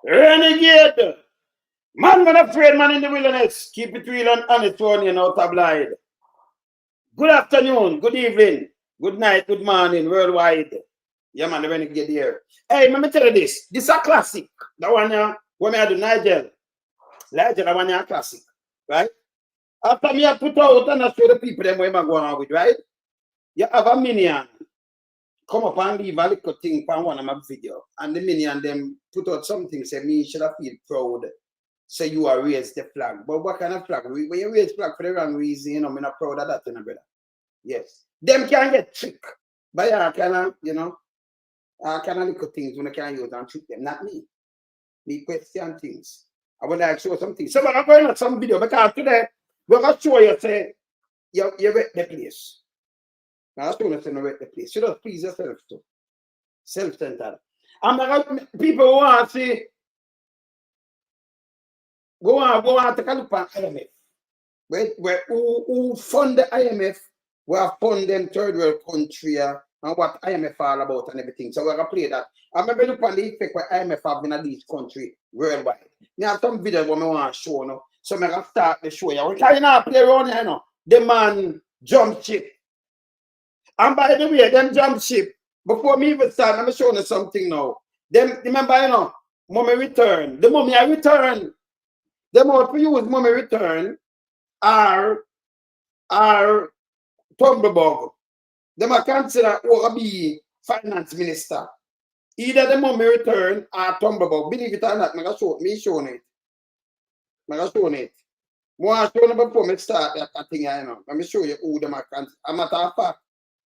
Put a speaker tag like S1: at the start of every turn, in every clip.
S1: Renegade. Man, when afraid man in the wilderness. Keep it real and honest one, you know, tabloid. Good afternoon, good evening, good night, good morning, worldwide. Yeah, man, the renegade here. Hey, let me tell you this. This is a classic. That one, when I do Nigel. Nigel, that one is a classic. Right? After me, I put out and I show the people them where I'm going on with, right? You have a minion. Come up and leave a little thing from one of my video. And the minion them put out something, say me should have feel proud. Say you are raised the flag. But what kind of flag? When you raise flag for the wrong reason, you know, I'm not proud of that, you know, brother. Yes. Them can get tricked. But I kind of, you know, I kind of little things when I can use and trick them. Not me. Me question things. I want to show something. So I'm going to some video because today we're going to show you, say, you're at the place. Now, that's going to say, no, at the place. You just please yourself too. Self-centered. And people who want to see, go on, take a look at IMF. Who fund the IMF? We have fund them third world country and what IMF all about and everything. So we're going to play that. I remember look on the effect where IMF have been at these country worldwide. Now some videos what I want to show now. So I'm going to start the show. We can't play around here, you know. The man jump ship. And by the way, them jump ship, before me even start, I'm showing you something now. Them, remember, you know, mommy return. The mommy I return. The more to use mommy return are Tumblebug. Them are considered to be finance minister. Either the mommy return or Tumblebug. Believe it or not, I'm showing it. I'm showing it. More show you before me start that thing, you know. Let me show you who them are considered. A matter of fact,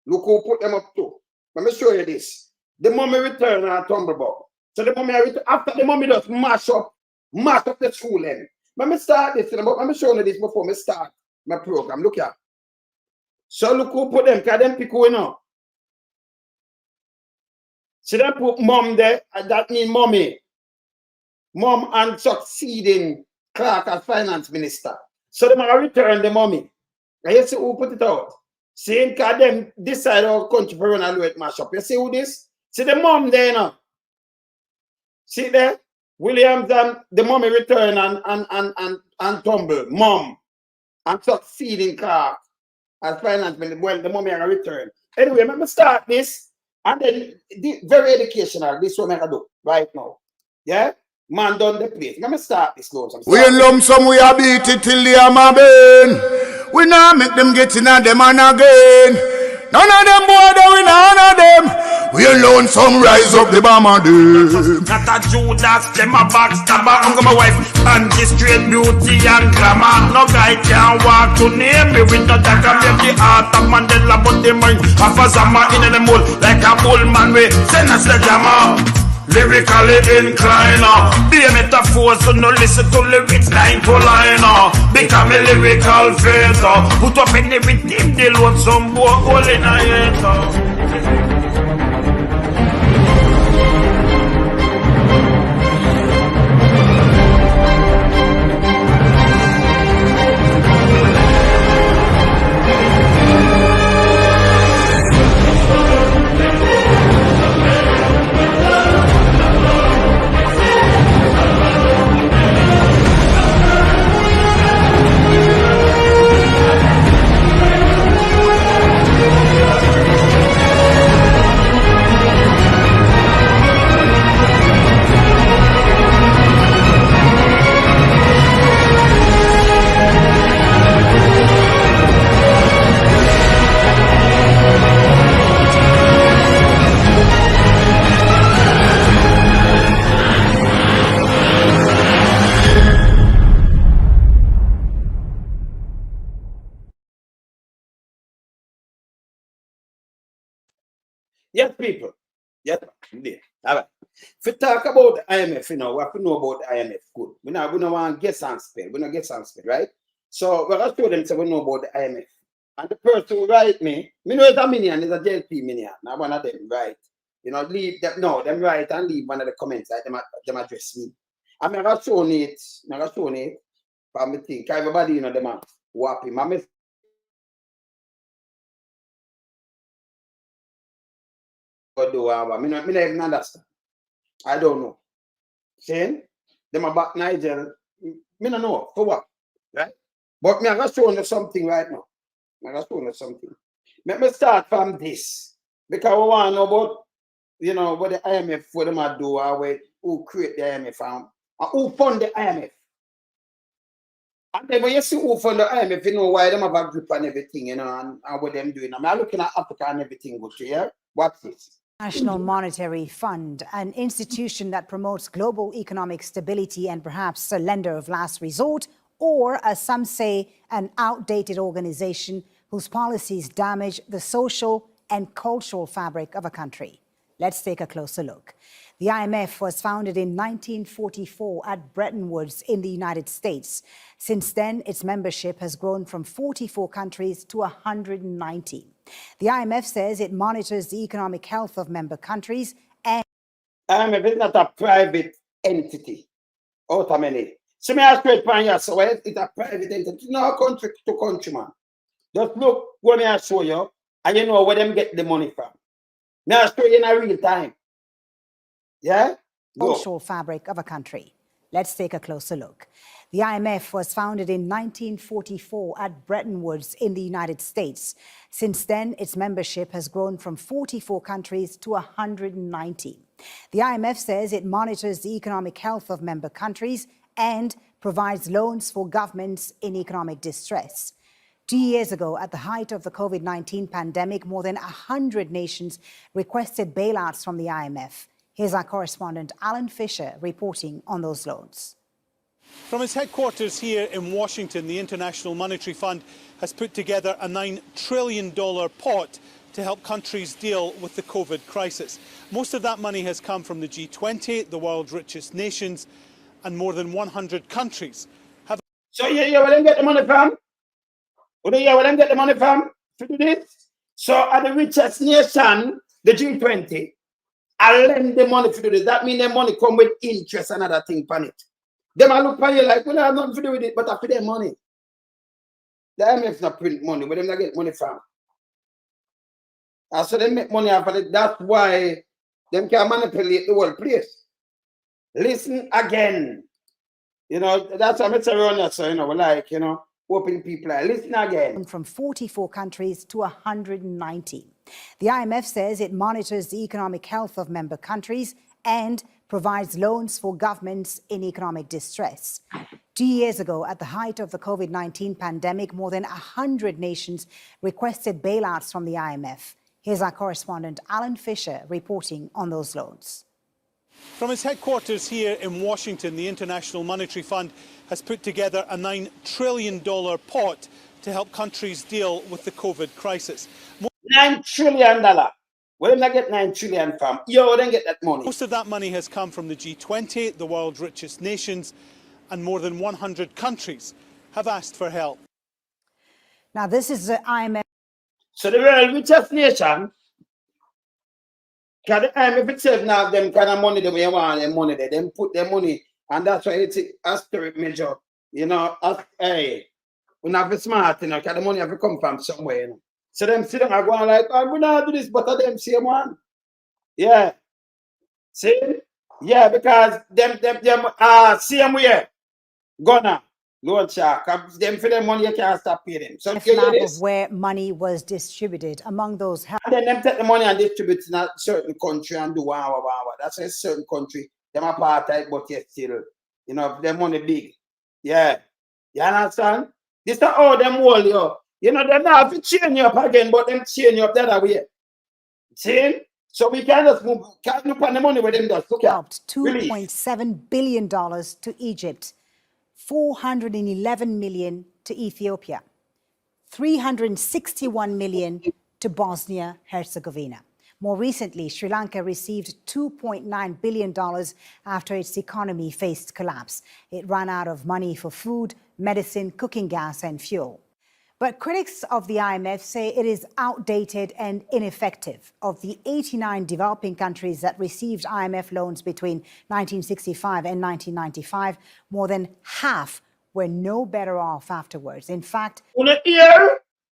S1: look who put them up to. Let me show you this. The mommy return or Tumblebug. So the mommy return, after the mommy just mash up the school then. Let me start this. Let me show you this before me start my program. Look here. So look who put them, because them pick who, you know. So they put mom there, that means mommy. Mom and succeeding Clarke as finance minister. So they might return the mommy. And you see who put it out? See, because them decide our country for run and do it mash up. You see who this? See the mom there, you know. See there? Williams and the mommy return and tumble. Mom. And succeeding Clarke as finance minister. Well, the mommy are return. Anyway, let me start this. And then, very educational. This one I can do right now. Yeah? Man done the place. Let me start this now.
S2: We lump some, we a beat it till they am a been. We now make them get in and them and again. None of them boy, we none of them. We alone some rise up the bomb of them.
S3: Not a Judas, them a backstabber. I'm my wife, and this straight beauty and glamour. No guy can walk to name me with no dagger. Make the heart of Mandela, but the mind of a Zama in the mold. Like a bull man, we send us the jammer. Lyrically inclined, be a metaphor, so no listen to lyrics line to line. Become a lyrical phaser. Put up in everything, they load some boy all in a hater.
S1: Yes, people. Yes, all right. If we talk about the IMF, you know, we have to know about the IMF good. We don't want to guess and spell. We don't guess and spell, right? So we're going to show them so we know about the IMF. And the person who write me know it's a minion, it's a JLP minion. Now one of them right. You know, leave them, no, them write and leave one of the comments like them address me. I'm going to show it, but I think everybody, you know, them are whopping. I'm do I don't even understand. I don't know. See? Them about Nigel. Me no know. For what? Right? But me I got show you something right now. I got show you something. Let me start from this. Because we want to know about, you know, what the IMF, what them a do, or who create the IMF, and who fund the IMF. And then when you see who fund the IMF, you know why them have a grip on everything, you know, and what them doing. I'm looking at Africa and everything good to here. What's this?
S4: National Monetary Fund, an institution that promotes global economic stability and perhaps a lender of last resort, or, as some say, an outdated organization whose policies damage the social and cultural fabric of a country. Let's take a closer look. The IMF was founded in 1944 at Bretton Woods in the United States. Since then, its membership has grown from 44 countries to 190. The IMF says it monitors the economic health of member countries and...
S1: IMF is not a private entity. Out of many. So me ask you, so it's a private entity. No country to country, man. Just look what me I show you, and you know where them get the money from. Me I show you in a real time. Yeah?
S4: Social fabric of a country. Let's take a closer look. The IMF was founded in 1944 at Bretton Woods in the United States. Since then, its membership has grown from 44 countries to 190. The IMF says it monitors the economic health of member countries and provides loans for governments in economic distress. 2 years ago, at the height of the COVID-19 pandemic, more than 100 nations requested bailouts from the IMF. Here's our correspondent Alan Fisher reporting on those loans.
S5: From its headquarters here in Washington, the International Monetary Fund has put together a $9 trillion pot to help countries deal with the COVID crisis. Most of that money has come from the G20, the world's richest nations, and more than 100 countries have...
S1: So you hear where them get the money from? You hear where them get the money from to do this? So at the richest nation, the G20, I lend the money to do this. That means the money come with interest and other thing on it. Them I look at you like, well, I have nothing to do with it, but I pay them money. The IMF not print money, but them not get money from. And so they make money off of it. That's why them can manipulate the whole place. Listen again. You know, that's what I'm saying around here, so, you know, like, you know, hoping people are listen again.
S4: From 44 countries to 190. The IMF says it monitors the economic health of member countries and provides loans for governments in economic distress. 2 years ago, at the height of the COVID-19 pandemic, more than 100 nations requested bailouts from the IMF. Here's our correspondent Alan Fisher reporting on those loans.
S5: From its headquarters here in Washington, the International Monetary Fund has put together a $9 trillion pot to help countries deal with the COVID crisis.
S1: $9 trillion. Where did I get $9 trillion from? Yo, then get that money.
S5: Most of that money has come from the G20, the world's richest nations, and more than 100 countries have asked for help.
S4: Now, this is the IMF.
S1: So the world's richest nation, can the IMF itself now them kind of money, them want their money there, them put their money, and that's why it's an austerity measure. You know, hey, we have to be smart, you know, because the money have to come from somewhere, you know. So them sit down and going like, oh, we not do this, but of them same one. Yeah. See? Yeah, because them same way. Gonna loan shark. Them for them money you can't stop paying them. So you
S4: map of where money was distributed among those.
S1: And then them take the money and distribute in a certain country and do wow. That's a certain country. Them apartheid, but yet still, you know, their money big. Yeah. You understand? This is how them hold you. You know, they not have to chain you up again, but them chain you up the other way. See? So we can just move, can't look on the money with them just look at.
S4: Helped $2.7 billion to Egypt, $411 million to Ethiopia, $361 million to Bosnia-Herzegovina. More recently, Sri Lanka received $2.9 billion after its economy faced collapse. It ran out of money for food, medicine, cooking gas, and fuel. But critics of the IMF say it is outdated and ineffective. Of the 89 developing countries that received IMF loans between 1965 and 1995, more than half were no better off afterwards. In fact,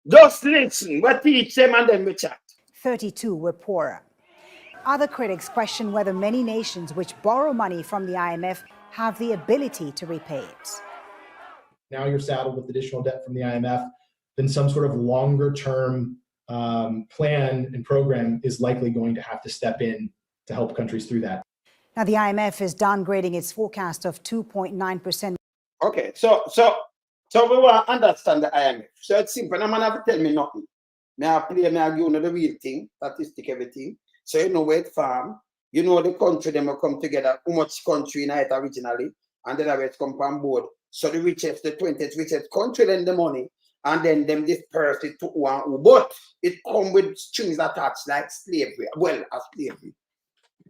S1: just listen, what teach them and then we chat.
S4: 32 were poorer. Other critics question whether many nations which borrow money from the IMF have the ability to repay it.
S6: Now you're saddled with additional debt from the IMF, then some sort of longer term plan and program is likely going to have to step in to help countries through that.
S4: Now, the IMF is downgrading its forecast of 2.9%.
S1: Okay, so we want to understand the IMF. So it's simple. No man have to tell me nothing. Me I play, me I give you the real thing, statistic, everything. So you know where it farm, you know the country them will come together, how much country in it originally, and then have it come on board. So the richest, the 20th richest country lend the money, and then them disperse it to one who. But it come with strings attached like slavery, well as slavery.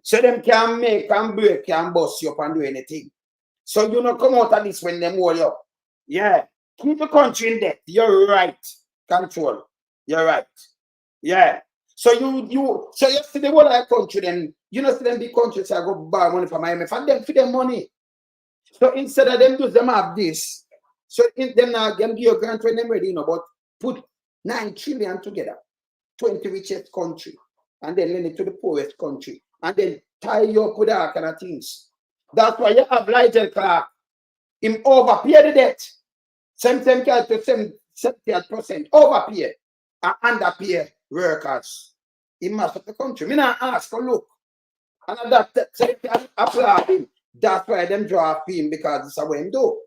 S1: So them can make and break and bust you up and do anything. So you know come out of this when them hold you up. Yeah. Keep the country in debt. You're right. Control. You're right. Yeah. So you see the whole of the country then, you know see them big countries that go borrow money from IMF and them for them money. So instead of them do them have this. So in them now them give you a grant when them ready, you know, but put 9 trillion together, 20 richest country, and then lend it to the poorest country, and then tie you up with all kind of things. That's why you have Nigel Clarke. Him overpay the debt. Same to 70% overpay and underpay workers. He must of the country. Me not ask for look. And that applaud him. That's why them draw a film because this is what them do.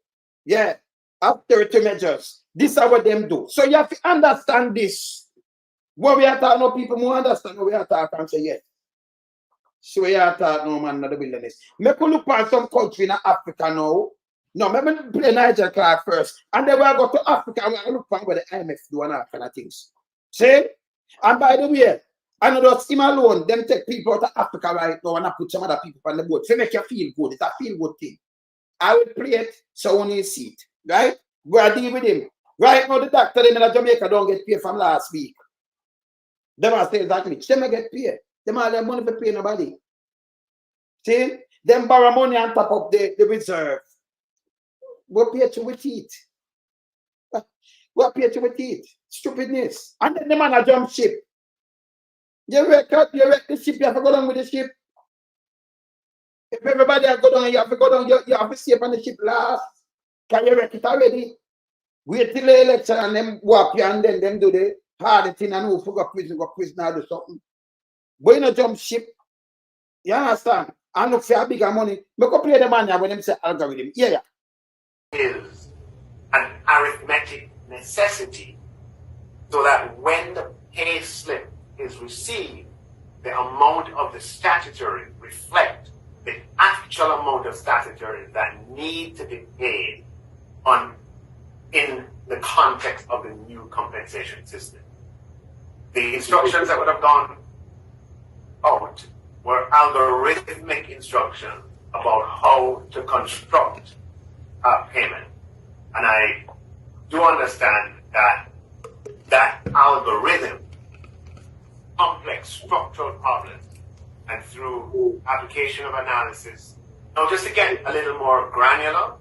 S1: Yeah. Austerity measures. This is what them do. So you have to understand this. What we are talking about, people more understand what we are talking and say yes. So we are talking no man, not the wilderness. Make you look at some country in Africa now. No, let me play Nigel Clarke first. And then we'll go to Africa and we'll look at what the IMF do and all kind of things. See? And by the way, I know just him alone, them take people out of Africa right now and I put some other people on the board to make you feel good. It's a feel good thing. I will play it so when you see it. Right? Go and deal with him. Right now, the doctor in Jamaica don't get paid from last week. Them are saying that rich. Them get paid. Them all their money for pay nobody. See? Them borrow money on top of the reserve. What pay to with it? What pay to with it? Stupidness. And then the man a jump ship. You wreck the ship, you have to go down with the ship. If everybody has go down, you have to go down, you have to stay on the ship last. Can you wreck it already? Wait till the election and them walk you and then them do the hard thing and who go prison or do something. But you know jump ship. You understand? And look for a bigger money. Make up play the man when them say algorithm. Yeah.
S7: Is an arithmetic necessity so that when the pay slip is received, the amount of the statutory reflect the actual amount of statutory that need to be paid in the context of the new compensation system. The instructions that would have gone out were algorithmic instructions about how to construct payment. And I do understand that that algorithm, complex structural problems, and through application of analysis. Now, just to get a little more granular,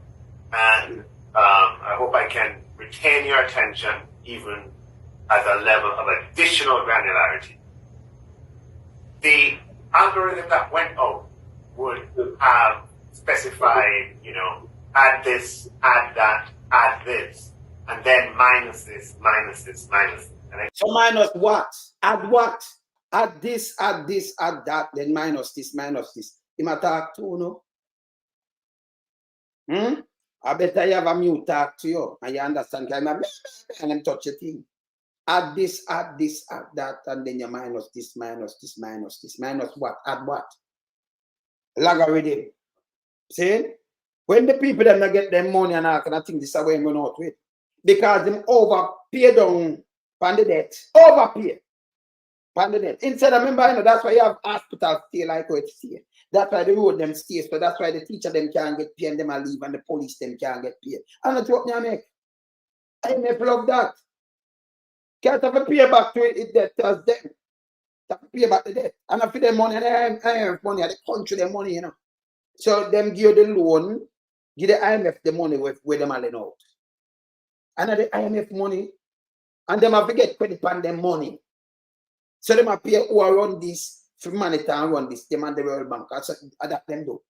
S7: and I hope I can retain your attention even at a level of additional granularity. The algorithm that went out would have specified, add this, add that, add this, and then minus this, minus this, minus this.
S1: So minus what? Add what? Add this, add that, then minus this, minus this. You might talk to, no? I better you have a mute talk to you, and you understand, and then touch your thing. Add this, add that, and then you minus this, minus this, minus this. Minus what? Add what? Logarithm. See? When the people them not get their money and all kind of thing, this is where I'm going out with. Because them overpay down on the debt. Overpay on the debt. Instead, remember, that's why you have hospitals stay like how it stay. That's why the road them stay. So that's why the teacher them can't get paid and them are leave and the police them can't get paid. And that's what I make. I make love that. Can't have to pay back to it debt as them. Have to pay back the debt. And I feel them money and I have money and the country them money, So them give the loan, give the IMF the money where them are lend out. And the IMF money, and them have to get credit on them money. So them have pay who are on this to monitor and run this, them and the World Bank. That's that them do.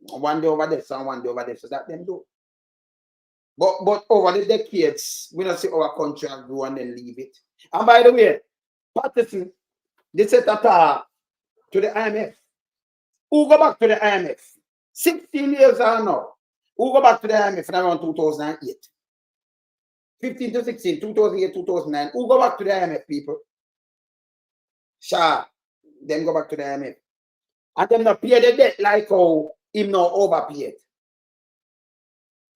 S1: One day over there, so one day over there, so that them do. But over the decades, we don't see our country grow and then leave it. And by the way, Patterson, they set a talk to the IMF. Who go back to the IMF? 16 years now. Who go back to the IMF in around 2008? 15 to 16, 2008, 2009. Who go back to the IMF, people? Sure. Then go back to the IMF. And them not pay the debt like how him now overpaid.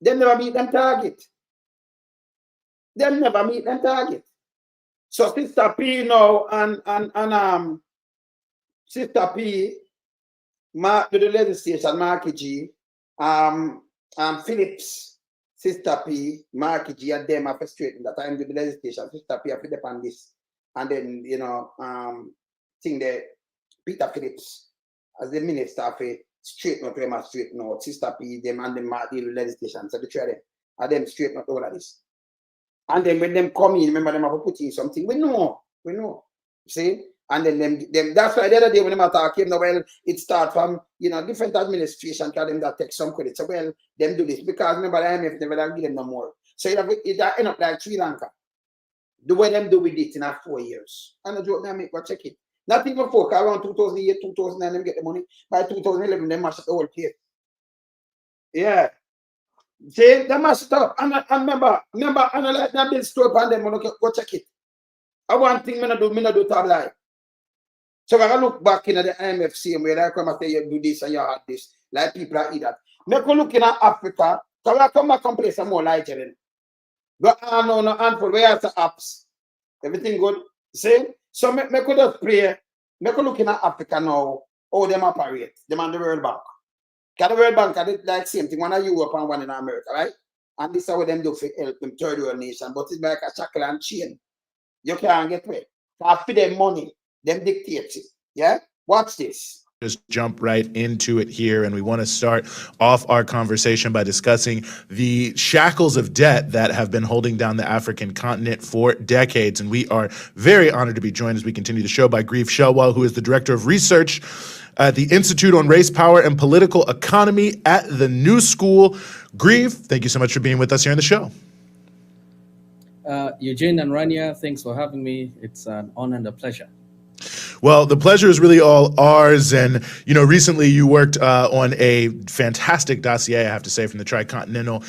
S1: Them never meet them target. Them never meet them target. So Sister P now and Sister P, Mark to the legislation, Marky G, Phillips, Sister P, Marky G, and them are frustrated that time to the legislation. Sister P have to depend this. And then, you know, thing that Peter Phillips, as the minister, of straighten out them straighten out. Sister P, them and them Mark deal with legislation. So the three of them, and them straighten out all of this. And then when them come in, remember them have to put in something. We know. See? And then them that's why the other day when them attack him, well, it starts from, you know, different administration tell them that take some credit. So well, them do this. Because remember the IMF never give them no more. So it end up like Sri Lanka. The way them do with it in 4 years. And I joke, I go check it. Not even folk around 2008, 2009, them get the money. By 2011, they mash up the whole place. Yeah. See, they mash it up. And remember, and I like that bill store and them go check it. I one thing me not do tabloid. So I look back in the IMF same way, like come and say you do this and you had this. Like people are eat that. Me go look in Africa, so I come back and play some more like it. But I know no handful where are the apps. Everything good. See? So me could just pray. Me could look in Africa now, how them operate. Them and the World Bank. Because the World Bank are like same thing, one in Europe and one in America, right? And this is how them do for help them third world nation. But it's like a shackle and chain. You can't get away. Because for them money, them dictate it. Yeah? Watch this.
S8: Just jump right into it here, and we want to start off our conversation by discussing the shackles of debt that have been holding down the African continent for decades. And we are very honored to be joined as we continue the show by Grieve Shelwell, who is the Director of Research at the Institute on Race, Power, and Political Economy at the New School. Grieve, thank you so much for being with us here on the show.
S9: Eugene and Rania, thanks for having me. It's an honor and a pleasure.
S8: Well, the pleasure is really all ours. And, you know, recently you worked on a fantastic dossier, I have to say, from the Tricontinental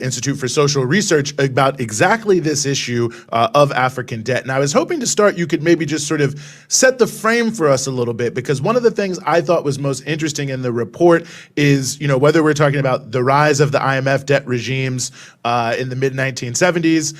S8: Institute for Social Research about exactly this issue of African debt. And I was hoping to start, you could maybe just sort of set the frame for us a little bit, because one of the things I thought was most interesting in the report is, you know, whether we're talking about the rise of the IMF debt regimes in the mid-1970s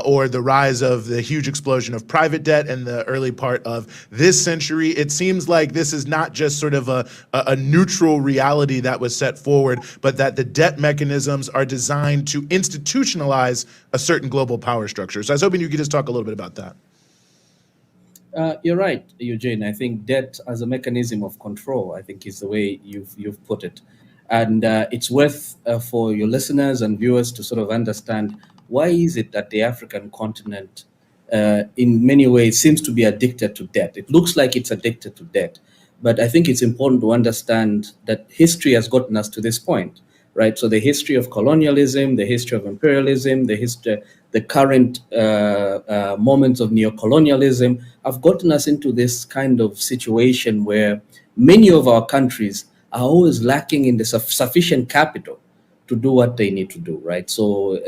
S8: or the rise of the huge explosion of private debt in the early part of this century, it seems like this is not just sort of a neutral reality that was set forward, but that the debt mechanisms are designed to institutionalize a certain global power structure. So I was hoping you could just talk a little bit about that.
S9: You're right, Eugene. I think debt as a mechanism of control, I think, is the way you've put it. And it's worth for your listeners and viewers to sort of understand, why is it that the African continent in many ways seems to be addicted to debt? It looks like it's addicted to debt, but I think it's important to understand that history has gotten us to this point, right? So the history of colonialism, the history of imperialism, the current moments of neocolonialism have gotten us into this kind of situation where many of our countries are always lacking in the sufficient capital to do what they need to do, right? So,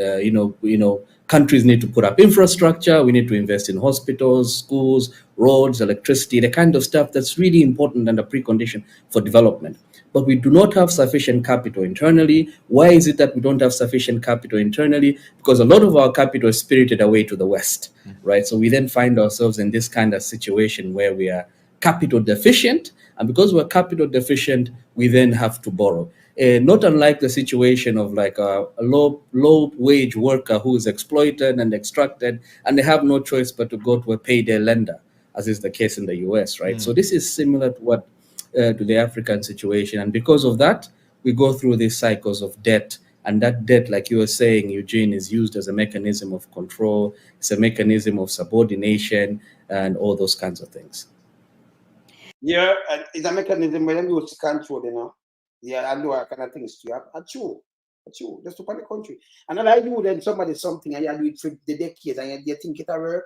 S9: countries need to put up infrastructure. We need to invest in hospitals, schools, roads, electricity, the kind of stuff that's really important and a precondition for development. But we do not have sufficient capital internally. Why is it that we don't have sufficient capital internally? Because a lot of our capital is spirited away to the West, right? So we then find ourselves in this kind of situation where we are capital deficient. And because we're capital deficient, we then have to borrow. Not unlike the situation of like a low wage worker who is exploited and extracted, and they have no choice but to go to a payday lender, as is the case in the US, right? So this is similar to the African situation. And because of that, we go through these cycles of debt. And that debt, like you were saying, Eugene, is used as a mechanism of control. It's a mechanism of subordination and all those kinds of things.
S1: Yeah, and it's a mechanism where them use to control, you know. Yeah, I do all kind of things to you. True. Just to the country. And I like you then somebody something and you do it for the decades and you think it'll work.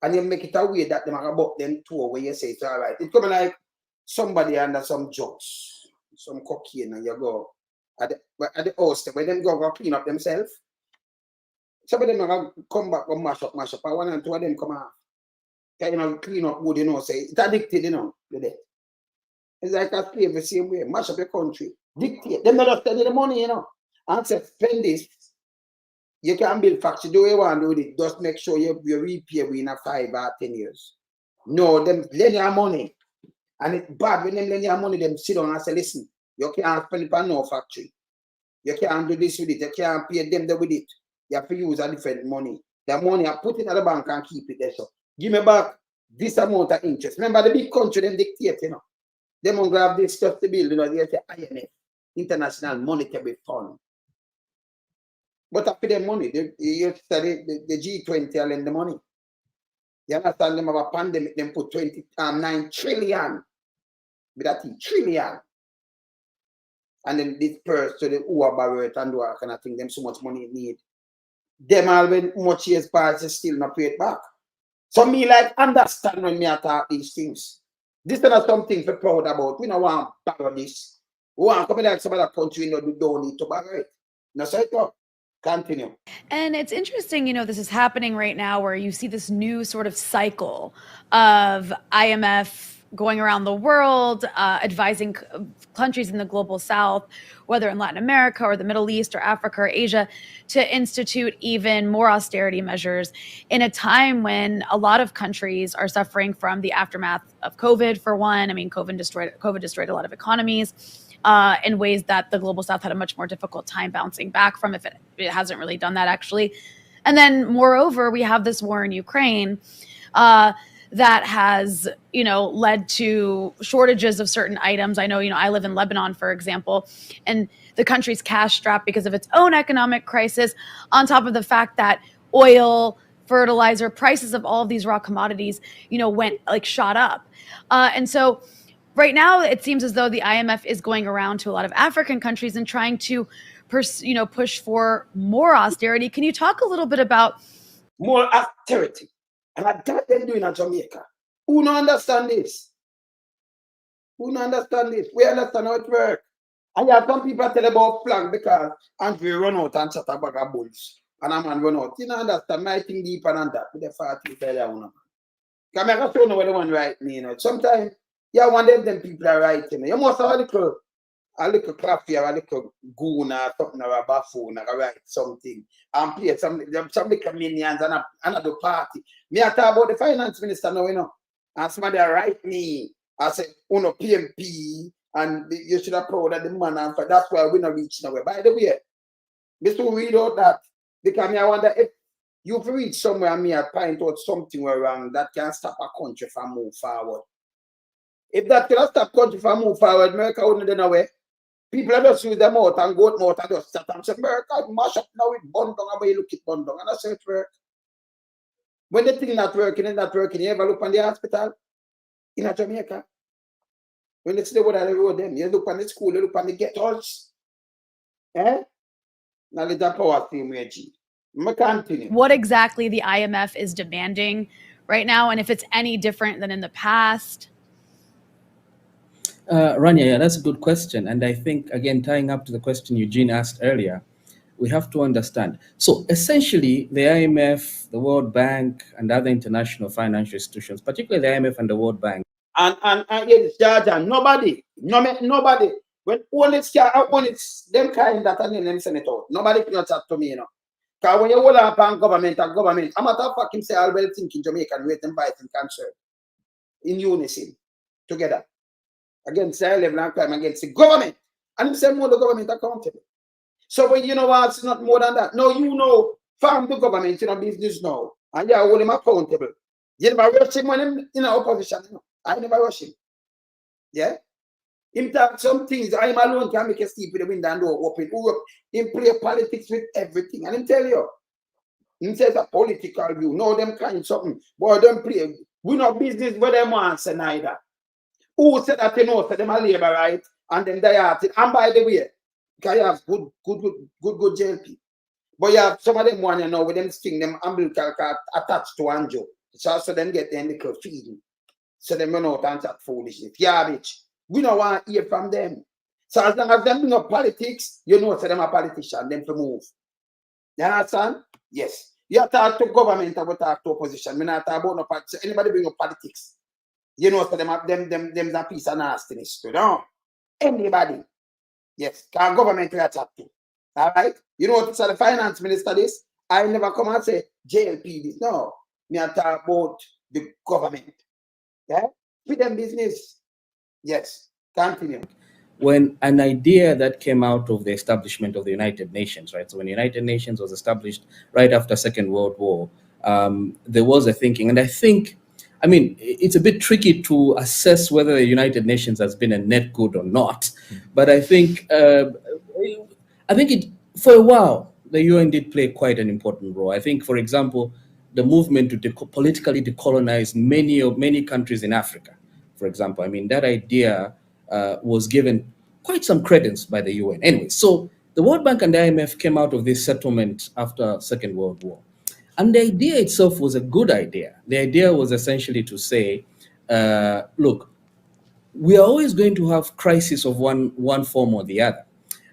S1: And you make it a way that them are about them too, where you say it's all right. It's coming like somebody under some drugs, some cocaine, and you go at the house where them go clean up themselves. Some of them are gonna come back and mash up. And one and two of them come out. You know, clean up good, you know, say it's addicted, you know, the death. It's like a slave the same way, mash up your country, dictate. Them not spending the money, you know. And say spend this. You can build factory, do what you want to do with it. Just make sure you repay within 5 or 10 years. No, them lend your money. And it's bad when them lend your money, them sit down and say, listen, you can't spend it on no factory. You can't do this with it. You can't pay them with it. You have to use a different money. The money, I put it at the bank and keep it there. So give me back this amount of interest. Remember the big country, them dictate, you know. They won't grab this stuff to build, you know, they say IMF, International Monetary Fund. But after the money, you study the G20 and lend the money. You understand them have a pandemic, them put 9 trillion. But that's trillion. And then disperse to the who are borrowed and do all kind of thing, them so much money need. Them all when much years pass, still not pay it back. So me like understand when me attack these things. This is not something to be proud about. We don't want to borrow this. We want to come like some other country, you know, we don't need to borrow it. No, so it up. Continue.
S10: And it's interesting, you know, this is happening right now where you see this new sort of cycle of IMF going around the world, advising countries in the global south, whether in Latin America or the Middle East or Africa or Asia, to institute even more austerity measures in a time when a lot of countries are suffering from the aftermath of COVID, for one. I mean, COVID destroyed a lot of economies. In ways that the global south had a much more difficult time bouncing back from, if it hasn't really done that actually. And then moreover, we have this war in Ukraine that has, you know, led to shortages of certain items. I know, you know, I live in Lebanon, for example, and the country's cash strapped because of its own economic crisis, on top of the fact that oil, fertilizer, prices of all of these raw commodities, you know, shot up. And so right now, it seems as though the IMF is going around to a lot of African countries and trying to, push for more austerity. Can you talk a little bit about
S1: more austerity? And I got them doing in Jamaica. Who don't understand this? Who don't understand this? We understand how it works. And you have some people tell about flag because Andrew run out and shut a bag of bulls. And a man run out. You don't understand my thing deeper than that. With the 40 tell you. Because I don't know what the one right me, you know. Sometimes yeah, one of them people are right, you know. You must have a little coffee or a little goon or something or a buffoon or write something and play some little minions and another party. Me I talk about the finance minister now, you know. And somebody write me, I say, uno PMP, and you should have proud of the man, and for that's why we're not reaching nowhere. By the way, this will read out that because me I wonder if you've reached somewhere and me I point out something wrong that can stop a country from move forward. If that can stop country from move forward, America wouldn't do away. People are just use their mouth and go out and just start and say, America mash up now with bun down, and you look at bun down, and that's how it works. When the thing not working, you ever look on the hospital in Jamaica? When they see the water on the road, them, you look on the school, you look on the ghettos. Eh? Now let that power team Reggie. Continue.
S10: What exactly the IMF is demanding right now, and if it's any different than in the past?
S9: Rania, yeah, that's a good question. And I think, again, tying up to the question Eugene asked earlier, we have to understand. So essentially, the IMF, the World Bank, and other international financial institutions, particularly the IMF and the World Bank.
S1: And nobody. When it's them kind that are them send it out. Nobody can chat to me, you know. Because when you hold up on government, I'm a top fucking say I'll well think in Jamaican, wait and fight and cancer. In unison, together. Against the level and crime, against the government. And him say more the government accountable. So when you know what, it's not more than that. No, you know, farm the government in a business now. And you hold him accountable. You never rush him when him in opposition. You know? I never rush him. Yeah? Him talk some things, I'm alone can make a sleep with the window and door open. Him play politics with everything. And him tell you, him says a political view. No, them kind something. Boy, don't play. We no business where them want say neither. Who said that so them are labor right and them they are. And by the way, because you have good JLP. But you have some of them one with them sting them umbilical cord attached to Anjo. So them get their little feeding. So them run out and chat foolishness. Garbage. We don't want to hear from them. So as long as them bring up politics, so them are politicians, them to move. You understand? Yes. You talk to government about talk to opposition. We not talk about no politics. Anybody bring up politics. So them a piece of nastiness. Anybody. Yes. Because government we are chat to. All right? What the finance minister this? I never come and say JLP this. No. Me I talk about the government. Yeah? With them business. Yes. Continue.
S9: When an idea that came out of the establishment of the United Nations, right? So when the United Nations was established right after Second World War, there was a thinking, and I think, it's a bit tricky to assess whether the United Nations has been a net good or not, but I think for a while, the UN did play quite an important role. I think, for example, the movement to politically decolonize many countries in Africa, for example, that idea was given quite some credence by the UN. Anyway, so the World Bank and the IMF came out of this settlement after Second World War. And the idea itself was a good idea. The idea was essentially to say, look, we are always going to have crisis of one form or the other.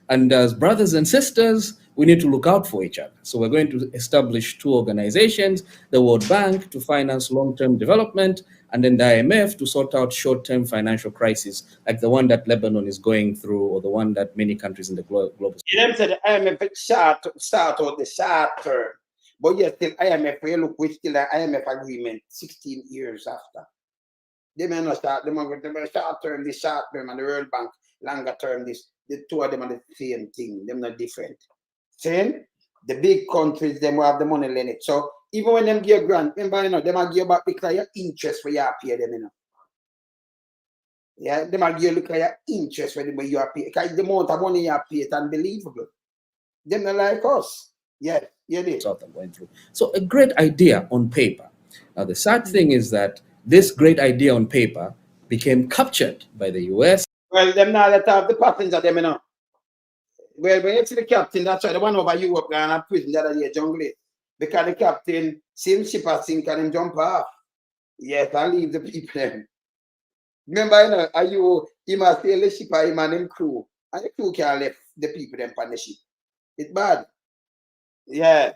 S9: And as brothers and sisters, we need to look out for each other. So we're going to establish two organizations, the World Bank to finance long-term development, and then the IMF to sort out short-term financial crises, like the one that Lebanon is going through, or the one that many countries in the global.
S1: You said the IMF start out the short term, but yet still IMF, you look, we still the IMF agreement 16 years after. They may not start, they might go short term, and the World Bank, longer term, the two of them are the same thing, they're not different. Same, the big countries, them will have the money in it. So even when them give grant, remember, they might give back because your interest for you pay them, Yeah, they might give look at your interest when you are pay. Because the amount of money you pay, it's unbelievable. Them not like us. Yeah, you did.
S9: Going through. So a great idea on paper. Now the sad thing is that this great idea on paper became captured by the US.
S1: Well, them now let have the passenger, them, Well, when you see the captain, that's why the one over Europe going to prison the other day, jungle. Because the captain, same ship as sink and him jump off. Yes, I leave the people them. Remember, he must sail the ship and him and them crew. And the crew can't left the people them on the ship. It's bad. Yeah.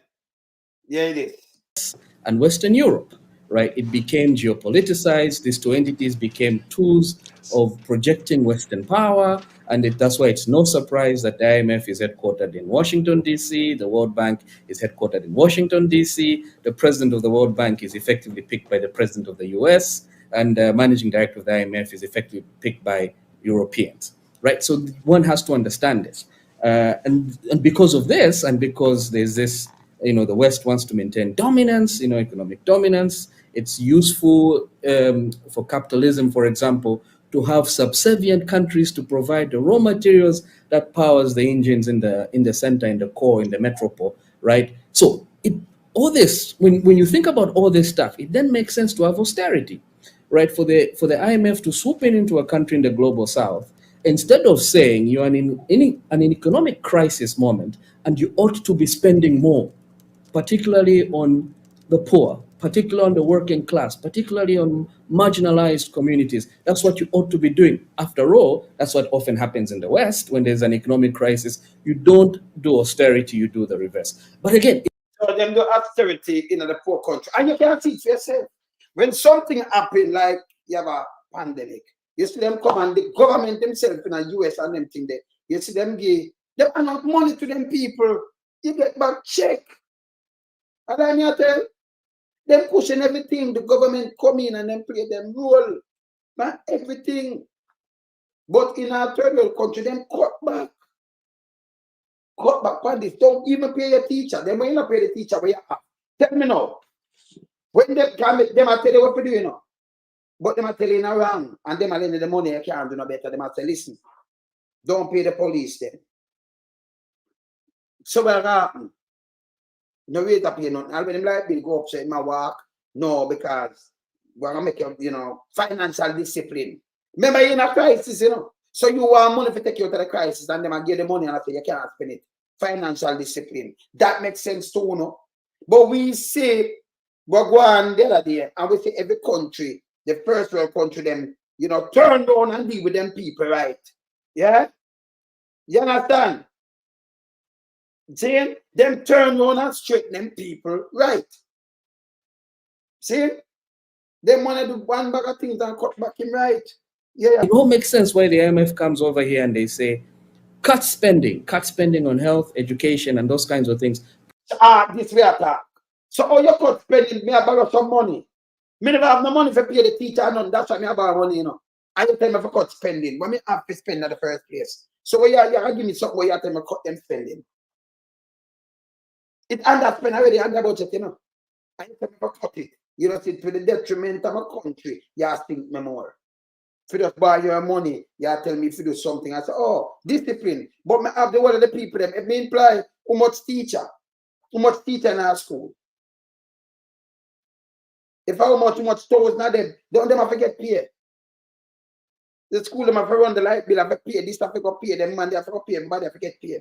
S1: Yeah, it is.
S9: And Western Europe, right? It became geopoliticized. These two entities became tools of projecting Western power. And that's why it's no surprise that the IMF is headquartered in Washington, D.C. The World Bank is headquartered in Washington, D.C. The president of the World Bank is effectively picked by the president of the U.S. And the managing director of the IMF is effectively picked by Europeans, right? So one has to understand this. And because of this, and because there's this, the West wants to maintain dominance, economic dominance, it's useful for capitalism, for example, to have subservient countries to provide the raw materials that powers the engines in the center, in the core, in the metropole, right? So all this, when you think about all this stuff, it then makes sense to have austerity, right? For the IMF to swoop into a country in the global south, instead of saying you're in an economic crisis moment and you ought to be spending more, particularly on the poor, particularly on the working class, particularly on marginalized communities. That's what you ought to be doing. After all, that's what often happens in the West. When there's an economic crisis, you don't do austerity, you do the reverse. But again,
S1: so them do austerity in the poor country. And you can see it for yourself. When something happens, like you have a pandemic, you see them come and the government themselves in the US and them thing there, you see them give them enough money to them people, you get back check. And then you tell them pushing everything, the government come in and then play them role. Not everything. But in our third world country, them cut back. Cut back on this. Don't even pay your teacher. Then when you not pay the teacher, where you have. Tell me now. When they come, them are tell you what to do, But them are telling you wrong. And them are lending the money, you can't do no better. Them are say, listen, don't pay the police then. So what happened? No way to pay nothing. I'll be like, Bill, go upset my work. No, because we're going to make financial discipline. Remember, you're in a crisis, you know. So you want money to take you out of the crisis, and them give the money and I say you can't spend it. Financial discipline. That makes sense too, you know. But we see, we're going the other day, and we see every country, the first world country, them, you know, turn down and deal with them people, right? Yeah? You understand? See? Them turn down and straighten them people, right? See? They want to do one bag of things and cut back him, right? Yeah.
S9: It all makes sense why the IMF comes over here and they say, cut spending on health, education, and those kinds of things.
S1: This way attack. So how you cut spending, me I borrow some money. Me never have no money for pay the teacher, none. That's why me I borrow money, you know. I tell me for cut spending. When me have to spend in the first place. So where you give me something where you tell me cut them spending. It underspend already under budget, you know. I tell me for cut it. You know, see, to the detriment of my country, you think me more. If you just buy your money, you tell me if you do something. I say, oh, discipline. But me have the word of the people, them. It may imply how much teacher in our school. If how much stores not them, don't them have to get paid. The school them have to run the light bill, have to pay. This have to go pay them, man, they have to go pay, everybody have to get paid.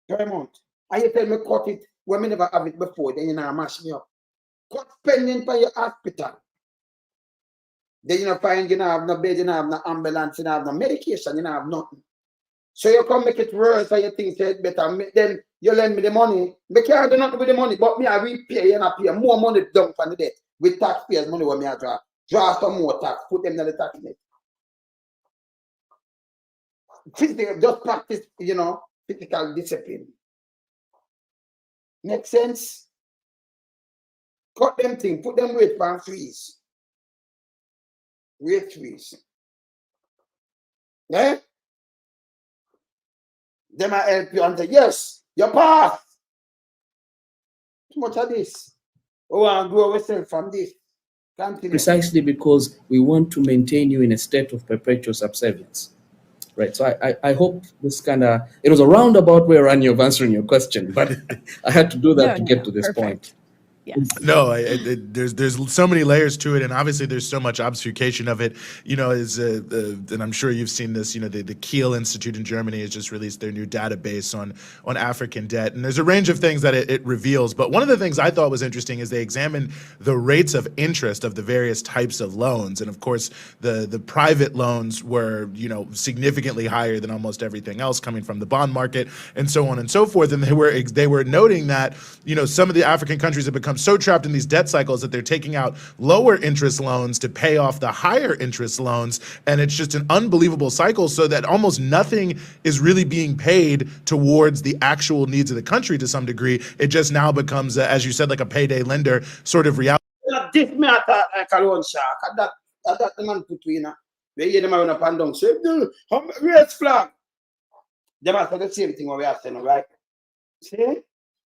S1: Per month. And you tell me cut it when me never have it before, then you know mash me up. Cut spending for your hospital. Then you know find you don't have no bed, you don't have no ambulance, you don't have no medication, you don't have nothing. So you come make it worse and you think it's better. Then you lend me the money. Me can't do nothing with the money, but me I repay you and I pay more money down from the debt. With taxpayers' money when me I draw. Draw some more tax, put them in the tax net. Just practice, you know, physical discipline. Make sense? Cut them things, put them rate pan freeze. Rate freeze. Yeah? They might help you and say, yes, you pass. Too much of this. Oh, and grow ourselves from this. Continue.
S9: Precisely because we want to maintain you in a state of perpetual subservience. Right. So I hope this it was a roundabout way around you of answering your question, but I had to do that to get to this
S10: perfect.
S9: point.
S10: Yes.
S8: No, there's so many layers to it, and obviously there's so much obfuscation of it. You know, and I'm sure you've seen this. You know, the Kiel Institute in Germany has just released their new database on African debt, and there's a range of things that it reveals. But one of the things I thought was interesting is they examined the rates of interest of the various types of loans, and of course the private loans were significantly higher than almost everything else coming from the bond market, and so on and so forth. And they were noting that some of the African countries have become so trapped in these debt cycles that they're taking out lower interest loans to pay off the higher interest loans, and it's just an unbelievable cycle, so that almost nothing is really being paid towards the actual needs of the country to some degree. It just now becomes, as you said, like a payday lender sort of reality.
S1: This me like a loan shark. That the man put in. We hear them around up and down. So raise flag. They must have the same thing what we are saying, right? See?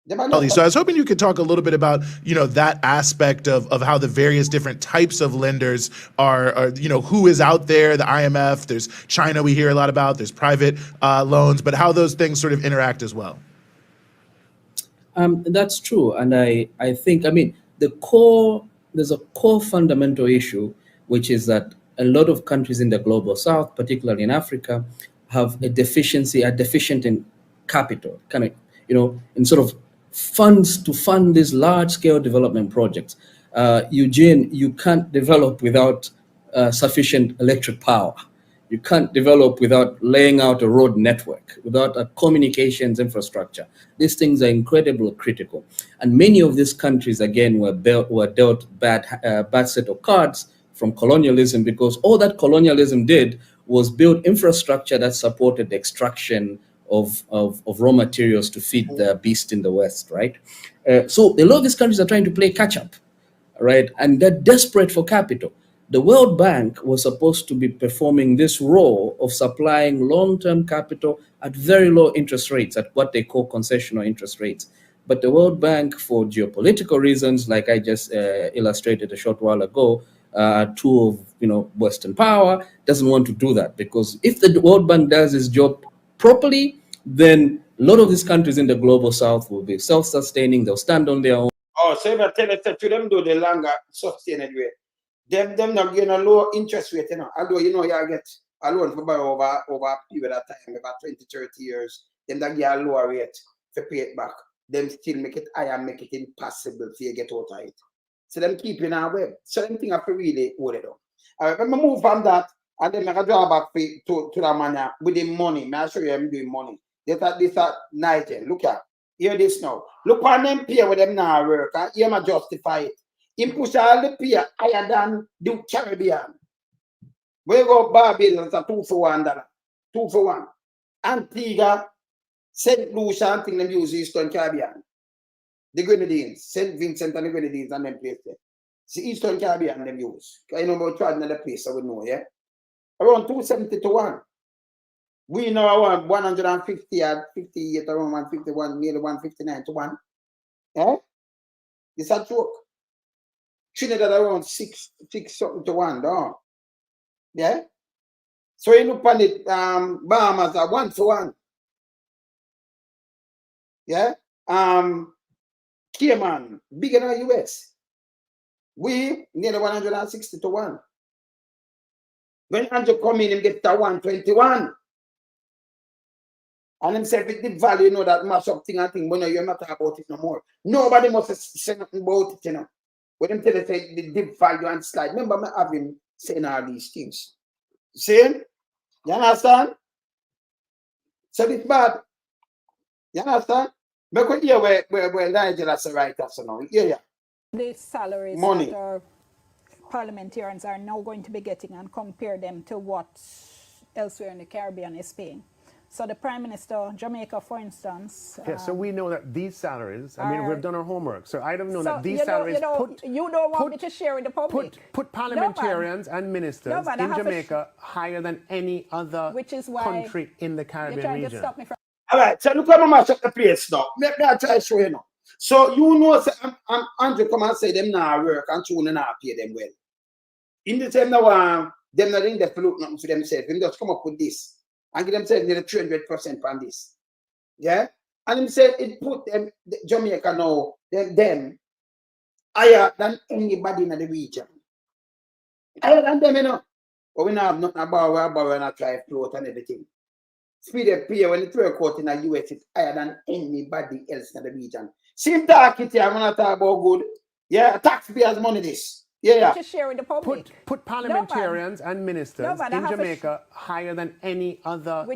S8: So I was hoping you could talk a little bit about, that aspect of how the various different types of lenders are who is out there, the IMF, there's China we hear a lot about, there's private loans, but how those things sort of interact as well.
S9: That's true. And I think, there's a core fundamental issue, which is that a lot of countries in the global south, particularly in Africa, have are deficient in capital, in sort of funds to fund these large-scale development projects. Eugene, you can't develop without sufficient electric power. You can't develop without laying out a road network, without a communications infrastructure. These things are incredibly critical. And many of these countries, again, were dealt bad set of cards from colonialism, because all that colonialism did was build infrastructure that supported the extraction of raw materials to feed the beast in the West, right? So a lot of these countries are trying to play catch up, right? And they're desperate for capital. The World Bank was supposed to be performing this role of supplying long-term capital at very low interest rates, at what they call concessional interest rates. But the World Bank, for geopolitical reasons, like I just illustrated a short while ago, tool of Western power, doesn't want to do that, because if the World Bank does its job properly, then a lot of these countries in the global south will be self-sustaining. They'll stand on their own.
S1: Oh, so if I tell us to them do the longer sustained way. them not getting a low interest rate, you know. Although you know you get a loan for borrow over a period of time, about 20, 30 years, them that get a lower rate to pay it back. Them still make it higher, make it impossible for you to get out of it. So them keeping our web. So them think I have to really hold it up. Alright, let me move from that and then I can draw back to that man with the money. I'll show you I'm doing money. This Nigel. Look at hear this now. Look on them pay with them now work. And hear me justify it. He push all the pay higher than the Caribbean. We go Barbados at $2 for $1. 2 for 1. Antigua, St. Lucia, and thing them use Eastern Caribbean. The Grenadines, St. Vincent and the Grenadines and them place there. See Eastern Caribbean them use. You know about trying another place I would know, yeah? Around 270 to 1. We know around 150 at 58, around 151, nearly 159 to 1. Yeah? It's a joke. Trinidad around 6 something to 1, don't? Yeah? So you look on it, Bahamas are 1 for 1. Yeah? Cayman, bigger than US. We nearly 160 to 1. When Andrew come in, him get to 121. And himself with the value, you know, that mash up thing and thing, but no, you're not talking about it no more. Nobody must say nothing about it, you know. When them tell you say the deep value and slide. Remember me having saying all these things. See? You understand? So it's bad. You understand? But we hear where Nigel has a right so now. Yeah.
S11: The salaries
S1: Money.
S11: that our parliamentarians are now going to be getting and compare them to what elsewhere in the Caribbean is paying. So the Prime Minister, Jamaica, for instance.
S12: Yeah, so we know that these salaries, I mean, we've done our homework. So I don't know that these
S11: you
S12: salaries
S11: you don't want me to share with the public.
S12: Put parliamentarians and ministers in Jamaica higher than any other country in the Caribbean region.
S11: To stop me from
S1: All right, so look at my match up the place now. Let me try to show you now. So you know, I'm Andrew come and say them now work and tune and pay them well. In the same now, them not in the look nothing for themselves. Them just come up with this and give themselves nearly 300% on this. Yeah? And him said it put them Jamaica now, them higher than anybody in the region. Higher than them, you know. But we now have nothing about borrow and I try float and everything. Speed of pay when it work out in the US is higher than anybody else in the region. Same talk it here, I'm not talking about good. Yeah, taxpayers' money this. Yeah.
S11: To share with the public.
S12: Put parliamentarians and ministers in Jamaica higher than any other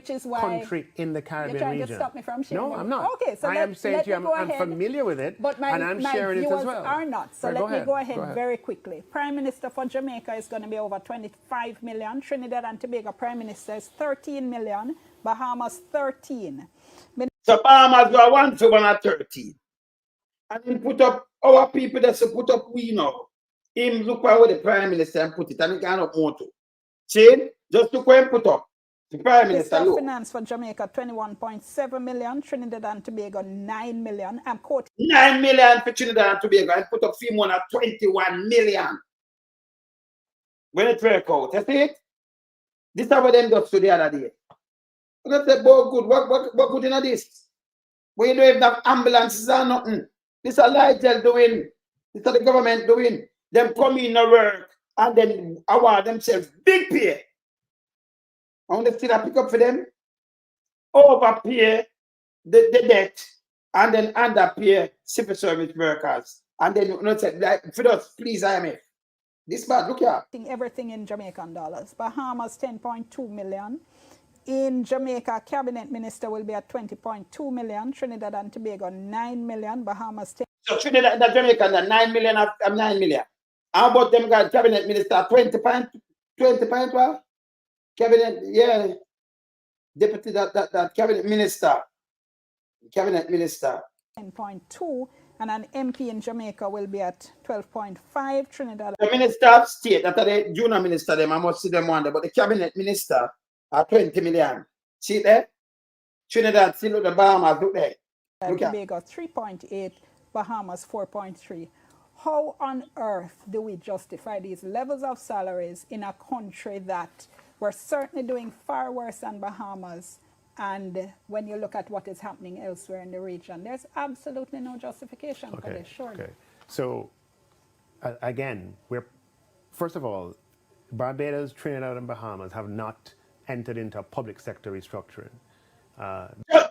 S12: country in the Caribbean region.
S11: You're trying to stop me from sharing.
S12: No, I'm not.
S11: Okay, so
S12: I am saying to you, I'm familiar with it,
S11: but
S12: and I'm sharing it as well.
S11: Are not. So let me go ahead very quickly. Prime Minister for Jamaica is going to be over 25 million. Trinidad and Tobago Prime Minister is 13 million. Bahamas 13.
S1: So Bahamas got 1 for 1 at 13. And then put up our people that put up we know. Him look where the Prime Minister and put it and he cannot want to. See? Just look where he put up. The Prime Minister look.
S11: Finance for Jamaica 21.7 million. Trinidad and Tobago 9 million. I'm quoting
S1: 9 million for Trinidad and Tobago and put up FIMON at 21 million. When it work out, you see it? This is what them just do the other day. And I said, boy, good, what good in this? We don't even have ambulances or nothing. This is a Nigel doing. This is the government doing. Them come in to work and then award themselves big pay. And they still pick up for them, overpay the debt, and then underpay civil service workers. And then you know, say, like, for us, please, IMF. This bad, look here.
S11: Everything in Jamaican dollars. Bahamas 10.2 million. In Jamaica, Cabinet Minister will be at 20.2 million. Trinidad and Tobago 9 million. Bahamas 10.
S1: So Trinidad and Jamaica 9 million of 9 million. How about them guys, Cabinet Minister 20 point what? Cabinet, yeah. Deputy that Cabinet Minister. Cabinet Minister.
S11: 10.2 and an MP in Jamaica will be at 12.5. Trinidad.
S1: The Minister of State, that are the junior minister, them I must see them one day, but the Cabinet Minister are 20 million. See it there? Trinidad, see look the Bahamas, look there. Look at
S11: Tobago 3.8, Bahamas 4.3. How on earth do we justify these levels of salaries in a country that we're certainly doing far worse than Bahamas? And when you look at what is happening elsewhere in the region, there's absolutely no justification for this, surely.
S12: Okay. So, again, we're First of all, Barbados, Trinidad, and Bahamas have not entered into public sector restructuring.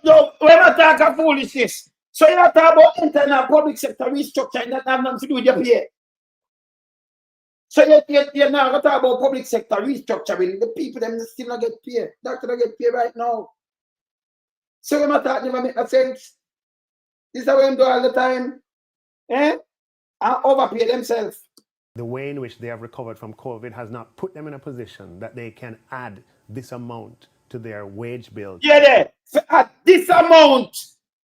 S1: No, when I talk of foolishness, so you talk about entering a public sector restructuring that have nothing to do with your pay. So you're now going to talk about public sector restructuring. The people them still not get paid. Doctor don't get paid right now. So when I talk never make no sense. This is what I'm doing all the time. And overpay themselves.
S12: The way in which they have recovered from COVID has not put them in a position that they can add this amount to their wage bill.
S1: Yeah, there. So at this amount,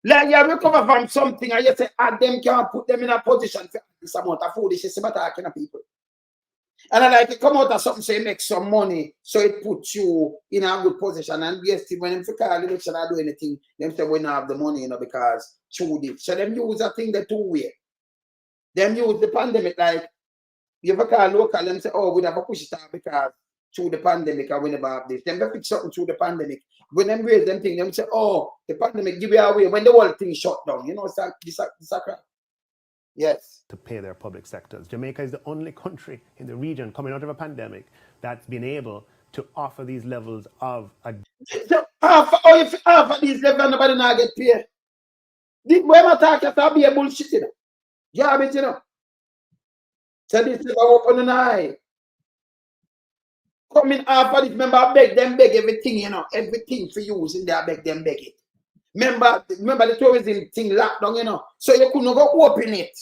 S1: like you recover from something, and you say, add them can't put them in a position for this amount of foolishness about talking to people. And I like to come out of something so you make some money, so it puts you in a good position. And yes, when them call election or do anything, them say we don't have the money, you know, because through this. So them use a thing the two way. Them use the pandemic like you ever call local and say, oh, we never push it out because through the pandemic and we never have this. Them fix something through the pandemic. When them raise them thing, them say, oh, the pandemic give you away when the whole thing shut down. You know, this a crap. Yes.
S12: To pay their public sectors. Jamaica is the only country in the region coming out of a pandemic that's been able to offer these levels of
S1: half of these levels nobody now get paid. When I talk about be a bullshit, you know. Yeah, but you know. So this is open an eye. Coming after this, remember I beg everything, you know, everything for use in there, I beg it. Remember the tourism thing locked down, you know, so you couldn't go open it.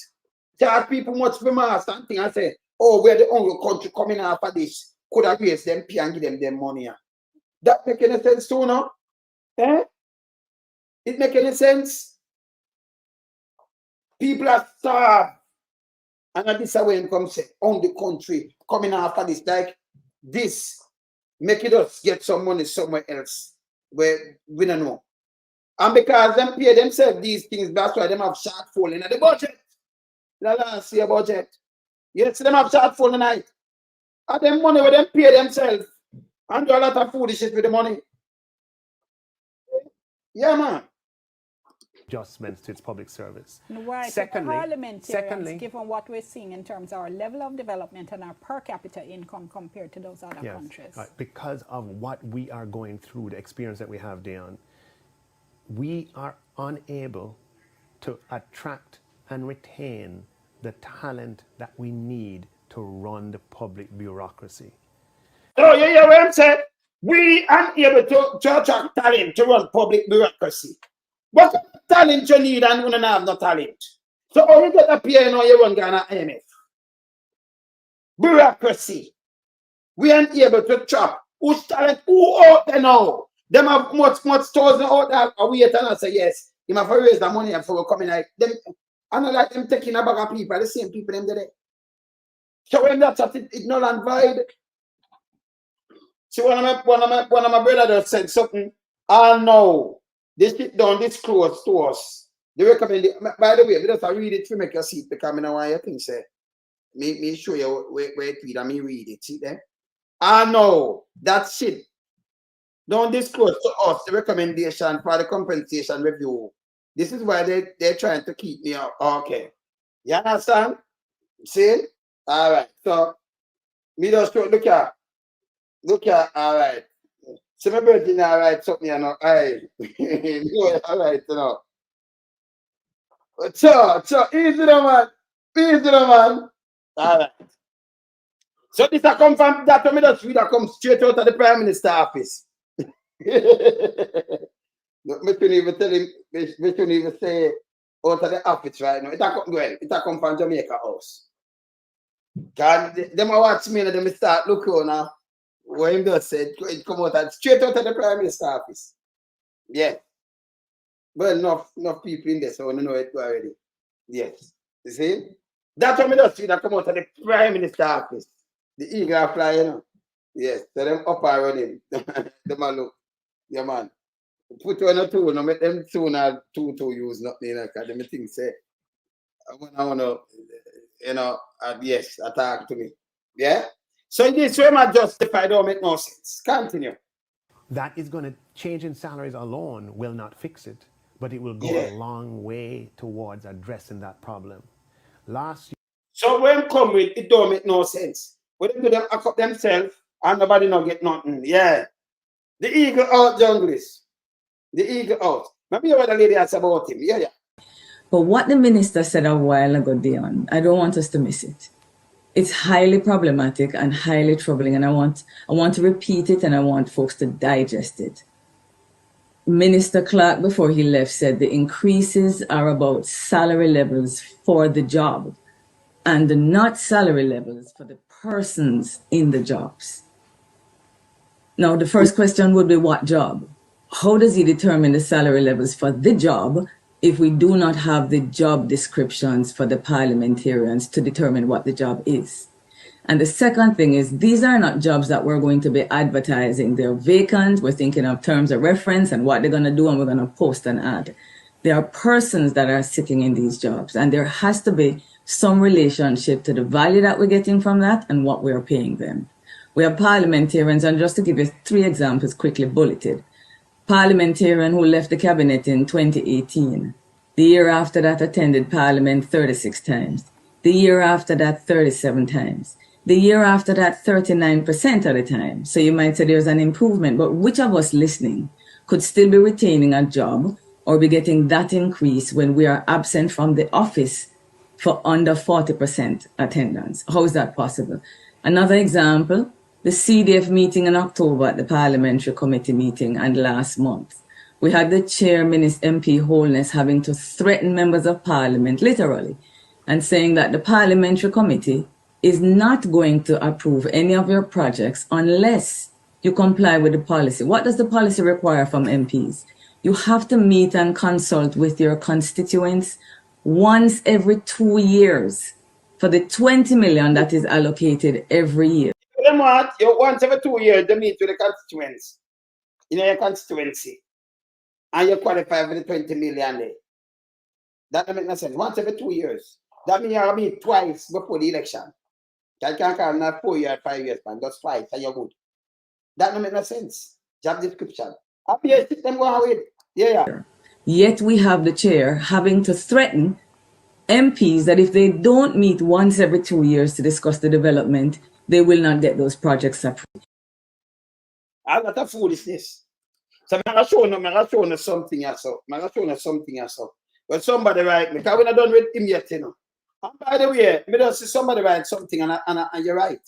S1: Charge people much for mass and thing. I say, oh, we're the only country coming after this. Could have raised them pay and give them money. That make any sense too, no? Eh? It make any sense? People are starved. And this is where it comes say, on the country coming after this, like this, make it us get some money somewhere else where we don't know. And because them pay themselves these things, that's why them have shortfall in the budget. The last year budget. Yes, them have shortfall tonight. And them money where them pay themselves and do a lot of foolishness with the money. Yeah, man.
S12: Adjustments to its public service.
S11: Right. Secondly, given what we're seeing in terms of our level of development and our per capita income compared to those other countries.
S12: Because of what we are going through, the experience that we have, Dion, we are unable to attract and retain the talent that we need to run the public bureaucracy.
S1: Oh, yeah, what I'm saying? We are unable to attract talent to run public bureaucracy. What talent you need and we don't have no talent? So how you get a PA now you run Ghana IMF? Bureaucracy. We aren't able to trap. Who's talent? Who out there now? Them have much thousand out there. I wait and I say yes. You have to raise the money and for coming like them. And I like them taking a bag of people, the same people them there. So when that's at it null and void. So one of my brother just said something. I know. This shit don't disclose to us. They recommend it. By the way, we just read it to make your seat because I know why you think say. Me show you where it read and me read it. See there? I know that shit. Don't disclose to us the recommendation for the compensation review. This is why they're trying to keep me out. Okay. You understand? See? Alright. So me just look at alright. So my birthday now write something, you know. Alright, you know. So easy no man. Easy no man. Alright. So this I come from that me just read that come straight out of the Prime Minister office. Me shouldn't even tell him, me shouldn't even say out of the office right now. It come from Jamaica house. God, them watch me and them start looking now. What him just said, it come out and straight out of the Prime Minister office. Yeah. Well, enough people in there, so I know it already. Yes. You see? That's what I just see that come out of the Prime Minister office. The eagle fly, you know. Yes. So them up and running. Them a look. Yeah, man. Put one or two, no make them soon have two use nothing, you know, because them things say, I want to, you know, yes, attack to me. Yeah? So this way I justify don't make no sense. Continue.
S12: That is going to change in salaries alone will not fix it, but it will go a long way towards addressing that problem. So
S1: when come with it don't make no sense. What they do, them hack up themselves and nobody no get nothing. Yeah. The eagle out, junglist. The eagle out. Maybe you what the lady asked about him. Yeah.
S13: But what the minister said a while ago, Dion, I don't want us to miss it. It's highly problematic and highly troubling, and I want to repeat it, and I want folks to digest it. Minister Clarke, before he left, said the increases are about salary levels for the job and not salary levels for the persons in the jobs. Now, the first question would be what job? How does he determine the salary levels for the job if we do not have the job descriptions for the parliamentarians to determine what the job is? And the second thing is, these are not jobs that we're going to be advertising. They're vacant. We're thinking of terms of reference and what they're going to do, and we're going to post an ad. There are persons that are sitting in these jobs, and there has to be some relationship to the value that we're getting from that and what we're paying them. We have parliamentarians, and just to give you 3 examples quickly bulleted. Parliamentarian who left the cabinet in 2018. The year after that attended parliament 36 times. The year after that 37 times. The year after that 39% of the time. So you might say there's an improvement, but which of us listening could still be retaining a job or be getting that increase when we are absent from the office for under 40% attendance? How is that possible? Another example, the CDF meeting in October at the Parliamentary Committee meeting and last month. We had the chair, Minister MP Holness, having to threaten members of Parliament, literally, and saying that the Parliamentary Committee is not going to approve any of your projects unless you comply with the policy. What does the policy require from MPs? You have to meet and consult with your constituents once every 2 years for the 20 million that is allocated every year.
S1: You know what? You once every 2 years, they meet with the constituents in your constituency, and you qualify for the 20 million there. That doesn't make no sense. Once every 2 years. That means you meet twice before the election. I can't call not 4 years, 5 years, man. Just twice, and you're good. That doesn't make no sense. Job description. Up here, sit them go away. Yeah.
S13: Yet we have the chair having to threaten MPs that if they don't meet once every 2 years to discuss the development, they will not get those projects approved.
S1: A lot of foolishness. So I'm going to show you something else. But somebody write me, because we're not done with him yet, you know. And by the way, me just see somebody write something and you're right.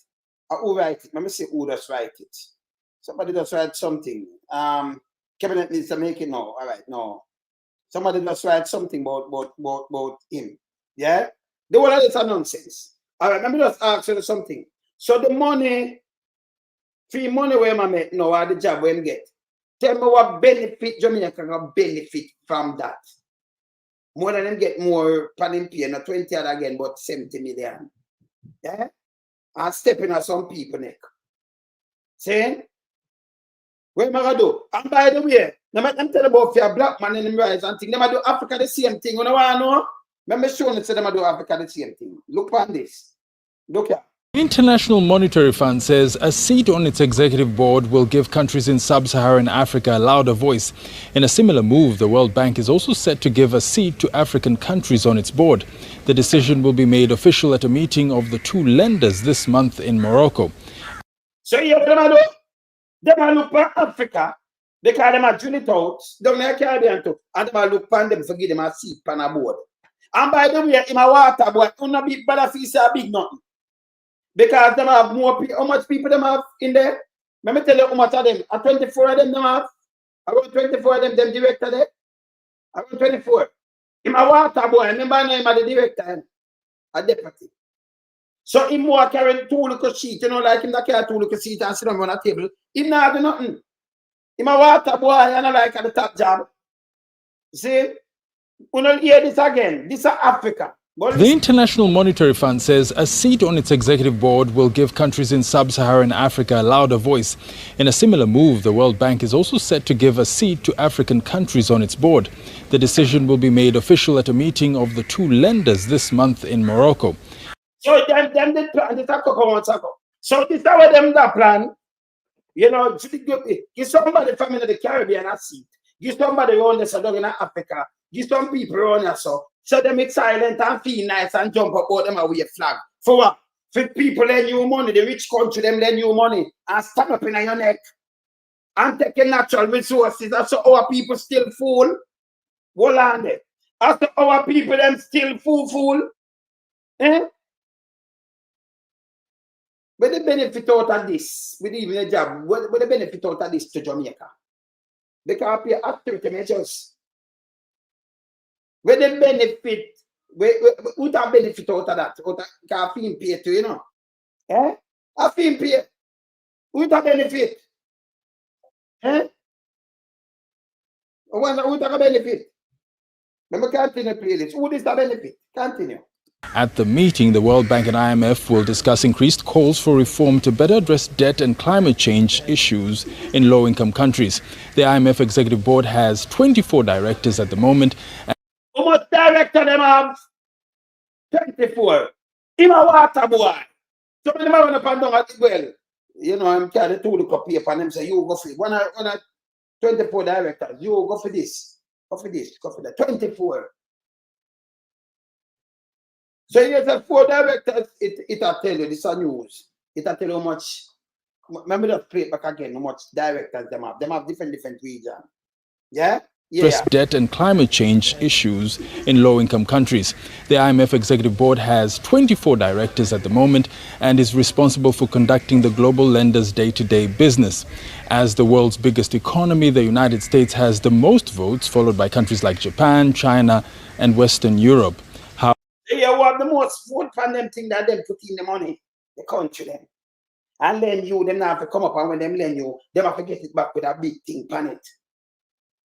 S1: Who write it? Let me see who does write it. Somebody does write something. Cabinet needs to make it no. All right, no. Somebody does write something about him. Yeah? The whole of this are nonsense. All right, let me just ask you something. So the money, free money where I make now, or the job where I get. Tell me what benefit Jamaica can benefit from that. More than them get more panning pay, not 20 again, but 70 million. Yeah? And stepping on some people neck. Saying, what am I going to do? And by the way, I'm telling about for a black man in the rise and thing. Them do Africa the same thing. You know what I know? Let me show you say them do Africa the same thing. Look on this. Look here.
S14: The International Monetary Fund says a seat on its executive board will give countries in sub-Saharan Africa a louder voice. In a similar move, the World Bank is also set to give a seat to African countries on its board. The decision will be made official at a meeting of the 2 lenders this month in Morocco.
S1: So you know what them look for Africa because them are drill it out down there Caribbean too, and them look for them to give them a seat on a board. And by the way, in my water boy, not big bad fees are big nothing. Because them have more people. How much people them have in there? Let me tell you how much of them. 24 of them have. Around 24 of them director there. Around 24. In my water boy, remember the name of the director, a deputy. So him more carrying 2 little sheets, you know, like him that carry 2 little sheets and sit down on a table. Him not do nothing. In my water boy, and I like at the top job. See? We don't hear this again. This is Africa.
S14: The International Monetary Fund says a seat on its executive board will give countries in sub-Saharan Africa a louder voice. In a similar move, the World Bank is also set to give a seat to African countries on its board. The decision will be made official at a meeting of the 2 lenders this month in Morocco.
S1: So them the plan, so this is what them that plan. You know, give somebody from the Caribbean a seat. Give somebody around the Southern in Africa. Give some people around here so them it's silent and feel nice and jump up out them away flag. For what? For people lend you money, the rich country them lend you money and stand up in your neck and taking natural resources. That's our people still fool. Hold on there. After our people them still fool. Eh? What the benefit out of this? With even a job, what the benefit out of this to Jamaica? Because pay austerity measures. Where the benefit, who the benefit out of that? Out of caffeine pay to, you know? Eh? Caffeine pay. Who the benefit? Eh? Who the benefit? Let me continue play this. Who is the benefit? Continue.
S14: At the meeting, the World Bank and IMF will discuss increased calls for reform to better address debt and climate change issues in low-income countries. The IMF Executive Board has 24 directors at the moment.
S1: How much director them have? 24. In a water boy. So many man want to pan down at the well. You know, I'm carrying two look up paper and them say, you go for it. One 24 directors. You go for this. Go for this. Go for that. 24. So you have 4 directors, it'll tell you, this is news. It'll tell you how much, remember just play it back again, how much directors them have. Them have different regions. Yeah?
S14: Address debt and climate change issues in low-income countries. The IMF Executive Board has 24 directors at the moment and is responsible for conducting the global lenders' day-to-day business. As the world's biggest economy, the United States has the most votes, followed by countries like Japan, China, and Western Europe.
S1: They have the most vote from them thing that them put in the money, the country them. And then you, them have to come up and when them lend you, them have to get it back with a big thing on it.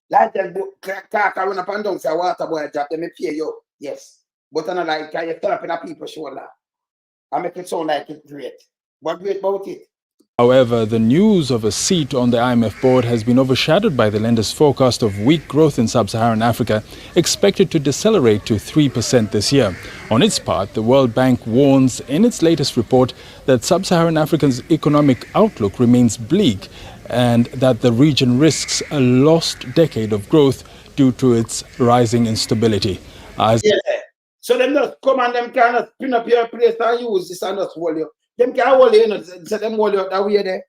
S1: Like them Clarke run up and down for a water boy job, they may pay you, yes. But I don't like you turn up in a people's shoulder. I make it sound like it's great. What great about it?
S14: However, the news of a seat on the IMF board has been overshadowed by the lenders' forecast of weak growth in sub-Saharan Africa, expected to decelerate to 3% this year. On its part, the World Bank warns in its latest report that sub-Saharan Africa's economic outlook remains bleak and that the region risks a lost decade of growth due to its rising instability.
S1: So them just come and them kind of spin up your place and use this and just hold you. Them can't hold you, you know, so them hold you that way there.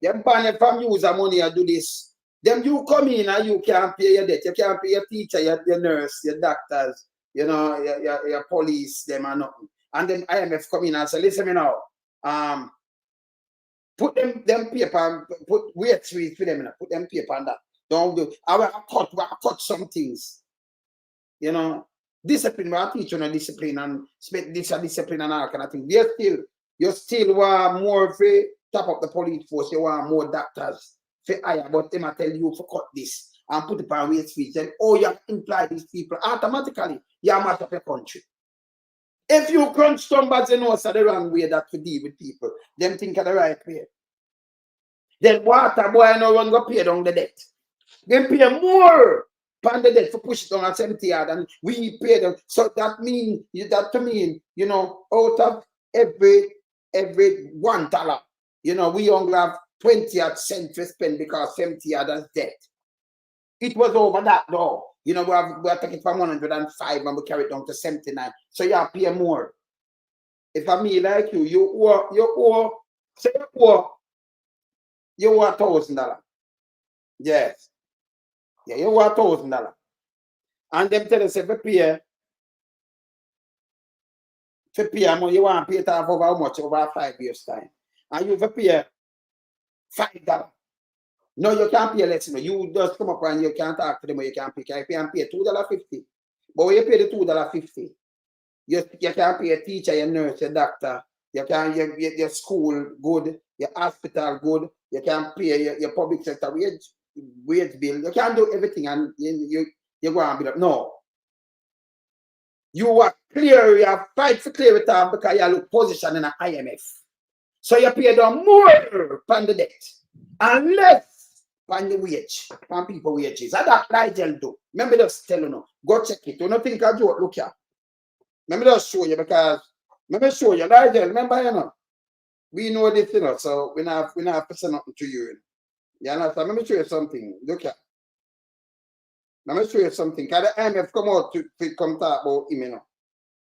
S1: Them pan from use the money and do this. Them you come in and you can't pay your debt. You can't pay your teacher, your nurse, your doctors, you know, your police, them and nothing. And then IMF come in and say, listen me now, put them paper, put weight for them, put them paper on that. Don't do. I will cut some things. You know, discipline, I teach you discipline and discipline and all kind of things. You still want more for top up the police force, you want more doctors for hire, but them I tell you to cut this and put it on wage fees. Then you have to imply these people automatically, you have matter up your country. If you crunch numbers, you know it's the wrong way that to deal with people. Them think of the right way. Then water boy no run go pay down the debt. Them pay more on the debt for push it down at 70 yard and we pay them. So that mean you know, out of every $1, you know, we only have 20 cents to spend because 70 yard is debt. It was over that though. You know, we are taking from 105 and we carry it down to 79. So you have to pay more. If I me like you owe $1,000. Yes. Yeah, you owe $1,000. And them tell us if you pay, you want to pay it off over how much? Over 5 years' time. And you pay $5. No, you can't pay less. You just come up and you can't talk to them or you can't pay. You can pay $2.50. But when you pay the $2.50, you can't pay a teacher, your nurse, your doctor, you can your school good, your hospital good, you can pay your public sector wage bill. You can't do everything and you go and build up. No. You are clear, you have fight for clear it off because you look position in an IMF. So you pay them more on the debt and less on the wage, on people wages. And that Nigel do. Remember just tell you, go check it. You don't think I do it, look here. Let me just show you because let me show you, Nigel. Remember, you know, we know this, you know, so we not have to say nothing to you. You understand? Let me show you something. Look here. Let me show you something. Because the IMF come out to come talk about him, you know.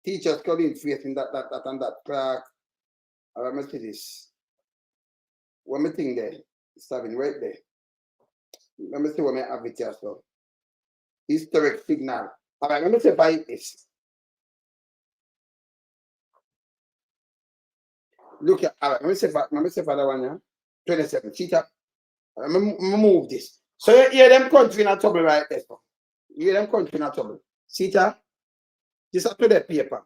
S1: Teachers couldn't face in that and that. Clarke, Let me see this. One more thing there. It's having right there. Let me see what I have it here. So, historic signal. All right, let me say by this. Look at, all right, let me say for that one, yeah? 27. See that? Let me move this. So you hear them country in a trouble right there. So. You hear them country in a trouble. See that? This is to the paper.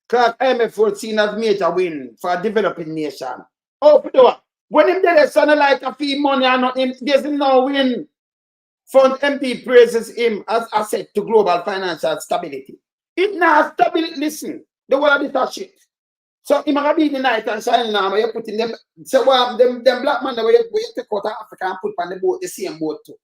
S1: Clarke IMF was seen as major win for a developing nation. Oh, when him did sound like a fee money and nothing, there's no win. Fund MP praises him as asset to global financial stability. It now stability. Listen, the world is a shit. So him gonna be the night and shining now. You put in them. So them black man where you take out of Africa and put on the boat, the same boat too.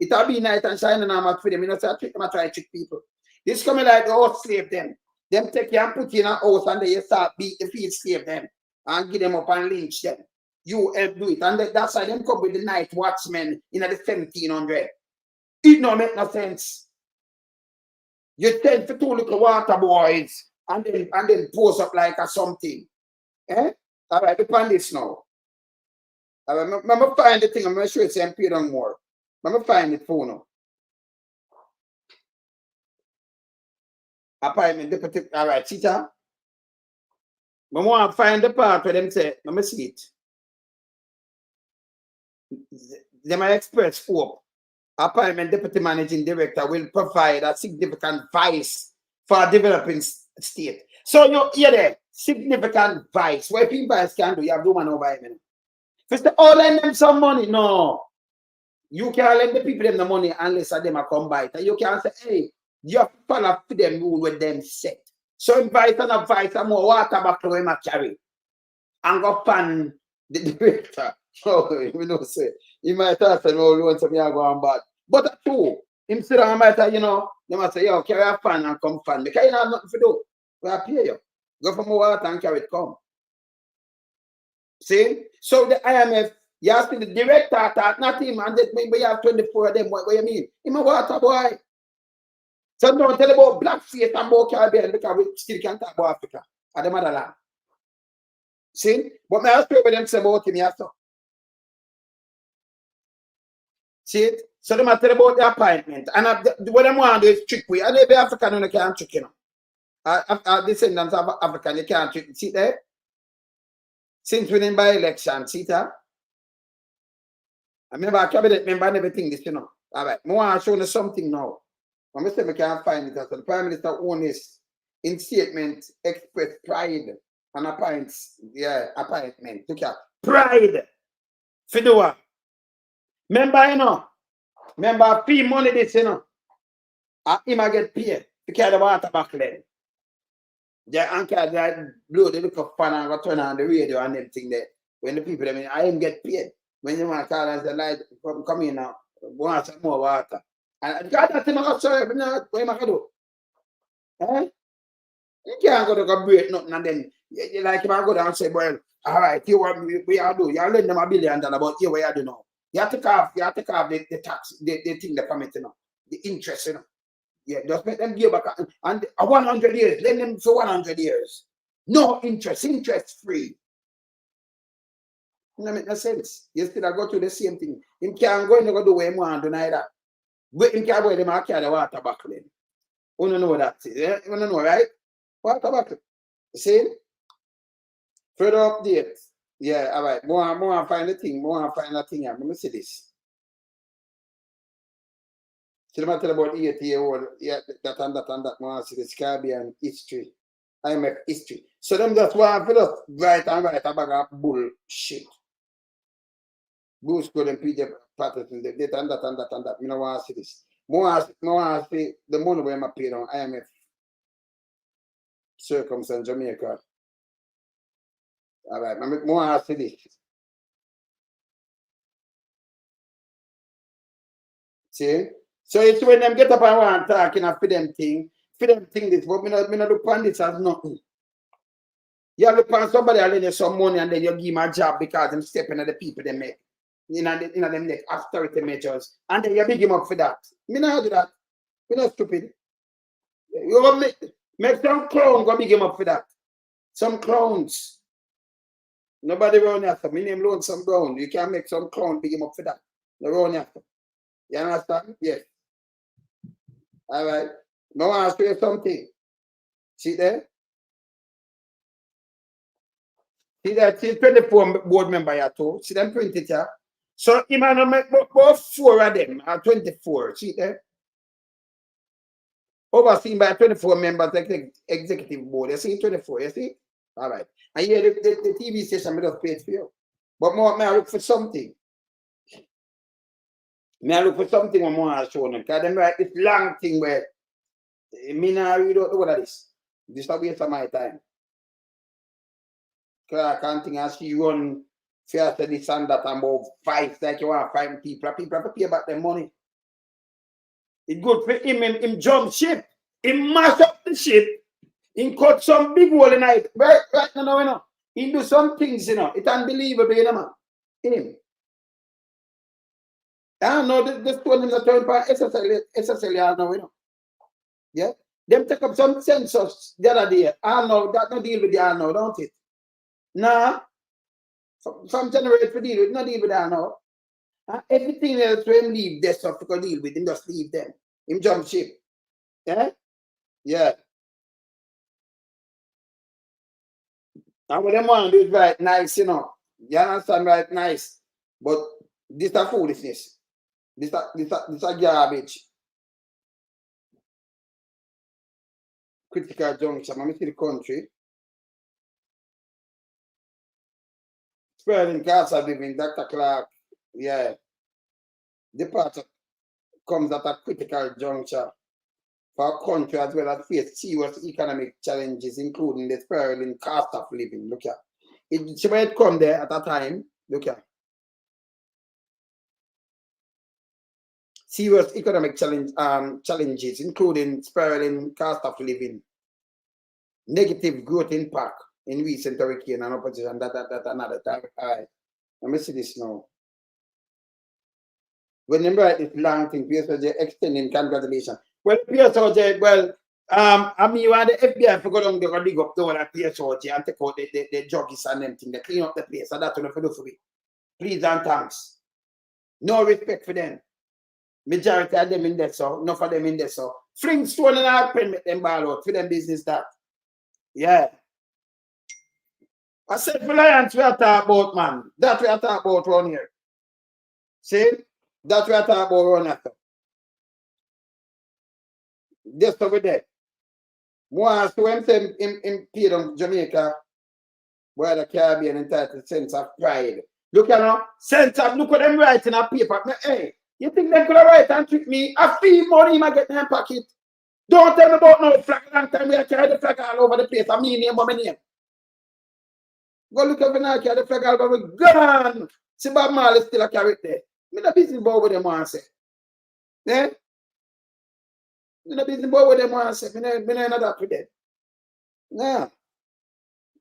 S1: It'll be night and shining now for them. You know, so I trick them, I try to trick people. This coming like the old slave them. Them take you and put you in a house and then you start beat the field slave them and give them up and lynch them. You help do it. And that's why them come with the night watchmen in the 1700. It don't make no sense. You send for 2 little water boys and then pose up like a something. Eh? All right, depend this now. All right, I'm going to find the thing. I'm going to show you some period on more. I'm going to find it for now. Appointment deputy. All right, see that? I want to find the part where them say, let me see it. They might express hope. Appointment deputy managing director will provide a significant advice for a developing state. So you hear there, significant advice. What people can do, you have to do one over him. First, all lend them some money. No. You can't lend the people them the money unless them come by it. You can't say, hey, you have to follow them rule with them set. So invite and advice and more water back to him carry. And go pan the director. Oh, we know say. You might have said, oh, you want to be going bad. But that's true. Instead of you know, they might say, yo, carry a fan and come fan. Because you have nothing to do. We are pay you. Go for more water and carry it come. See? So the IMF, you ask the director that not him, and that maybe you have 24 of them. What you mean? Him a water boy. So don't tell about blackface and about Caribbean because we still can't talk about Africa and the motherland. See? But my husband with them say about him, yes, sir. See it? So they might tell about the appointment. And what they want to do is trick we. And they be African and they can't trick, you know. Descendants of African, they can't trick. See there? Since winning by election, see that? I remember a cabinet member and everything, this, you know. All right. I want to show you something now. I'm going to say I can't find it. So the Prime Minister honest in statement expressed pride and appointment. Look at pride. Fidua. Remember, you know. Remember, fee money this, you know. He might get paid to carry the water back then. The anchor that blow the look of fan and go turn on the radio and everything there. When the people, I mean, I ain't get paid. When you want to call and say, light, come in now, want some more water. And God, that's him, I'm sorry, but now, what am I going to do? Eh? You can't go to go break nothing and then, like, if I go down and say, well, all right, you what we are do? You lend them $1 billion, but here what you do now? You have to take off the tax, the thing they permit, you know, the interest, you know. Yeah, just make them give back and 100 years, lend them for 100 years. No interest, interest free. That make no sense. You still go to the same thing. Him can't go and go do what he want to do neither. But him can't go and carry the water back then. You don't know that. You don't know, right? Water back. See? Further update. Yeah, all right. More find the thing. More find the thing. Let me see this. Still matter about 80 years old. Yeah, that and that. More see the Caribbean history. IMF history. So them just want to just write about bullshit. Bruce Gold and PJ Patterson, that and that. I don't want to see this. More want to see the money where I paid on IMF circumstance Jamaica. All right, I more want to see this. See? So it's when them get up and want to talk, you know, for them thing this, but me not look on this as nothing. You look on somebody and lend you some money and then you give him a job because them stepping at the people they make. You know, them next austerity measures. And then you big him up for that. Me not do that. We're not stupid. You go make some clown go big him up for that. Some clowns. Nobody around here. My name Lonesome Brown. You can make some clown big him up for that. No around here. You understand? Yes. All right. Now I want to show you something. See there? See that? See 24 board member here too. See them print it here. So he might not make about 4 of them are 24. See there? Overseen by 24 members executive board. You see 24, you see? All right. And here the TV station will just pay it for you. But more, may I look for something. May I look for something when more I show them. Because them write this long thing where me now read out what that is. This is a waste of my time. Because I can't think as she run faster this and that and about 5, like you want to find people. People have to pay back their money. It's good for him jump ship. He mash up the ship. He cut some big hole in it. Right now, you know. He do some things, you know. It's unbelievable, you know, man. Him. I don't know, this one is a turn for SSL, I know, you know. Yeah? Them take up some census the other day. I know, that no deal with the I know, don't it? Nah. Some generate for deal with, no deal with the I know. Everything else when him leave this stuff to deal with, him just leave them. Him jump ship. Yeah? Yeah. And what them want to do is right nice, you know. You understand, right nice. But this is foolishness. This is garbage. Critical junction. Let me see the country. Spreading cost of living, Dr. Clarke. Yeah. The part comes at a critical juncture for a country as well as face serious economic challenges, including the spiraling cost of living. Look here. It might come there at a time. Look here. Serious economic challenges, including spiraling cost of living, negative growth impact in recent hurricane and opposition. That another time. All right. Let me see this now. When they write this long thing, PSOJ extending congratulations. Well, PSOJ, well, I mean, you want the FBI to go down there and dig up the one at PSOJ and take out the juggies and them thing, they clean up the place. So that's what I do for me. Please and thanks. No respect for them. Majority of them in there, so enough of them in there, so fling stone and hard pen, make them ball out for them business that. Yeah. I said, reliance we are talking about, man. That we are talking about around here. See? That we are talking about around here. Just over there. Once when him paid on Jamaica, where the Caribbean entitled sense of pride. Look at them, sense of, look at them writing a paper. Hey, you think they could have write and trick me? A fee money I get in my pocket. Don't tell me about no flag. Long time we carry the flag all over the place. I mean name, but my name. Go look up and I carry the flag all over. Gone. See Bob Marley still a carry it there. Me the business boy with them want to say. Yeah? Me the business boy with them want to say. Me no that with them. Yeah.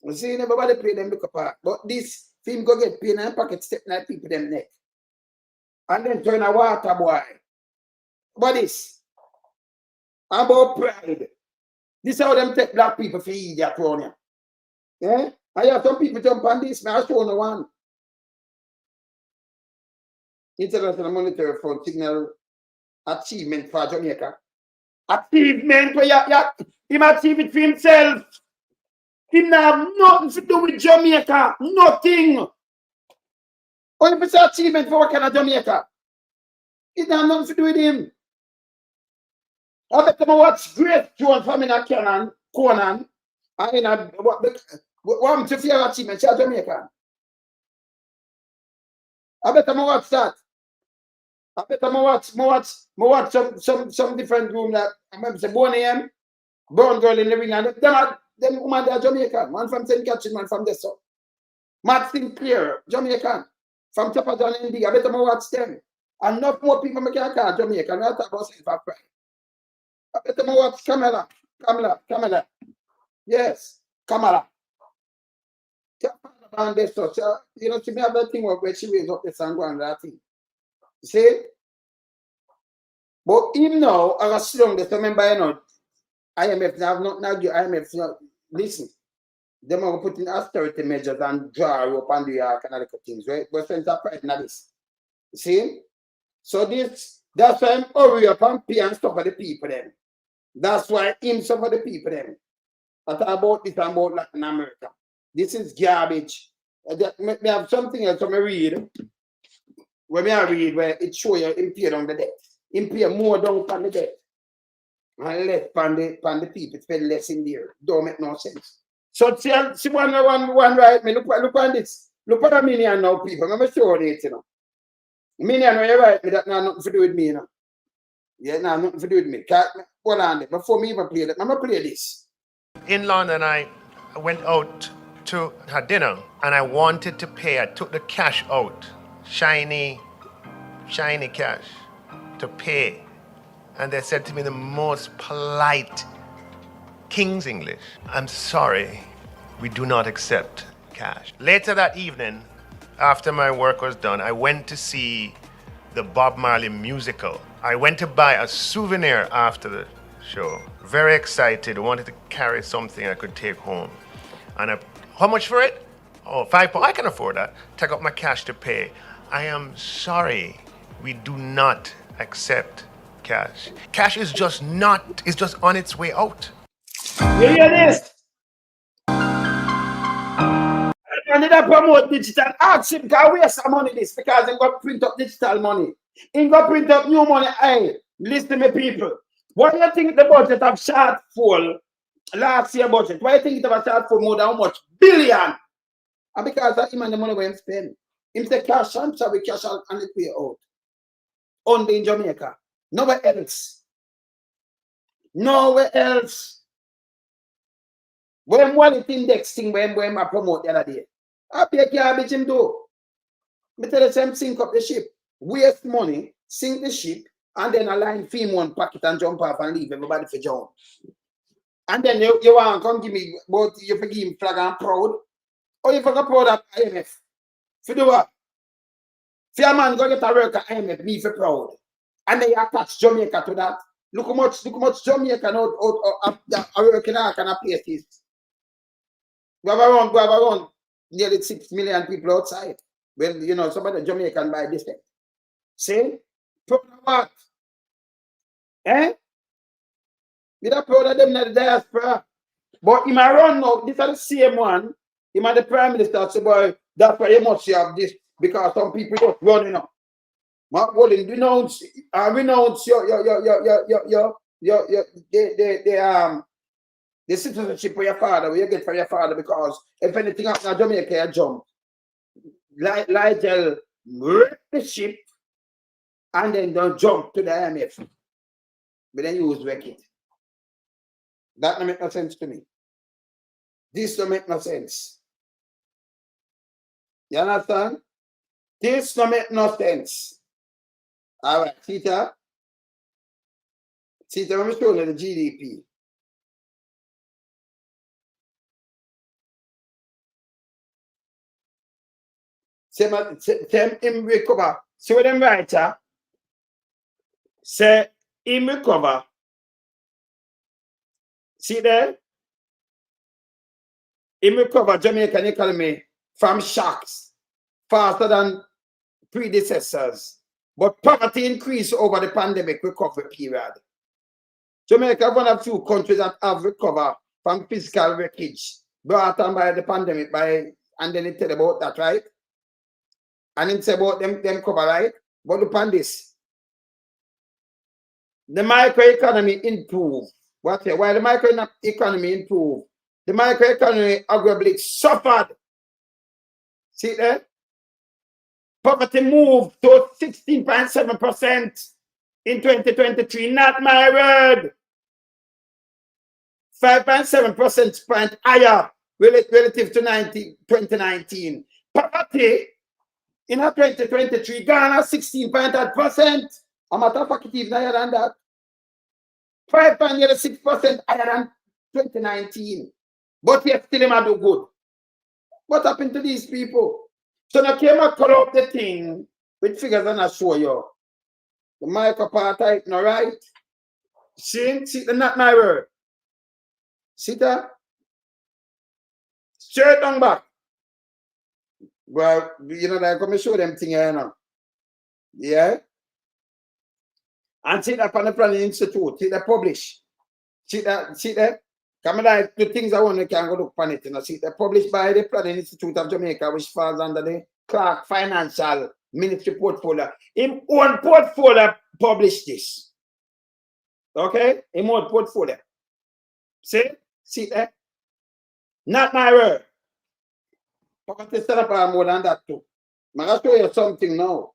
S1: You see, everybody pay them look apart. But this film go get paid in their pocket, step like people them neck. And then turn a water boy. But this. About pride. This is how them take black people for idiot around here. Yeah? I have some people jump on this, man. I show no one. International Monetary Fund signal achievement for Jamaica. Achievement where him achieve it for himself. Him not have nothing to do with Jamaica. Nothing. Or if it's an achievement for what kind of Jamaica? It has nothing to do with him. I bet them watch Great Joan from in a Conan. And in a what to fear achievement, she's Jamaican. I bet them watch that. I bet them watch some different room that I remember say Bonnie M, Brown Girl in the ring, and them woman they are Jamaican. One from St. Catherine, one from Deso. Matt Sinclair, Jamaican. From Chopper John Indy, I bet them watch them. And not more people make a call Jamaican. I talk about self-pride. I bet them watch Kamala. Yes, Kamala. And this so you know, she may have that thing where she raised up the song and that thing. See? But him now, I was strong, just remember, you know, IMF, I have not now IMF, you know, listen. They are put in austerity measures and draw up and do all kind of little things, right? But since I pride in this. See? So that's why I'm hurry up and pay and stuff for the people then. That's why him suffer the people then. I talk about this and about Latin America. This is garbage. Me have something else I read. When I read where it show you him pay down the debt. Him pay more down on the debt. And less on the people spend less in there. Don't make no sense. So see one right me. Look on this. Look at a million now people. I'm sure it, you know. Million when you write me that now nothing to do with me, you know. Yeah, now nothing to do with me. Hold on there. Before me even play that, I'm gonna play this.
S15: In London, I went out to have dinner and I wanted to pay. I took the cash out, shiny cash, to pay. And they said to me the most polite King's English, "I'm sorry, we do not accept cash." Later that evening, after my work was done, I went to see the Bob Marley musical. I went to buy a souvenir after the show. Very excited, wanted to carry something I could take home. And how much for it? Oh, £5. I can afford that. Take out my cash to pay. I am sorry, we do not accept cash. Cash is just on its way out.
S1: You hear this? And they promote digital. Ask him, can we waste some money this because he got print up digital money. He got print up new money. Hey, listen to me, people. Why do you think the budget of shortfall last year budget? Why do you think it have a shortfall more than how much? Billion. And because of him and the money we spend. Him say cash and so we cash out and it pay out. Only in Jamaica. Nowhere else. Nowhere else. When wallet index thing when I promote the other day. I pay garbage him do. Me tell the same sink up the ship. Waste money, sink the ship, and then align film one packet and jump off and leave everybody for jump. And then you want to come give me, but you forgive him flag and proud. Or you forget proud of IMF. For do what? For a man go get a work at IMF, me for proud. And then you attach Jamaica to that. Look how much Jamaica out working out and a place is. We have around nearly 6 million people outside. Well, you know, some of the Jamaican by this thing. See? Proud of what? Eh? We are proud of them in the diaspora. But in my run now, this is the same one. Him and the Prime Minister say, boy, that's why you must have this, because some people just running up. Mark Wallen, renounce the citizenship for your father, what you get for your father, because if anything happens in Jamaica, you jump. Nigel wreck the ship and then don't jump to the IMF. But then you use wreck it. That don't make no sense to me. This don't make no sense. You understand? This don't make no sense. All right, Tita, let me show you the GDP. Say him recover. See what them writer say him recover. See there? Him recover Jamaican economy from shocks faster than predecessors. But poverty increased over the pandemic recovery period. Jamaica is one of few countries that have recovered from fiscal wreckage brought on by the pandemic and then it tell about that, right? And it say about them cover, right? But look on this. The microeconomy improved. Why the microeconomy improved? The microeconomy arguably suffered. See there? Poverty moved to 16.7% in 2023. Not my word. 5.7% point higher relative to 2019. Poverty in 2023 Ghana 16.8%. A matter of fact, even higher than that. 5.6% higher than 2019. But yet still him do good. What happened to these people? So now came and call up the thing with figures and I show you. The micropartite, no right? See, not my word. See that? Straight down back. Well, you know, they're going to show them thing here now. Yeah? And see that on the Planning Institute. See that publish. See that? Come like the things I want to can go look on it. You know, see that published by the Planning Institute of Jamaica, which falls under the Clarke Financial Ministry portfolio. In one portfolio published this. Okay? In one portfolio. See that? Not my word. But to set up more than that too. I'm going to show you something now.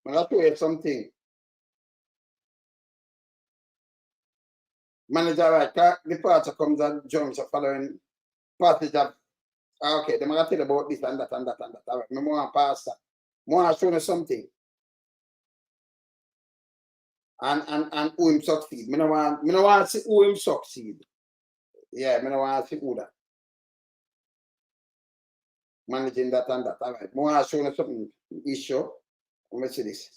S1: I'm going to show you something. Manager, right? The party comes and jumps following passage of. Okay, they're going to tell you about this and that and that and that. All right, I want to pass that. I want to show you something. And who him succeed. I don't want to see who him succeed. Yeah, I don't want to see who that. Managing that and that. All right. I want to show you something issue. Let me see this.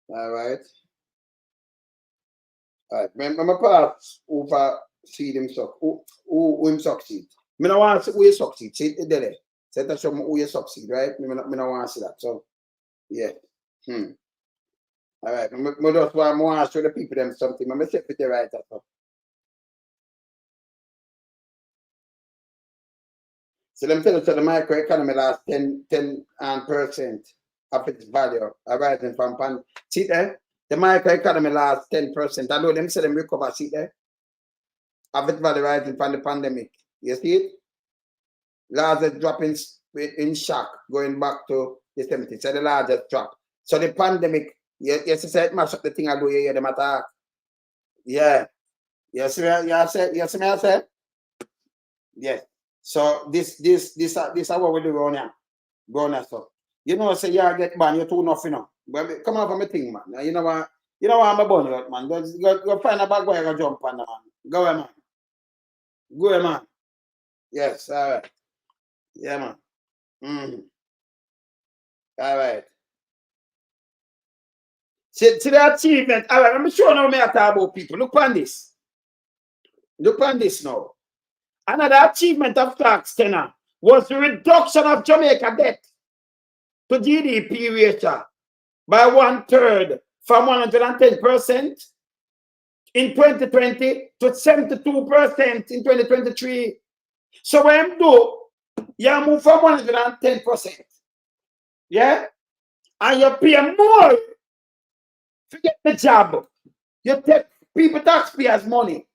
S1: All right. All right. I'm pass over see him succeed. Who him succeed. I don't want to see who you succeed. See it there. Say that show me who you succeed, right? I don't want to see that. So yeah. All right. I just want to show the people them something. I'm set with the right up. So let me tell you, so the microeconomy lost 10% of its value arising from pandemic. See there? The microeconomy lost 10%. Although them say them recover, see there? Of its value arising from the pandemic. You see it? Largest drop in shock going back to the 70s. So the largest drop. So the pandemic, yes, you said it mash up the thing I do here, the matter. Yeah. Yes, I said? Yes. So this is what we do around here. Go on, so. You know, say you get banned, you're too enough, you know. But come on from a thing, man. You know what I'm a bun out, man. Go find a bag where you jump on, man. Go ahead, man. Go ahead, man. Yes, all right. Yeah, man. All right. See the achievement. All right, I'm sure now me I talk about people. Look on this. Look on this now. Another achievement of Clarke's tenure was the reduction of Jamaica debt to GDP ratio by 1/3 from 110% in 2020 to 72% in 2023. So when do you move from 110%? Yeah? And you pay more to get the job. You take people taxpayers' money.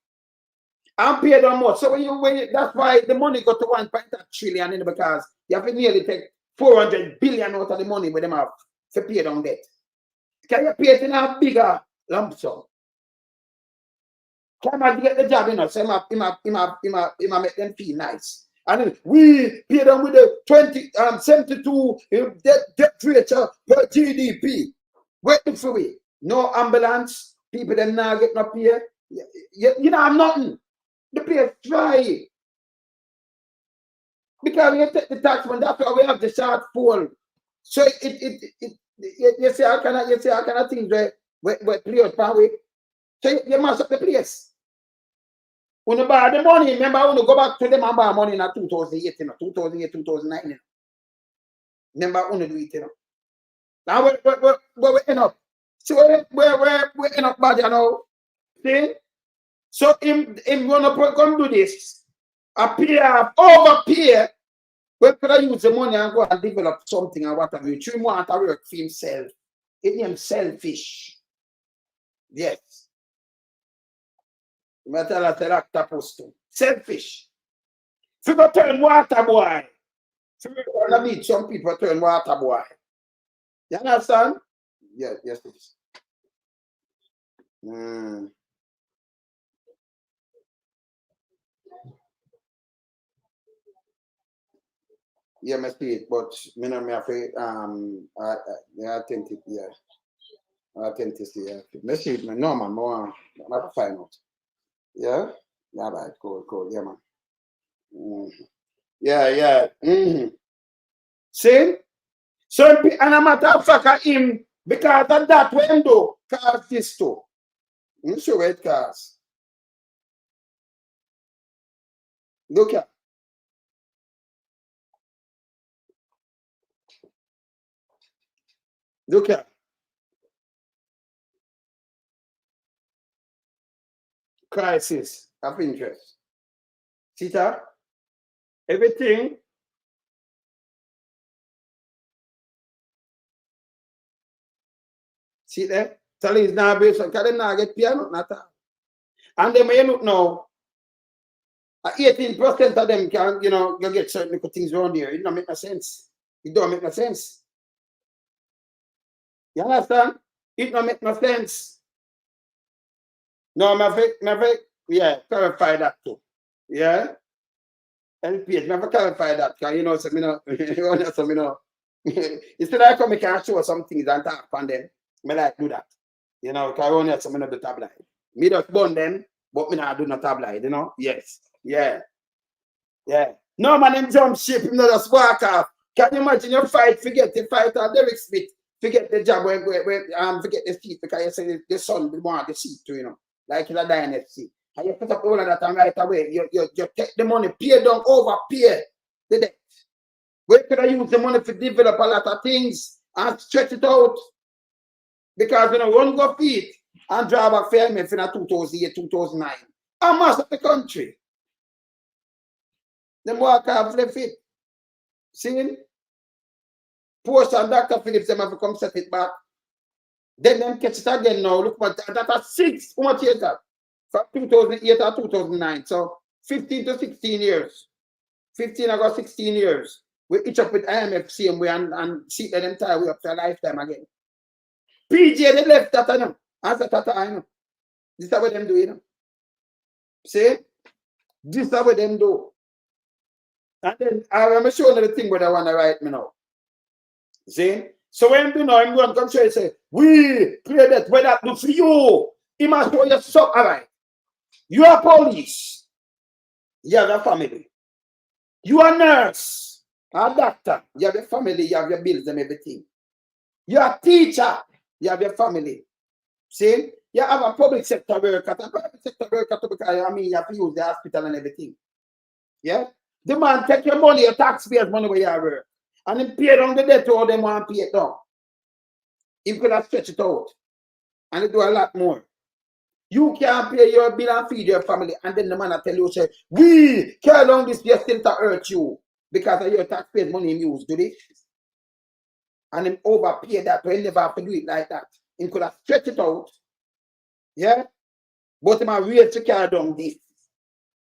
S1: And pay them more. So that's why the money got to 1.8 trillion in because you have to nearly take 400 billion out of the money with them have to pay down debt. Can you pay it in a bigger lump sum? Can I get the job, you know? So he make them feel nice. And then we pay them with the 72 debt ratio per GDP. Waiting for we. No ambulance. People them now get no pay. You know, I'm nothing. The place dry. Because we take the tax man, that's why we have the shortfall. So you say how can I think where play out power? So you mess up the place. When you buy the money, remember when you go back to them and buy money in 2008, 2008, 2009. Remember when you do it, Now where we end up? See where we end up bad, you know? See? So him gonna come do this. Overpay. We could use the money and go and develop something and whatever. You want to work for himself. It's him selfish. Yes. Selfish. If you go turn water boy. If you go meet some people turn water boy. You understand? Yes. Yeah, I see it, but me not me afraid. Authentic, yeah. Authenticity, yeah. Me see it, man. No, man, more. I have to find out. Yeah, yeah, right. Cool, yeah, man. Yeah. See, so and a matter of fact, him because of that when do cause this too. I'm sure it cause. Look at. Look at. Crisis of interest. See that? Everything. See there? Tell is now based on them now get piano not all. And then when you look now, 18% of them can, you know, you get certain things around here. It don't make no sense. It don't make no sense. You understand? It don't make no sense. No, yeah, clarify that too. Yeah? LPH, never clarify that, because you know, so, you know, you know, instead I come, I can show some things and talk on them. I like do that. You know, because I only some of the tabloid. Me just burn them, but me not do no tabloid, you know? Yes. Yeah. Yeah. No man, him jump ship, him not just walk off. Can you imagine your fight, forget the fight or Derek Smith, forget the job where forget the seat because you say the son will want the seat too, you know, like in a dynasty. And you put up all of that and right away, you take the money, pay down, overpay the debt. Where could I use the money to develop a lot of things and stretch it out? Because you know, one go feet and drive a fair in 2008, 2009. And most of the country. Them walk off left feet. See? Post and Dr. Phillips, them have to come set it back. Then them catch it again now. Look what that's 6. How much years that? From 2008 or 2009. So 15 to 16 years. 15 or 16 years. We each up with IMF same way and see that entire way up to a lifetime again. PJ, they left that, I know. Answer that, I know. This is what them do, you know. See? This is what them do. And then I'm showing you the thing what I want to write me now. See? So when you know, I'm going to come show you say, we play that, what that do for you. He must show you something. All right. You are police. You have a family. You are nurse. A doctor. You have a family. You have your bills and everything. You are teacher. You have your family. See? You have a public sector worker. A private sector worker because I mean you have to use the hospital and everything. Yeah? The man take your money, your taxpayers' money where you work. And then pay down the debt to all them want to pay it down. He could have stretched it out. And they do a lot more. You can't pay your bill and feed your family. And then the man will tell you, say, we carry along this year still to hurt you. Because of your taxpayers' money in use, do they? And then overpay that, but he never have to do it like that. He could have stretched it out. Yeah? But he might wait to carry down this.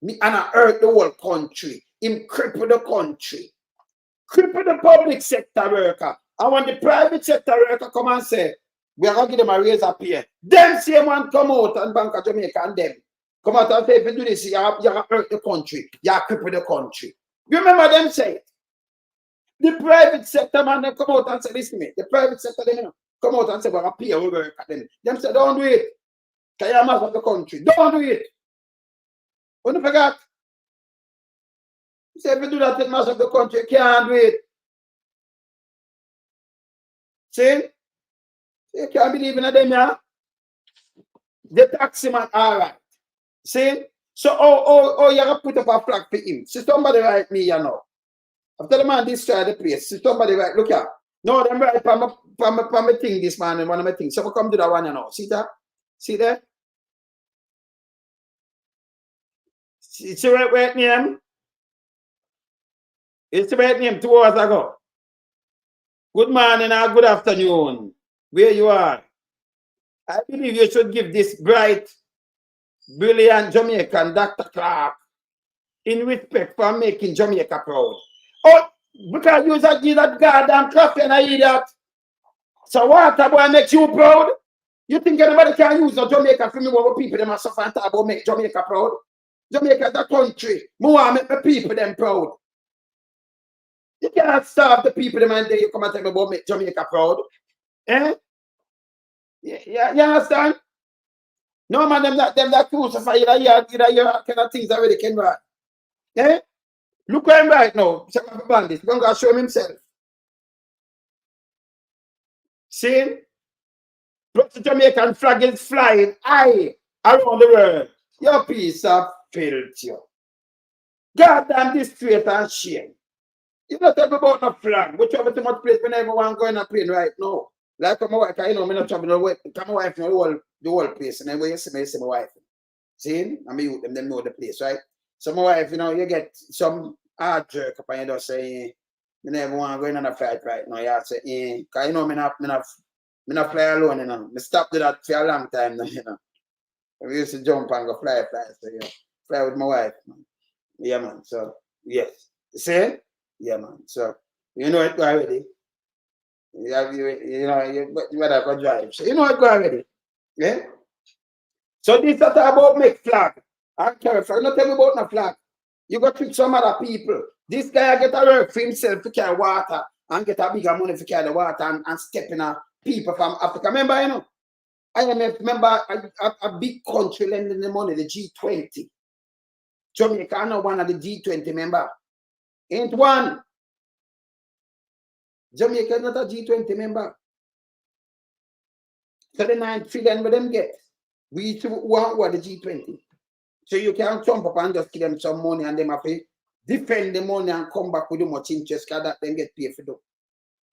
S1: And I hurt the whole country. Him cripple the country. Cripple the public sector worker. And when the private sector worker come and say, we are going to give them a raise up here. Them same one come out and Bank of Jamaica and them. Come out and say, if you do this, you have hurt the country. You have cripple the country. You remember them say it? The private sector man, they come out and say, listen to me. The private sector, they come out and say, we're going to pay our work at them. Them say, don't do it. Because you're master of the country. Don't do it. Don't forget. You say, if you do that in master of the country, you can't do it. See? You can't believe in them, yeah? The taxi man, all right. See? So, you have to put up a flag for him. See, somebody write me, you know. After the man destroy the place, see, somebody write, look here. No, them right from my thing, this man, and one of my things. So, we come to that one, you know. See that? See that? It's the right name. It's the right name 2 hours ago. Good morning and good afternoon. Where you are. I believe you should give this bright, brilliant Jamaican Dr. Clarke in respect for making Jamaica proud. Oh, because you just give that goddamn coffee and I eat that. So what about make you proud? You think anybody can use Jamaica for me what people them are suffer and talk about make Jamaica proud? Jamaica is a country. More make the people them proud. You can't starve the people them and then you come and tell me about make Jamaica proud. Eh? Yeah, you understand? No man, them that crucify you kind of things already can write. Eh? Look where I'm right now. Check out the bandit. He's going to show him himself. See? Plus the Jamaican flag is flying high around the world. Your piece of filth, you. Goddamn disgrace and shame. You not tell me about no flag. We travel to much place when everyone going on a plane right now. Like my wife, I know me not travel no way. Come my wife know the whole place. And then when you see my wife. See? I mean them know the place, right? So my wife, you know, you get some hard jerk up and you just say, me never want going on a flight right now. You have to say, cause you know me not fly alone, you know. Me stop do that for a long time now, you know. We used to jump and go fly, so you know, fly with my wife, man. Yeah, man. So yes. See? Yeah, man. So you know it go already. You know you better go drive. So you know it go already. Yeah. So this is about make flag. And carry flag. Not tell me about no flag. You got to trick some other people. This guy get a work for himself to carry water and get a bigger money to carry the water and step in a people from Africa. Remember, you know, IMF, remember a big country lending the money, the G20. Jamaica not one of the G20 member. Ain't one. Jamaica is not a G20 member. So the 9 trillion with them get. We want the G20. So you can jump up and just give them some money and them have to defend the money and come back with much interest because that them get paid for them.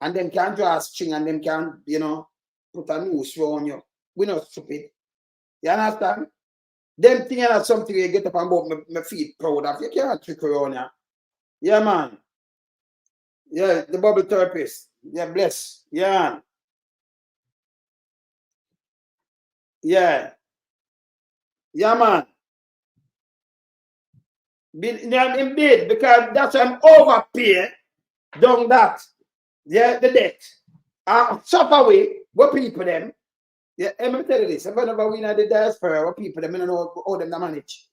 S1: And them can draw a string and them can, you know, put a noose on you. We're not stupid. You understand? Them thing are something you get up and about my feet proud of. You can't trick around here. Yeah, man. Yeah, the bubble therapist. Yeah, bless. Yeah. Yeah. Yeah, man. In bid because that's I'm overpay down that. Yeah, the debt. Suffer away. What people them? Yeah, let me tell you this. If I never win at the diaspora, what people them, I don't know how them to manage.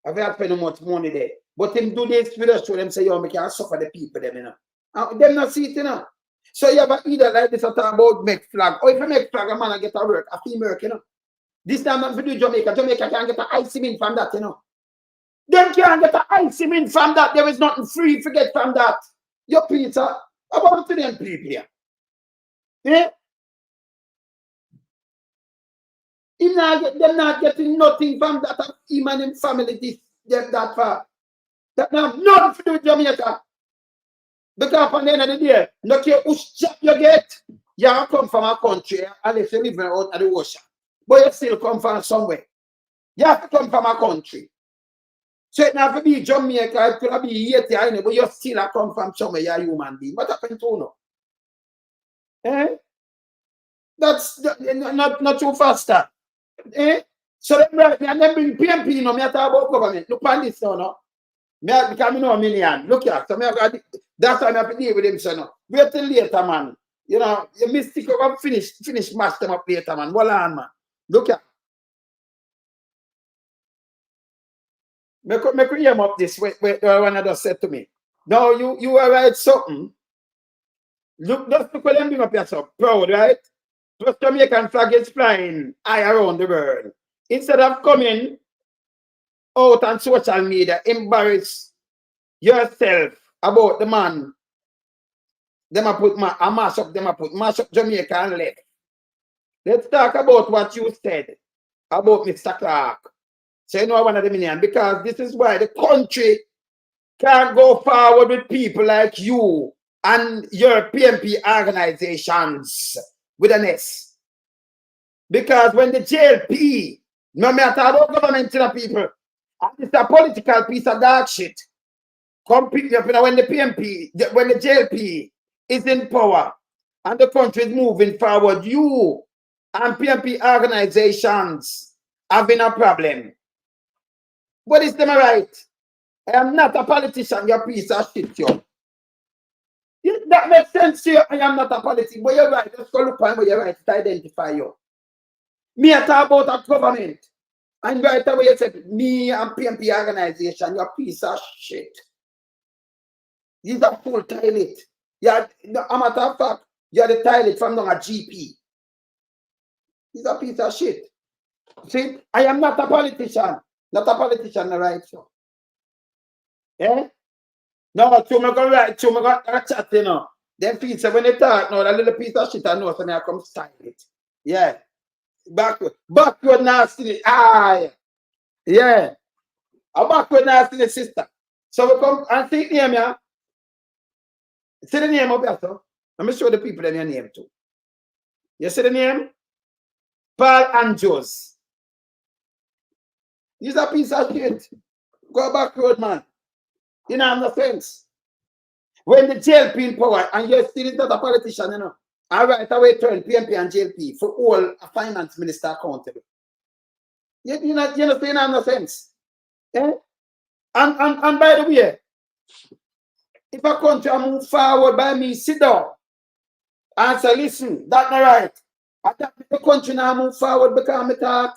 S1: I've had to spend much money there. But them do this with us, show them say, yo, we can't suffer the people them, you know. Them not see it, you know. So you have either like this or talk about make flag. Or if you make flag, a man I get a work, a female work, you know. This time I'm do Jamaica. Jamaica can't get an ice cement from that, you know. Them can't get an ice cement from that. There is nothing free to get from that. Your pizza, about to them people here. Yeah? Them not getting nothing from that. Him and him family this, that far. That have nothing to do with Jamaica. Because at the end of the day, no care which job you get, you come from a country unless you live out at the ocean. But you still come from somewhere. You have to come from a country. So it not have to be Jamaica, it could be Haiti, but you still have come from somewhere, you're a human being. What happened to you? Eh? That's not too faster. Eh? So them right, and then bring PMP, you know, me talk about government. Look on this now, no? Because I know a million. Look here. So that's why I have to deal with him, so no. Wait till later, man. You know, you mistake up finish match them up later, man. Hold on, man. Look here. Make him up this. Wait, the one that just said to me. No, you are right something. Look, just look at them bring up yourself. Proud, right? Just Jamaican flag is flying high around the world. Instead of coming out on social media, embarrass yourself about the man. Them a put a mash up Jamaica and left. Let's talk about what you said about Mr. Clarke. So you know one of the million, because this is why the country can't go forward with people like you and your PMP organizations with an S. Because when the JLP, no matter about government to the people, and it's a political piece of dark shit, come pick up, you know, when the PMP, when the JLP is in power and the country is moving forward, you and PMP organizations have been a problem. What is them right? I am not a politician, you piece of shit, yo. That makes sense to you. I am not a politician, but you're right. Just go look at you're right to identify you. Me I talk about a government. And right away you said, me and PMP organization, you're a piece of shit. You're a full toilet. You're, a matter of fact, you're the toilet from now a GP. He's a piece of shit. See, I am not a politician. Not a politician, right? So. Eh? No, to me go right, to me go chat, you know. Them pizza when they talk, no, that little piece of shit I know, so I come style it. Yeah. Backward nasty. Ah, yeah. I'm backward now, see the sister. So we come and see the name, yeah. See the name up there, so. Let me show the people in your name too. You see the name? Paul Andrews. He's a piece of shit. Go back road, man. You know, have no sense. When the JLP in power, and you're still not a politician, you know. I right away turn PMP and JLP for all a finance minister accountable. You know, have no sense. Eh? And by the way, if a country move forward by me, sit down and say, listen, that's not right. And that the country now move forward because I talk.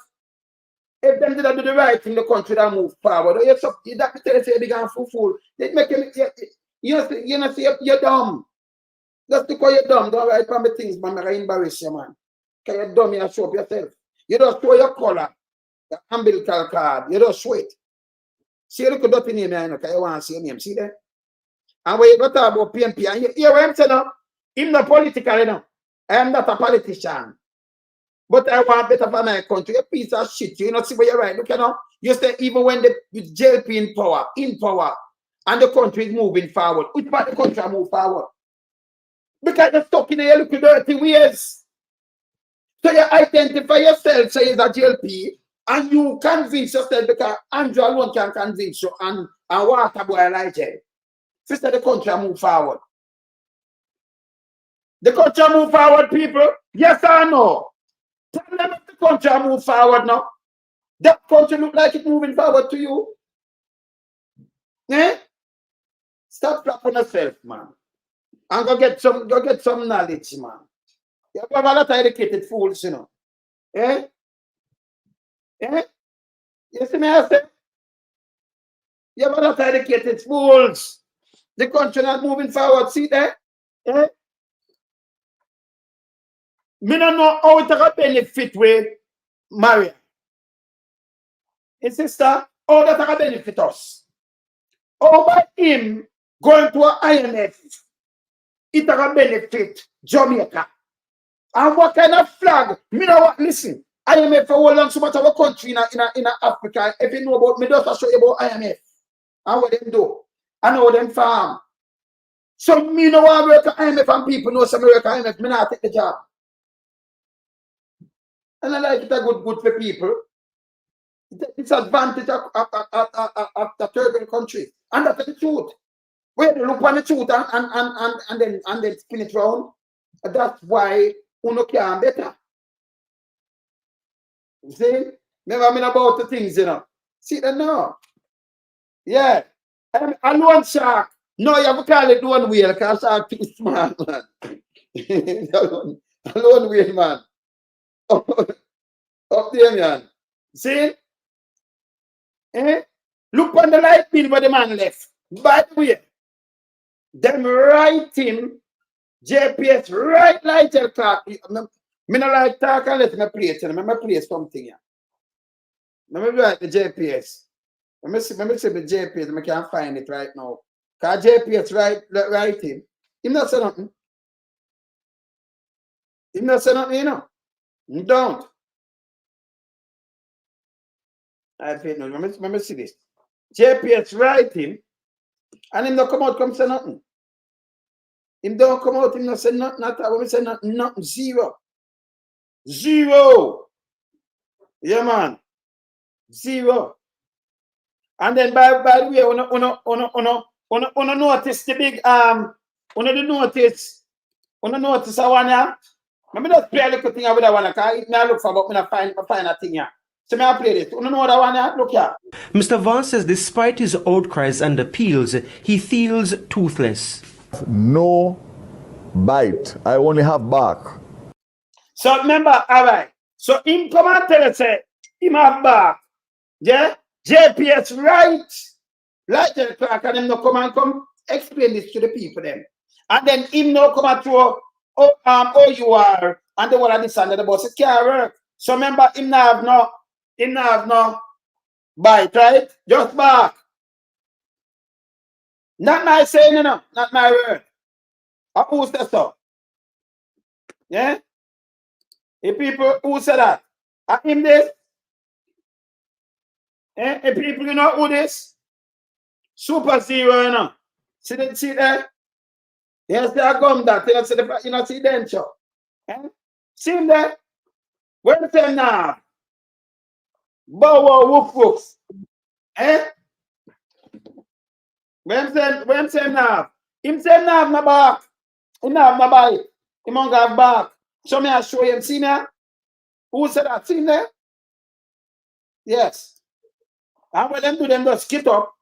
S1: If them did do the right thing, the country that move forward. Or you that tell you say they can fool. They make you know say you're dumb. Just because you're dumb, don't write from the things, man. I embarrass you, man. Because you're dumb, you show up yourself. You don't show your color, the umbilical card. You don't show it. See, look at that name, you know, because you want to see your name. See that? And when you go talk about PMP, and you hear what I'm saying now? I'm not political, you know. I am not a politician. But I want better for my country. A piece of shit. You know, see where you're right. Look, you know, you say even when the JLP in power, and the country is moving forward, which part of the country move forward? Because you're stuck in your little dirty ways. So you identify yourself, say you're a JLP, and you convince yourself because Andrew alone can convince you and water boy like you. Sister, the country move forward. The country move forward, people? Yes or no? Tell them if the country move forward now. That country look like it moving forward to you. Eh? Stop flapping yourself, man. And go get some knowledge, man. You have a lot of educated fools, you know. Eh? Eh? You see me, I say? You have a lot of educated fools. The country not moving forward. See that? Eh? Me don't know how it will benefit with Maria. His sister, how that will benefit us. How by him going to an IMF, it will benefit Jamaica. And what kind of flag? Me know what, listen, IMF for hold on so much of a country in Africa. If you know about me, just show you about IMF. And what them do. I know them farm. So me know I work at IMF and people know some work at IMF, me not take the job. And I like it a good for people. It's advantage of the third country. And that's the truth. When you look on the truth and then spin it round, that's why uno can better. You see? Never mean about the things, you know. See that now? Yeah. A loan shark. No, you have to call it one wheel because shark too smart, man. A loan wheel, man. Up there, man. See? Eh? Look on the light bill where the man left. By the way, them write him, JPS, right Nigel Clarke. Me not like talk unless me play it. Me play something here. Me write the JPS. Let me see the JPS. I can't find it right now. Because JPS write him. He not say nothing. He not say nothing, you know. He don't. I think no. Let me see this. JPS write him. And him not come out, come say nothing. Him don't come out, him not say nothing. Not when we say nothing, nothing. Zero. Zero. Yeah, man. Zero. And then by the way, uno notice the big uno notice I wanna. Let me just play a little thing with that one. Because I look for, but I find a thing here. So may I play this? You know what I want to look here?
S16: Mr. Vance says despite his outcries and appeals, he feels toothless.
S17: No bite. I only have bark.
S1: So remember, all right. So him come and tell us, say, him have bark. Yeah? JPS right. Nigel Clarke and him no come explain this to the people then. And then him no come and throw OUR and the one of this under the bus. It can't work. So remember, him not have no bite, right? Just bark. Not my saying, you know, not my word. Who said so? Yeah? The people who said that. Him this. People, you know who this? Super Zero, you know. See there? Yes, they are gum that. You know, see them, show. See him there? Where them now? Bow wow, woof woofs. When say now? Him say now my back. Him have my bite. Him won't have back. Show me, I show him. See me? Who said that? See him there? Yes. And when them do them just skip up,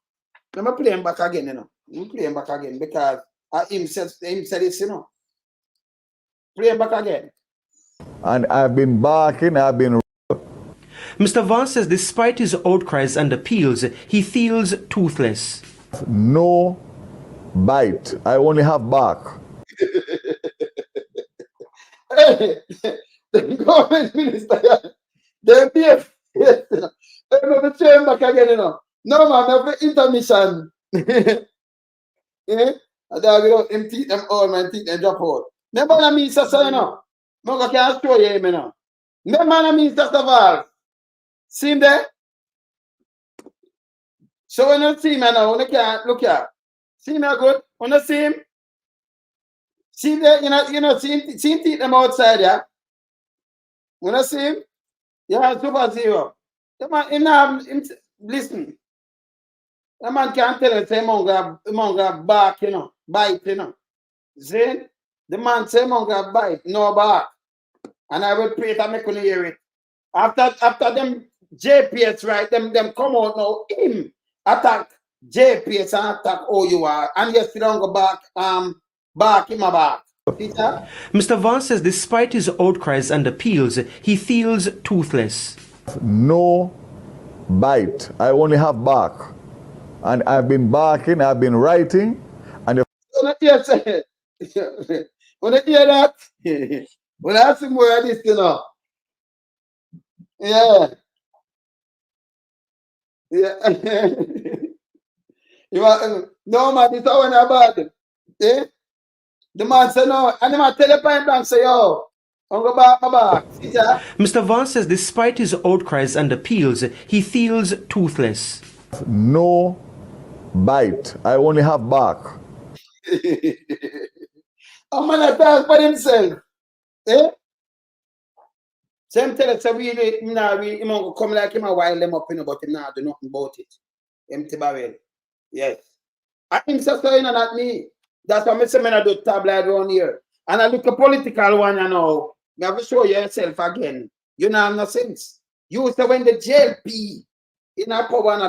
S1: let me play him back again, you know. Let me play him back again because him said this, you know. Play him back again.
S17: And I've been barking, I've been...
S16: Mr. Vance says despite his outcries and appeals, he feels toothless.
S17: No bite. I only have bark.
S1: Hey, the government minister, they're being... Yes, you know. They never train back again, you know. No, man, never intermission. And then we don't empty them all, man, teeth and drop out. Remember what I mean, sister, you know? No, I can't show you, you know. Remember what I mean, sister Val? See him there? So when you see him now, when you can't look here. See him good? When you see him? See there, you know, see him teeth them outside, yeah? When you see him? Yeah, Super Zero. The man, listen. The man can't tell us him on grab bark, you know, bite, you know. See? The man say him on grab bite, no bark. And I will pray that I couldn't hear it. After them JPS, right, them come out now, him attack JPS and attack OUR. And you still don't go back in my back.
S16: Mr. Vance says despite his outcries and appeals, he feels toothless.
S17: No bite. I only have bark. And I've been barking, I've been writing. And
S1: when I hear that, when I ask him where this, you know. Yeah. Yeah. No, man, this is how I'm bad. Eh? The man said no, and the man tell the point blank, say, yo, I'm going back my back.
S16: Mr. Vance says despite his outcries and appeals, he feels toothless.
S17: No bite. I only have bark.
S1: A man attack for himself. Eh? Same tell us, we come like him a while them up, you know, but him not do nothing about it. Empty barrel. Yes. I think so, you know, not me. That's why I say I do tabloid around here. And I look a political one, you know. You have to show yourself again. You know, have no sense. You say when the JLP in a power and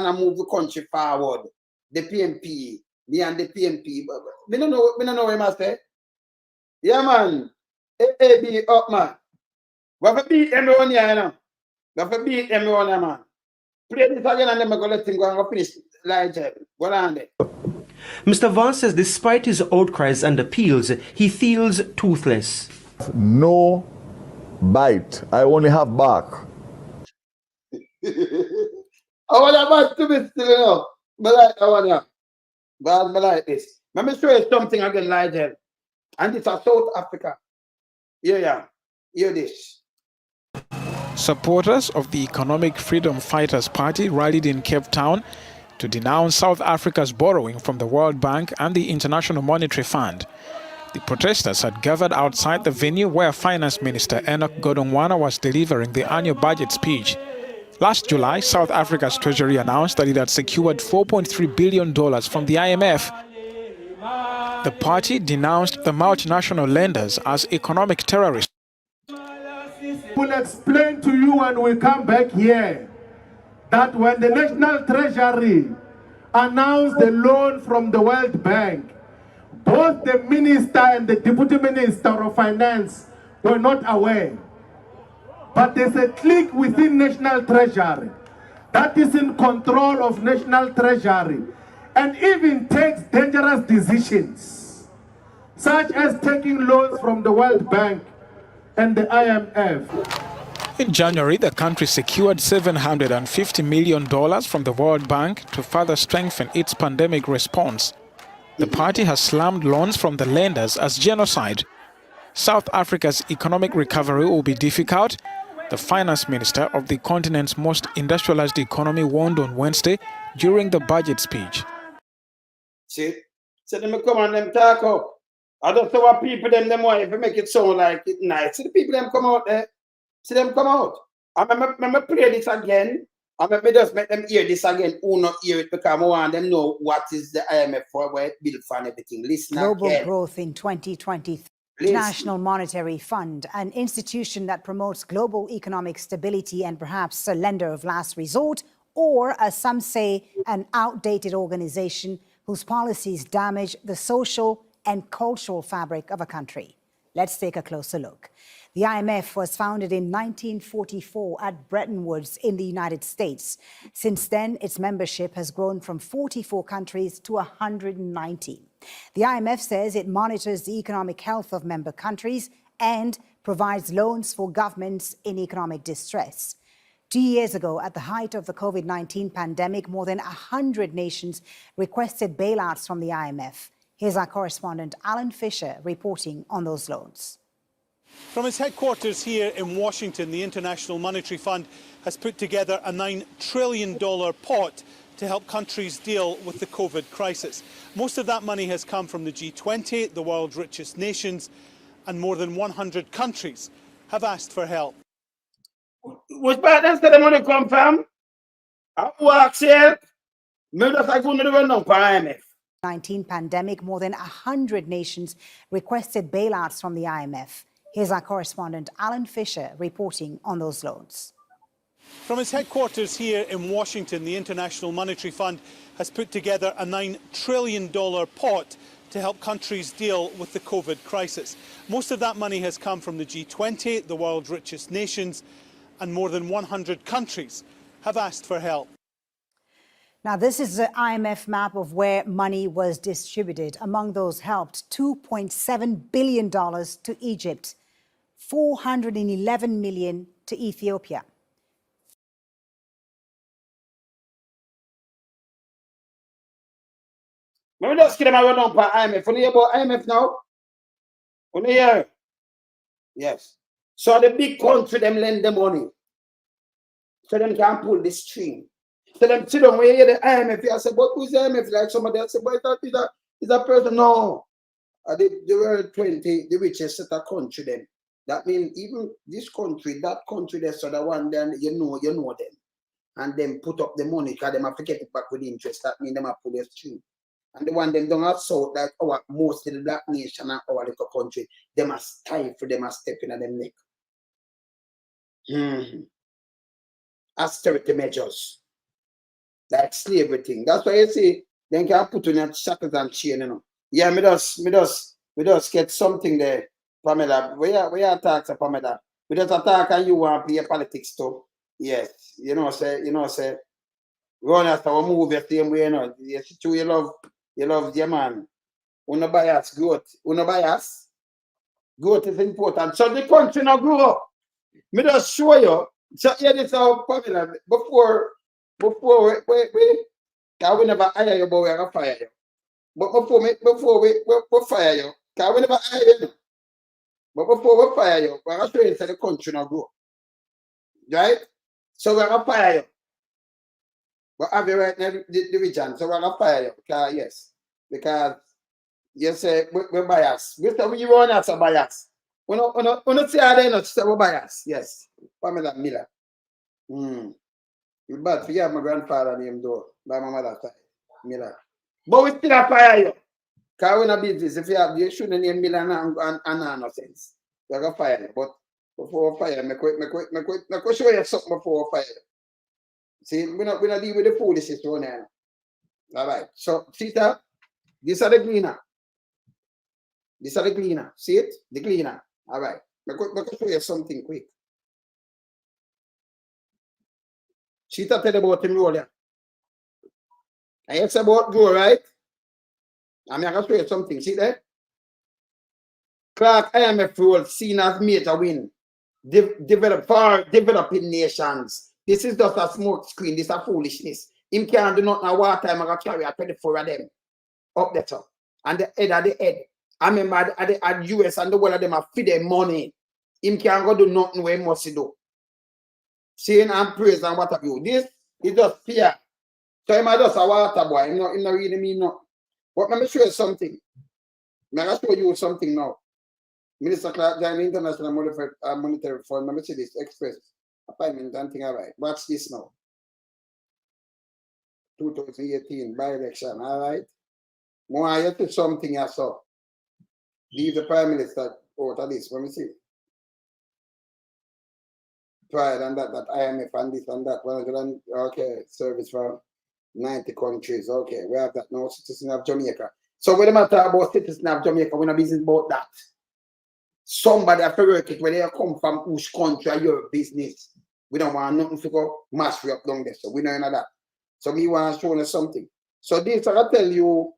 S1: I move the country forward, the PMP, me and the PMP. We don't know what I say. Yeah, man. AAB up, man. We have to beat everyone here, you know. We have to beat everyone here, man. Play this again and then we're going to let him go and go finish Nigel. Go on there.
S16: Mr. Vance says despite his outcries and appeals, he feels toothless.
S17: No bite. I only have bark.
S1: I want to be still, you know. But I like this. Let me show you something again, Nigel. And it's a South Africa. Yeah. Hear this.
S14: Supporters of the Economic Freedom Fighters Party rallied in Cape Town to denounce South Africa's borrowing from the World Bank and the International Monetary Fund. The protesters had gathered outside the venue where Finance Minister Enoch Godongwana was delivering the annual budget speech. Last July, South Africa's Treasury announced that it had secured $4.3 billion from the IMF. The party denounced the multinational lenders as economic terrorists.
S18: We'll explain to you when we come back here that when the National Treasury announced the loan from the World Bank, both the Minister and the Deputy Minister of Finance were not aware. But there's a clique within National Treasury that is in control of National Treasury and even takes dangerous decisions, such as taking loans from the World Bank and the IMF.
S14: In January, the country secured $750 million from the World Bank to further strengthen its pandemic response. The party has slammed loans from the lenders as genocide. South Africa's economic recovery will be difficult.
S19: The finance minister of the continent's most industrialized economy warned on Wednesday during the budget speech.
S1: See, so them come and them talk up. I don't know what people them want if you make it sound like it nice. See the people them come out there. See them come out. I remember play this again. I remember just make them hear this again. Who not hear it because I want them know what is the IMF for, where it built for and everything. Listen
S4: Global
S1: again.
S4: growth in 2023.
S1: Listen.
S4: International Monetary Fund, an institution that promotes global economic stability and perhaps a lender of last resort, or as some say, an outdated organization whose policies damage the social and cultural fabric of a country. Let's take a closer look. The IMF was founded in 1944 at Bretton Woods in the United States. Since then, its membership has grown from 44 countries to 190. The IMF says it monitors the economic health of member countries and provides loans for governments in economic distress. 2 years ago, at the height of the COVID-19 pandemic, more than 100 nations requested bailouts from the IMF. Here's our correspondent Alan Fisher reporting on those loans.
S5: From its headquarters here in Washington, the International Monetary Fund has put together a $9 trillion pot to help countries deal with the COVID crisis. Most of that money has come from the G20, the world's richest nations, and more than 100 countries have asked for help.
S1: Which part does the money come from? Who asks help? Maybe that's like going to run down for IMF.
S4: 19 pandemic, more than 100 nations requested bailouts from the IMF. Here's our correspondent Alan Fisher reporting on those loans.
S5: From its headquarters here in Washington, the International Monetary Fund has put together a $9 trillion pot to help countries deal with the COVID crisis. Most of that money has come from the G20, the world's richest nations, and more than 100 countries have asked for help.
S4: Now, this is the IMF map of where money was distributed. Among those helped, $2.7 billion to Egypt, $411 million to Ethiopia.
S1: Maybe just get them around down for IMF. You hear about IMF now? You hear? Yes. So the big country them lend the money. So them can pull the string. So them sit down when you hear the IMF, you say, but who's the IMF? Like somebody else say, but is a person? No. The world 20, the richest set of country them. That means even this country, that country, that's the one, then you know them. And then put up the money because them have to get it back with interest. That means them have pull the string. And the one them don't have so like our most of the black nation and our little country, they must stifle, they must step in at them neck. Austerity measures. Like slavery thing. That's why you see, they can put on your shackles and chain, you know. Yeah, me just get something there, Pamela. Where you talk to Pamela? We just attack and you want to play politics too. Yes. You know, say, run after a move the same way, you know. Yes, true, you love your man. Una bias, growth. Una bias. Growth is important. So the country now grow up. Me just show you. So here this how Pamela before we never hire you, but we're gonna fire you. But before we fire you, because we never hire you. But before we fire you, we're gonna show you that the country now grow. Right? So we're gonna fire you. But have you right now the region, so we're gonna fire you. Because yes. Because you say we're biased. We say we run as a bias. We not say they not say we're biased. Yes. Pamela Miller. It's bad for you have my grandfather name though, by my mother's side. Miller. But we still have fire you. Because we're not business. If you shouldn't name Miller and nonsense. We're gonna fire you. But before we fire you, I show you something before we fire you. See, we're not dealing with the foolishness right now. All right. So, see that? These are the cleaner. These are the cleaner. See it? The cleaner. All right. I could show you something quick. She tell about him earlier. I asked about Joe, right? I'm going to show you something. See there? Clarke IMF role seen as major win. Developing nations. This is just a smoke screen. This is a foolishness. Him can't do nothing at war time. I'm going to carry 24 of them. Up there, so. And the head of the head. I remember at the US and the world of them are feed them money. Him can't go do nothing where he must do. saying and praise and what have you. This is just fear. So I'm just a water boy. I'm not really mean no. But let me show you something. Let me show you something now. Minister Clarke joined the International Monetary Fund. Let me see this. Express appointment and thing. All right. Watch this now. 2018 by-election. All right. More I have to something I saw. Leave the Prime Minister out of this. Let me see. Pride and that IMF and this and that. 100, okay. Service from 90 countries. Okay. We have that now. Citizen of Jamaica. So when I talk about citizen of Jamaica, we're not business about that. Somebody have to work it where they come from whose country your business. We don't want nothing to go mash up down there. So we know that. So we want to show you something. So this I tell you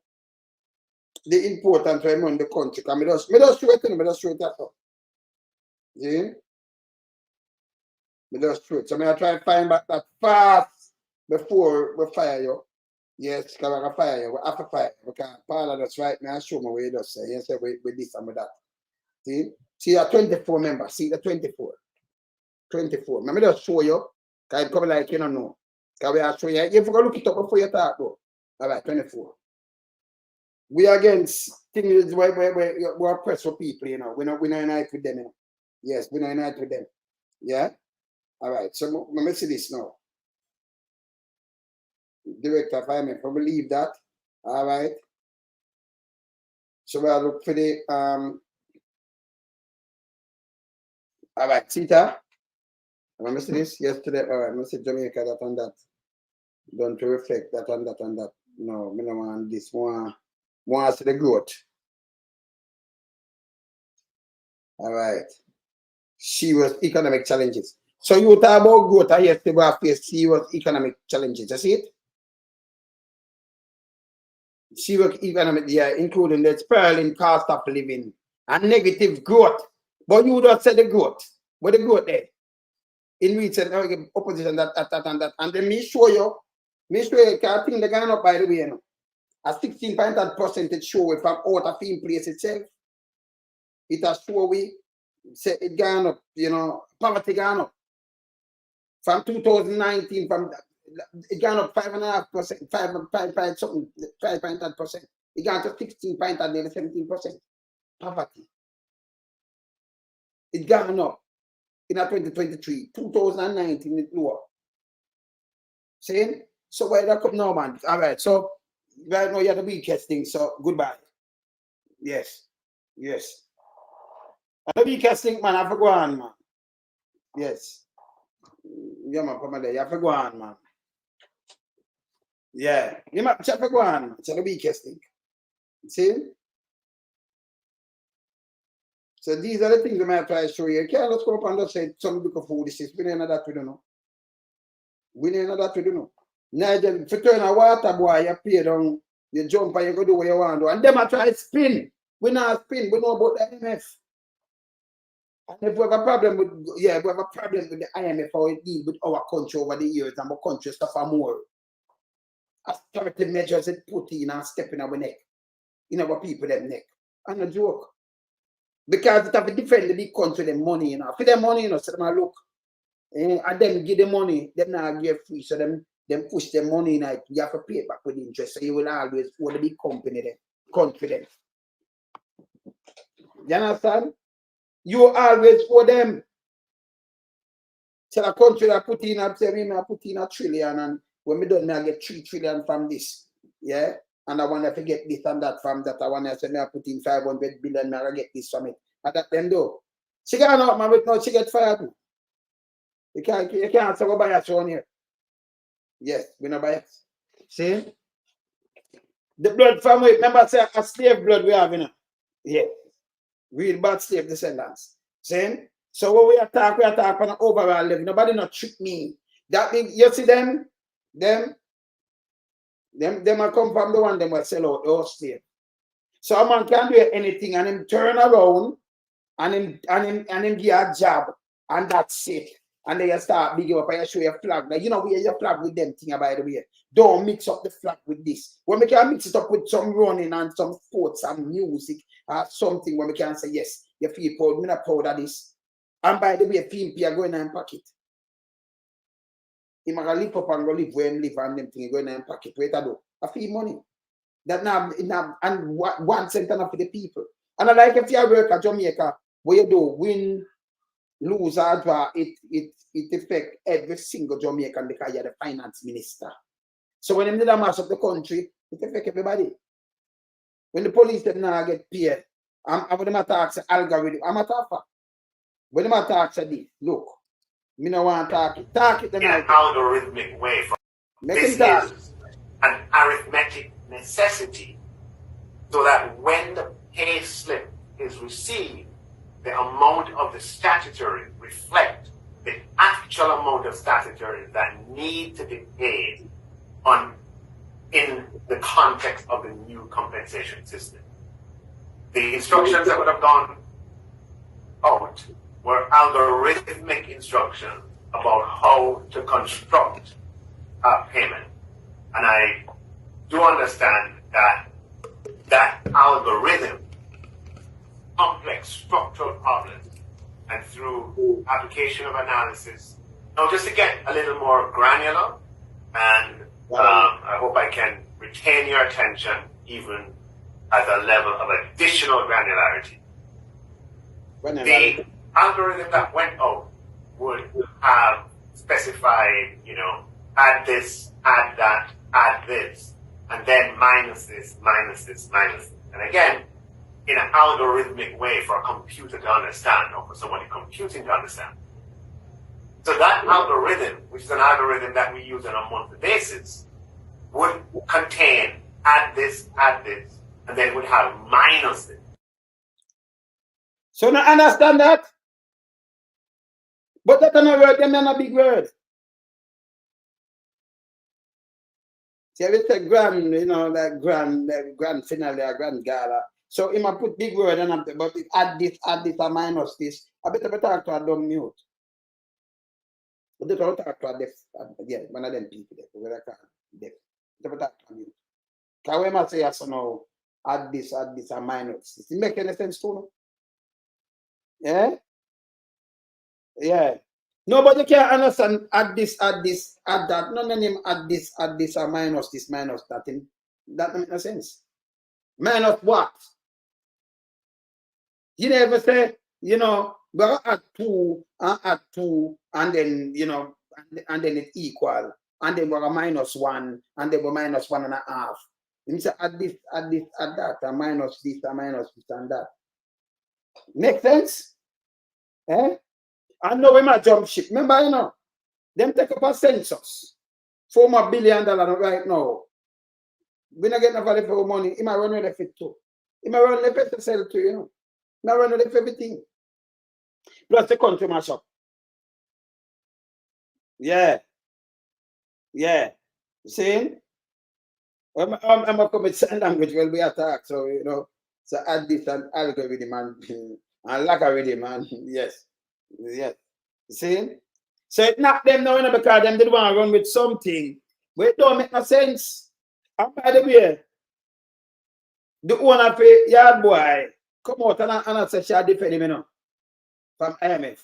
S1: the importance of money in the country. Because me just show it to you, me just show it that up. See? Me just show it. So I try to find back that fast before we fire you. Yes, because I can fire you. We have to fire you. Because Paul just right now show me where you just say. You say with this and with that. See? See the 24 members. See the 24. 24. Let me just show you. Because it come like you don't know. Because we are showing you. You have to look it up before you talk though. All right, 24. We against things where we're pressed for people, you know. We're not unite with them, you know. Yes, we're not unite with them. Yeah? All right. So let me see this now. Director of IMF, I believe that. All right. So we'll look for the all right, Sita. Let me see this yesterday. All right, let me see Jamaica that and that. Don't to reflect that and that and that. No, I don't want this one. More to the growth. All right. Serious economic challenges. So you talk about growth, and yes, they will face serious economic challenges. You see it? Serious economic, yeah, including the spiraling cost of living and negative growth. But you don't say the growth. What the growth there? In recent opposition, that and that. And then me show you, because I think they're going up by the way, you know. A 16% show from out of in place itself. It has show we say it gone up, you know, poverty gone up. From 2019, from it gone up 5.5%, 5.5%. It gone to 16.17%. Poverty. It gone up in 2023, 2019 it lower. See? So where that come now, man? All right, so right now you're the weakest thing, so goodbye. Yes. Yes. And the weakest thing, man, I have to go on, man. Yes. Yeah, man, come on there. You have to go on, man. Yeah. You have to go on, man. It's the weakest thing. See? So these are the things I might try to show you. You can't just go up and just say some book of food. This is we know that we don't know. We know that we don't know. Nigel, if you turn a water boy, you pay down, you jump and you go do what you want to do. And them I try to spin. We not spin, we know about the IMF. And if we have a problem with, yeah, we have a problem with the IMF, how it deal with our country over the years, and our country suffer more. Austerity measures it put in and step in our neck. In our people, them neck. And a joke. Because it have to defend the big country, them money, you know. For them money, you know, so them look. And them give the money, them not give free, so them push the money in it. You have to pay it back with interest, so you will always owe the big company, them, confidence. You understand? You always owe them. So the country that put in, I say, I put in $1 trillion, and when we done, I get 3 trillion from this. Yeah? And I want to get this and that from that. I want to say, I put in 500 billion, I get this from it. And that them do. She got out, man, but no, she get fired. You can't say go bias on here. Yes, we no bias. See? The blood family, remember say a slave blood we have, you know. Yeah. Real bad slave descendants. See? So when we attack on an overall level. Nobody not trick me. That means you see them are come from the one them will sell out those slaves. So a man can do anything and him turn around and him give a job and that's it. And then you start big up and you show your flag. Like, you know, we your flag with them thing by the way. Don't mix up the flag with this. When we can mix it up with some running and some sports and music or something when we can say, yes, you feel proud, me not proud of this. And by the way, film are going in pocket. He might live up and go live where he live and them thing going in pocket. Wait a do. I feel money. That now and 1 cent enough for the people. And I like if you work at Jamaica, where you do win, lose or draw, it affect every single Jamaican because you're the finance minister. So when they did mass up the country, it affect everybody. When the police them now get paid, I'm going to talk to algorithm. I'm a talker. When I talk to this, look, me no want to talk it. Talk it
S7: in an algorithmic way. This is an arithmetic necessity so that when the pay slip is received, the amount of the statutory reflect the actual amount of statutory that need to be paid in the context of the new compensation system. The instructions that would have gone out were algorithmic instructions about how to construct a payment. And I do understand that that algorithm, complex structural problems, and through application of analysis, now just to get a little more granular, and I hope I can retain your attention even at a level of additional granularity. The algorithm that went out would have specified, add this, add that, add this, and then minus this, minus this, minus this. And again, in an algorithmic way for a computer to understand, or for somebody computing to understand. So that algorithm, which is an algorithm that we use on a monthly basis, would contain add this, and then would have minus it.
S1: So now understand that? But that's not a word, them not a big word. See, I will say grand, like grand finale, a grand gala. So he might put big word and but add this, or minus this. I better talk to a dumb mute. But they don't talk to a deaf, one of them people there, whether I can deaf. They don't talk to a mute. Can we must say yes or no? Add this, or minus this. It make any sense to you? Yeah? Yeah. Nobody can understand add this, add that. None of them add this, or minus this, minus that. That don't make no sense. Minus what? You never say, we're gonna add 2, and then, and then it's equal. And then we're gonna minus 1, and then we're minus 1.5. You say add this, add that, and minus this, and that. Make sense? Eh? I know we might jump ship. Remember, them take up a census. $4 more billion right now. We're not getting value for money. He might run with the fit too. He might run the to sell to He might run with everything. Plus the country mash up. Yeah. Yeah. See? I'm going to come with sign language when we attack. So, so add this and algorithm and logarithm and yes. Yes. See? So it knocked them down because them didn't want to run with something. But it don't make no sense. And by the way, the owner of a yard boy come out and say she defend him, from IMF.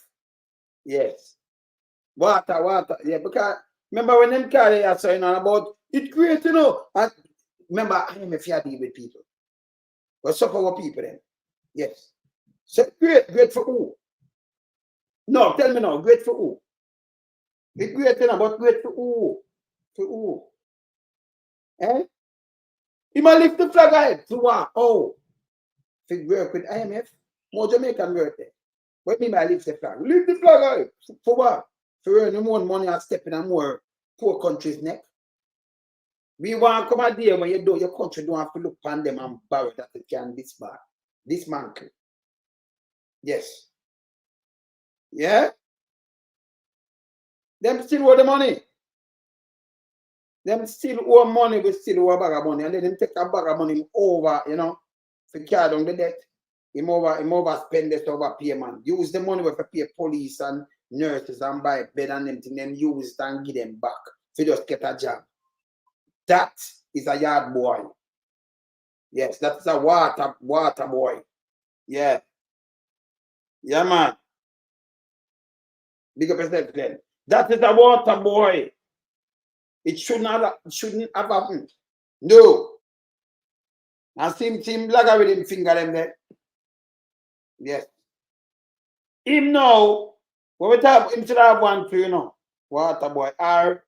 S1: Yes. Water. Yeah, because remember when them carry are saying about it great, and remember IMF you deal with people. But suffer our people then. Yes. So great for who? No, tell me now, great for who? It's great, but great for who? For who? Eh? He might lift the flag ahead. For what? Oh. If you work with IMF, more Jamaican work there. What do you mean by lift the flag? Lift the flag ahead. For what? For earning more money and stepping on more poor countries' neck. We want to come a day when your country don't have to look upon them and borrow that it can dismantle. Yes. Yeah? Them still owe the money. Them still owe money, we still owe a bag of money. And then them take a bag of money over, to carry down the debt. Him over spend this over payment. Use the money for pay police and nurses and buy bed and them thing, then use it and give them back. So just get a job. That is a yard boy. Yes, that's a water boy. Yeah. Yeah, man. Big up yourself, Glenn. That is a water boy. It shouldn't have happened. No. I see him blagger with him finger them there. Yes. Him now, when we talk, him should have one to, you know, water boy, or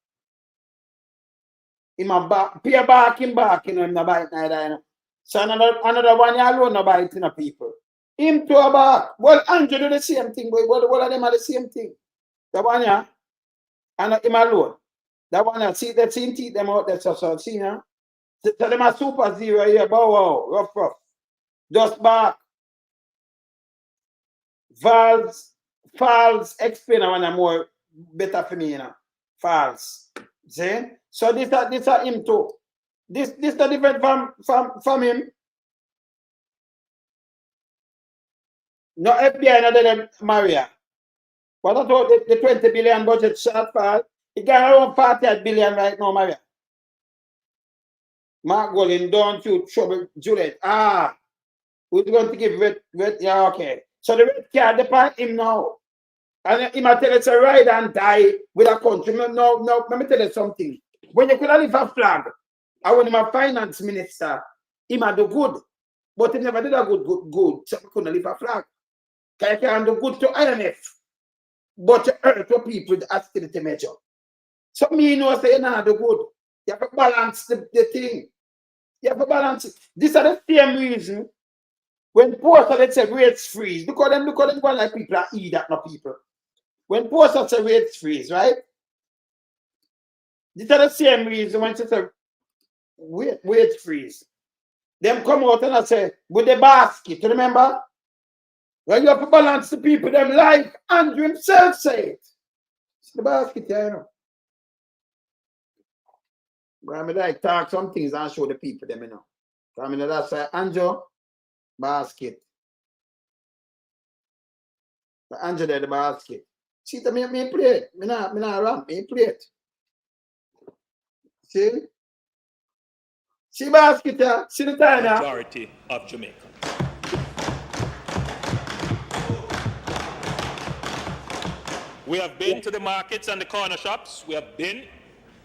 S1: him a back, pay back, you know, him no bite neither, you know. So another one, you alone no bite, you know, people. Him to a back. Well, Andrew do the same thing, but all of them are the same thing. The one, yeah, and him alone. That one, see, that same teeth them out there, so see, yeah. So them are super zero here, bow wow, rough. Just back. False explain one more better for me, you know. False. See? So this are him too. This is different from him. No FBI, not them Maria. What about the 20 billion budget shortfall? It got around 48 billion right now, Maria. Mark Golden, don't you trouble Juliet. Who's going to give red? Yeah, okay. So the red card depend him now. And he might tell us to ride and die with a country. No, let me tell you something. When you could have leave a flag, I when him a finance minister, he might do good. But he never did a good. So he couldn't leave a flag. He can do good to IMF. But to hurt to people with austerity measure. So me know say you not do good. You have to balance the thing. You have to balance it. These are the same reason when poster let's say rates freeze. Look at them going like people are eat that not people. When poster say rates freeze, right? These are the same reason when they say wage freeze. Them come out and I say with the basket, you remember? Well, you have to balance the people, them like Andrew himself say it. It's the basket, you know. But I mean, like talk some things and show the people them, you know. I mean, that's Andrew, basket. Andrew there, the basket. See, me play it. Me not ramp, me play it. See? See basket, yeah? See the time, yeah?
S20: Majority of Jamaica. We have been to the markets and the corner shops. We have been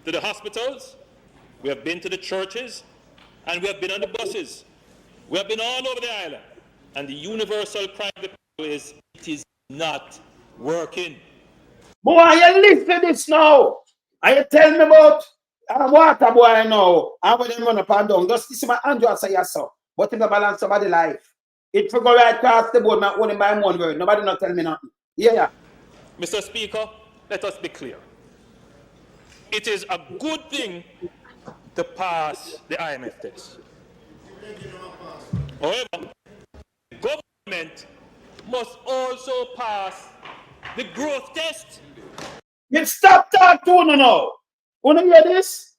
S20: to the hospitals. We have been to the churches. And we have been on the buses. We have been all over the island. And the universal cry of the people is, it is not working.
S1: Boy, you listen to this now. And you tell me about water boy now. And when them run up and down. Just listen to Andrew say yes, sir. But in the balance of the life. It will go right across the board, not only by one word. Nobody not tell me nothing. Yeah.
S20: Mr. Speaker, let us be clear. It is a good thing to pass the IMF test. However, the government must also pass the growth test.
S1: You stop talking to now. Want to hear this?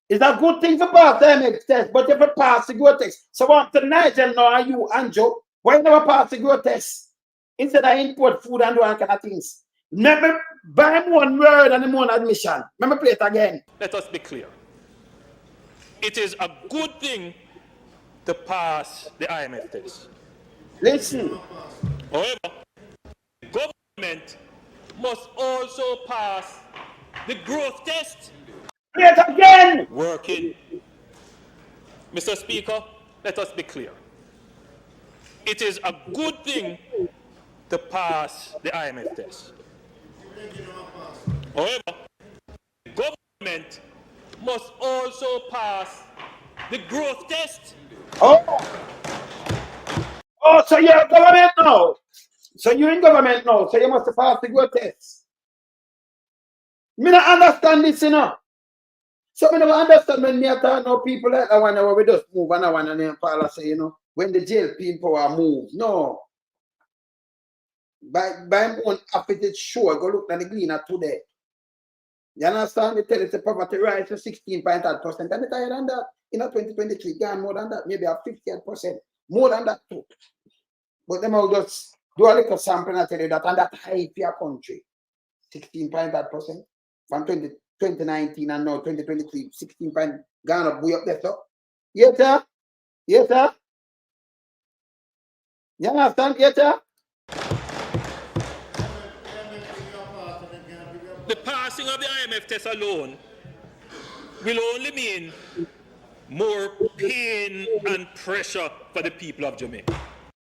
S1: It's a good thing to pass the IMF test, but if you pass the growth test, so what to Nigel now and you and Joe, why you never pass the growth test? Instead of import food and do all kind of things. Let me buy one word and one admission. Let me play it again.
S20: Let us be clear. It is a good thing to pass the IMF test.
S1: Listen.
S20: However, the government must also pass the growth test.
S1: Play it again.
S20: Working. Mr. Speaker, let us be clear. It is a good thing to pass the IMF test. However, the government must also pass the growth test.
S1: Oh, so you're in government now. So you're in government now. So you must pass the growth test. Me not understand this, you know. So me never understand when me talk now people like that one where we just move and I want to policy, you know, when the jail people are moved. No. By my own appetite sure, go look at the gleaner today. You understand? They tell you the poverty rise to 16.8%. And it's higher than that. In 2023, gone more than that, maybe a 58%. More than that too. But them will just do a little sample and tell you that, and that high for your country. 16.8% from 2019 and now 2023, 16 point gone up, way up there. So, yes, sir? Yes, sir? You understand? Yes, sir?
S20: The passing of the IMF test alone will only mean more pain and pressure for the people of Jamaica.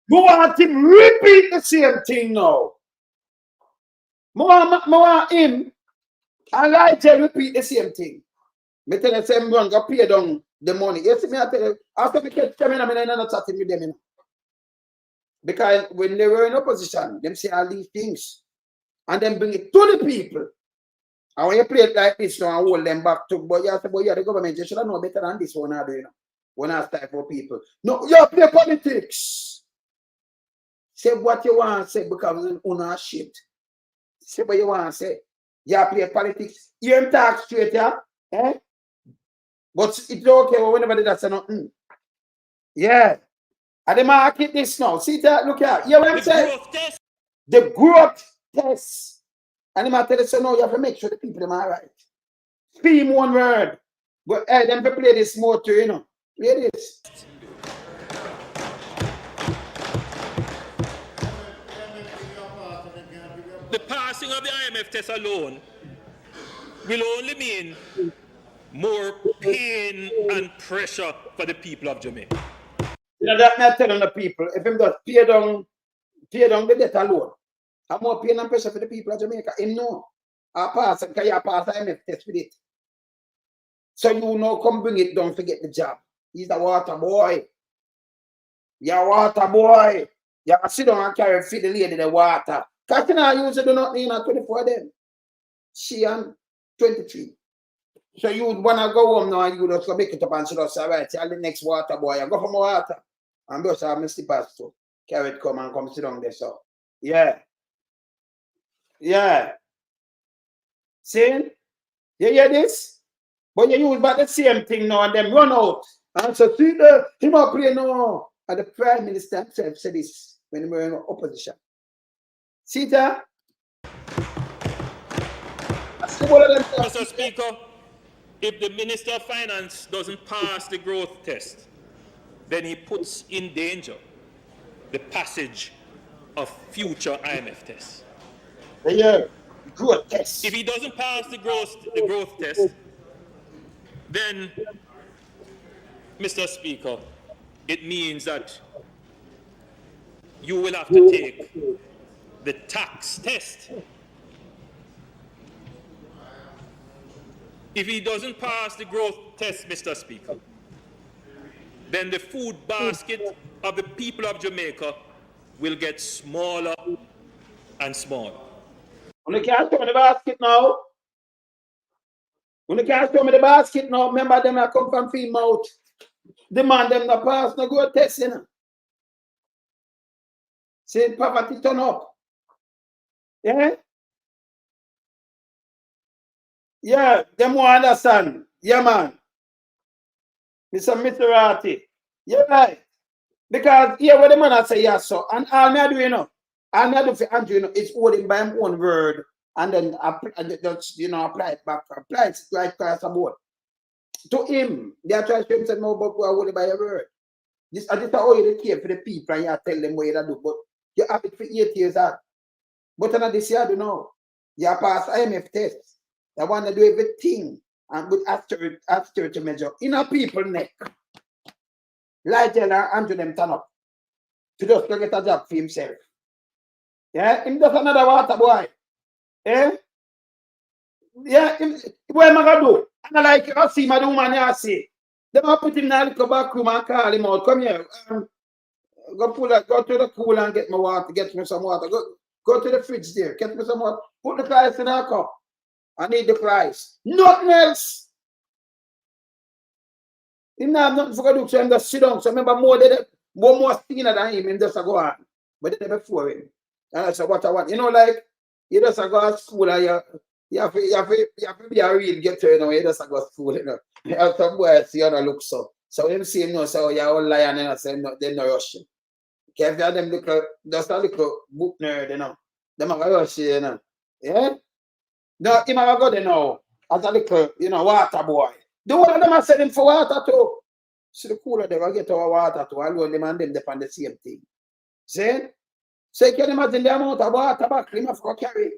S1: We want him repeat the same thing now. We want him and Nigel repeat the same thing. Me tell you, I'm going to pay down the money. You see me, I tell you, after me catch them, I'm not chatting with them. Because when they were in opposition, them say all these things. And then bring it to the people. And when you play it like this now and hold them back to, but you have to, but yeah, the government, you should know better than this one, you know. When I start for people. No, you play politics. Say what you want to say because it's ownership. Say what you want to say. You play politics. You ain't talk straight, yeah? Eh? But it's okay whenever that's nothing. Yeah. And the market this now. See that? Look at. You know what I'm saying? The growth test. And I tell you, so now you have to make sure the people are right. Theme one word. But hey, them to play this more too, you know. Play this.
S20: The passing of the IMF test alone will only mean more pain and pressure for the people of Jamaica.
S1: You know that I'm telling the people, if him just pay down the debt alone, have more pain and pressure for the people of Jamaica. Him know. I pass because you pass IMF test with it. So you know, come bring it, don't forget the job. He's the water boy. You're water boy. You sit down and carry feed the lady the water. Because you know, do not need 24 then. She and 23. So you would want to go home now and you just go make it up and say, all right, tell the next water boy, I go for more water. And just have Mr. Pastor. Carry it come and come sit down there. So, yeah. Yeah. See? You hear this? But you use back the same thing now and then run out. And so, see the, he not play no. And the Prime Minister himself said this when we were in opposition. See that?
S20: Mr. Speaker, if the Minister of Finance doesn't pass the growth test, then he puts in danger the passage of future IMF tests.
S1: Yeah, growth test.
S20: If he doesn't pass the growth test, then, Mr. Speaker, it means that you will have to take the tax test. If he doesn't pass the growth test, Mr. Speaker, then the food basket of the people of Jamaica will get smaller and smaller.
S1: When you can't show me the basket now, remember them that come from field mouth. Demand them to pass no growth test, you know. See poverty turn up. Yeah? Yeah, them will understand. Yeah, man. Mr. Miserati. Yeah, right. Because here what the man say, yeah, so. And all me do, you know. All me do for Andrew, you know, it's holding by him own word. And then, you know, apply it back. Apply it right across the board. To him, they are trying to say, no, but we are holding by a word. This is how you care for the people and you tell them what you do. But you have it for 8 years out. But another this year, you know, you pass IMF test. They want to do everything and with austerity measure in a people neck. Nigel and Andrew them turn up to just go get a job for himself. Yeah, him just another water boy. Eh? Yeah, what am I gonna do? And I like I see my woman I see. They might put him in a little back room and call him out. Come here. Go to the pool and get my water, get me some water. Go to the fridge there, get me some water. Put the price in our cup. I need the price. Nothing else. He not have nothing for to do, so him just sit down. So remember more skinner than him just go on. But they before him. And I said, what I want. You know, like you just go to school and you have to be a real getter, you know, you just go to school, you know. You have some boys see how they look so. So him see him know, so you're all lion and I say they no rush him. Okay, if you have them little, just a little book nerd, you know. Them have a rush, you know. Yeah? No, him have a go there now. As a little, you know, water boy. The one of them are selling for water too. See the cooler they will get our water too. Alone them and them depend the same thing. See? So you can imagine the amount of water back him have to carry.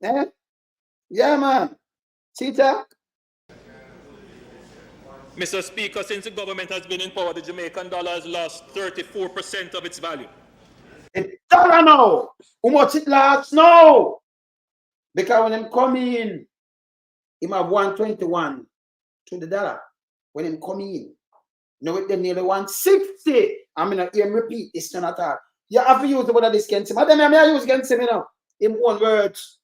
S1: Eh? Yeah, man. See that?
S20: Mr. Speaker, since the government has been in power, the Jamaican dollar has lost 34% of its value.
S1: The dollar now, how much it lasts now? Because when him come in, him have 121 to the dollar. When him come in, now it nearly 160. I'm gonna hear him repeat this not at all. You have to use the word of this against him. I don't know, I use against him, you know, in one words.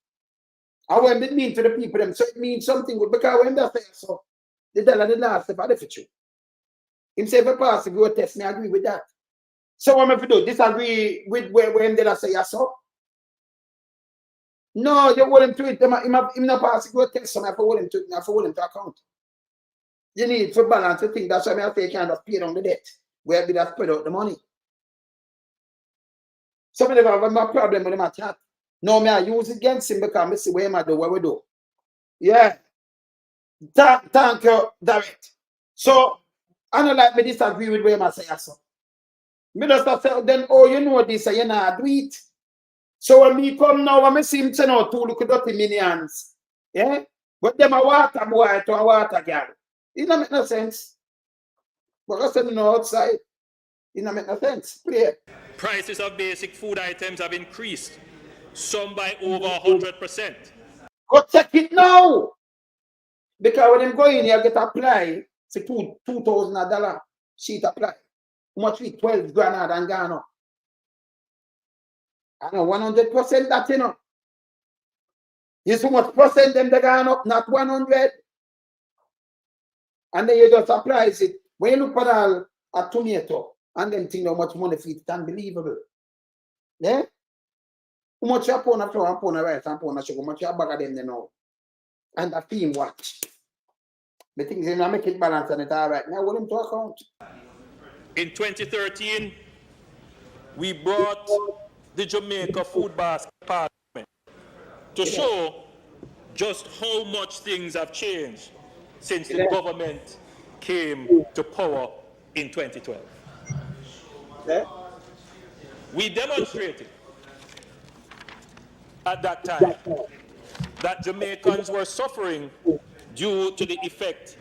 S1: I want it mean to the people, them, so it means something good. Because when they say so, the dollar the last step of the future. Him say if I pass the growth test, me agree with that. So what am I to do? Disagree with where him did I say yes so? No, you hold him to it. Him not pass the growth test, so I have to hold him to it. I have to hold him to account. You need to balance the thing. That's why I say you can't just pay down the debt. Where did I spread out the money? Some of them have a problem with him at that. No, me I use it against him because I see where I do what we do. Yeah. Thank you, direct. So I don't like me disagree with where I say so. Me just say then oh you know this you not do it. So when me come now, I see him say no 2 look dirty millions. Yeah? But them a water boy to a water girl. It don't make no sense. But I said no outside. It don't make no sense. Play.
S20: Prices of basic food items have increased, some by over 100%.
S1: Go check it now. Because when them go in here, get apply for $2,000 sheet apply. How much we 12 grand and Ghana. I know 100% that you know. You so much percent them they gone up, not 100. And then you just apply it. When you look at a tomato and then think how much money for it, it's unbelievable. Yeah? How much you pound of flour, and pound of rice, and pound of sugar, how much you bag of them they know. And the team watch. The things they make it balance and it all right. Now what him to account?
S20: In 2013, we brought the Jamaica Food Basket Parliament to show just how much things have changed since the government came to power in 2012. We demonstrated at that time that Jamaicans were suffering due to the effect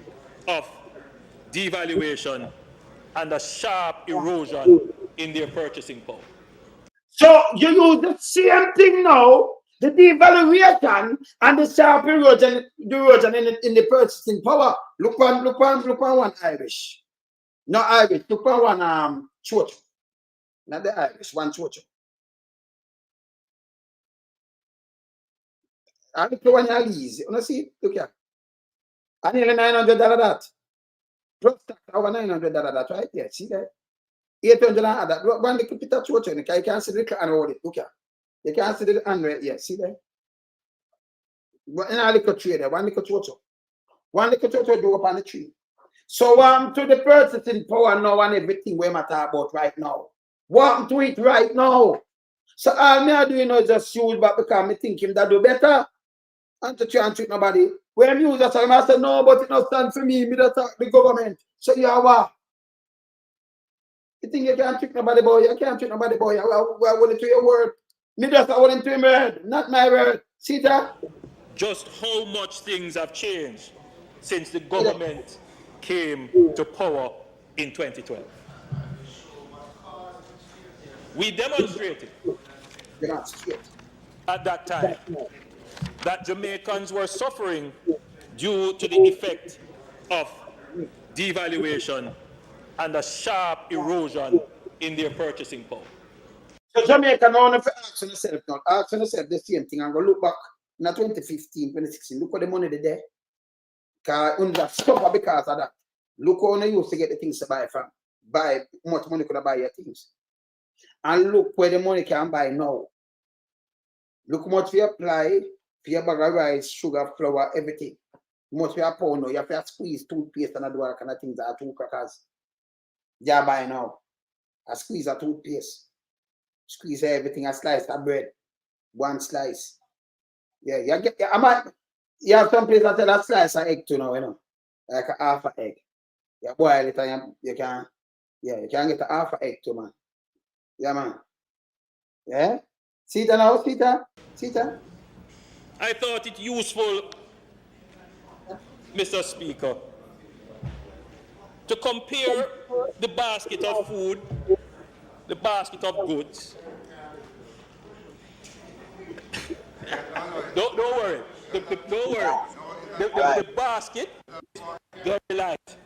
S20: of devaluation and a sharp erosion in their purchasing power.
S1: So you use the same thing now, the devaluation and the sharp erosion, in the purchasing power. Look on one Irish. Not Irish, look on one church. Not the Irish, one church. I look one Alice. You see, look here. I nearly $900 that. Plus tax over $900 that, right? Yeah, see that? 800 that. One little bit of church, you can't see the hand over it. Look here. You can't see the hand right here. See that? In a little tree there, one little church. One little church do up on the tree. So to the purchasing power now and everything we matter about right now. Welcome to it right now. So all me are doing is just use back because I think him that do better. And to try and treat nobody. When I use that time, I say no, but it not stand for me. Me that the government. So you are what? You think you can't treat nobody, boy? You can't treat nobody, boy. I want it to your word. Me just I want it to your word, not my word. See that?
S20: Just how much things have changed since the government came to power in 2012. We demonstrated at that time that Jamaicans were suffering due to the effect of devaluation and a sharp erosion in their purchasing power.
S1: So Jamaica now have to ask yourself now. Ask yourself the same thing and go look back in 2015, 2016. Look at the money there. Because under suffer because of that. Look how you used to get the things to buy from. Buy how much money could I buy your things. And look where the money can buy now. Look how much we apply for your bag of rice, sugar, flour, everything. How much we are pound now. You have to squeeze toothpaste and do all kind of things that are 2 crackers. You buy now. I squeeze a toothpaste. Squeeze everything, a slice of bread. 1 slice. Yeah, you get you have some place that sell a slice of egg too now, you know. Like a half an egg. You boil it and you can get a half an egg too, man. Yeah, man. Yeah? See that now, see that? See that?
S20: I thought it useful, Mr. Speaker, to compare the basket of food, the basket of goods. Don't worry. Don't worry. The basket is very light.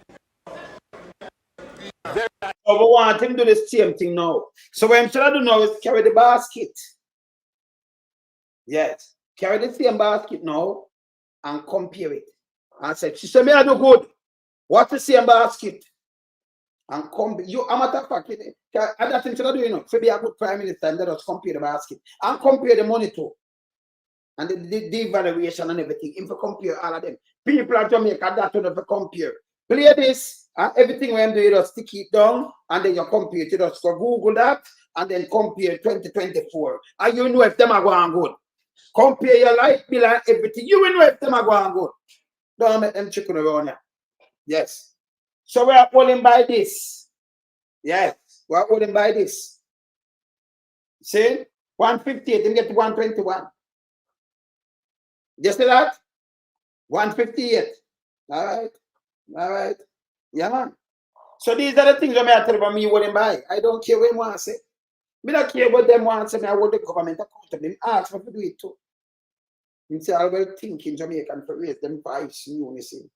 S20: Very light.
S1: So we want him to do the same thing now. So what I'm trying to do now is carry the basket. Yes. Carry the same basket now and compare it. And say, she said, me I do good. What's the same basket? And compare. You, a matter of fact, and that's what I'm doing now. To be a good prime minister, and let us compare the basket. And compare the money too. And the devaluation and everything. If you compare all of them. People at Jamaica, that's what you compare. Play this, and everything when you do, you just stick it down, and then you compare it. You just go Google that, and then compare 2024. And you know if them are going good. Compare your light bill and everything. You will know if them are going good. Don't make them chicken around here. Yes. So we are holding by this. Yes. We are holding by this. See? 158, then get to 121. You see that? 158. All right. All right. Yeah, man. So these are the things that I tell about me holding by. I don't care what they want to say. I don't care what them want to say. I want the government accountable. Ask for to do it too. You say, I will think in Jamaican for raise them price in unison.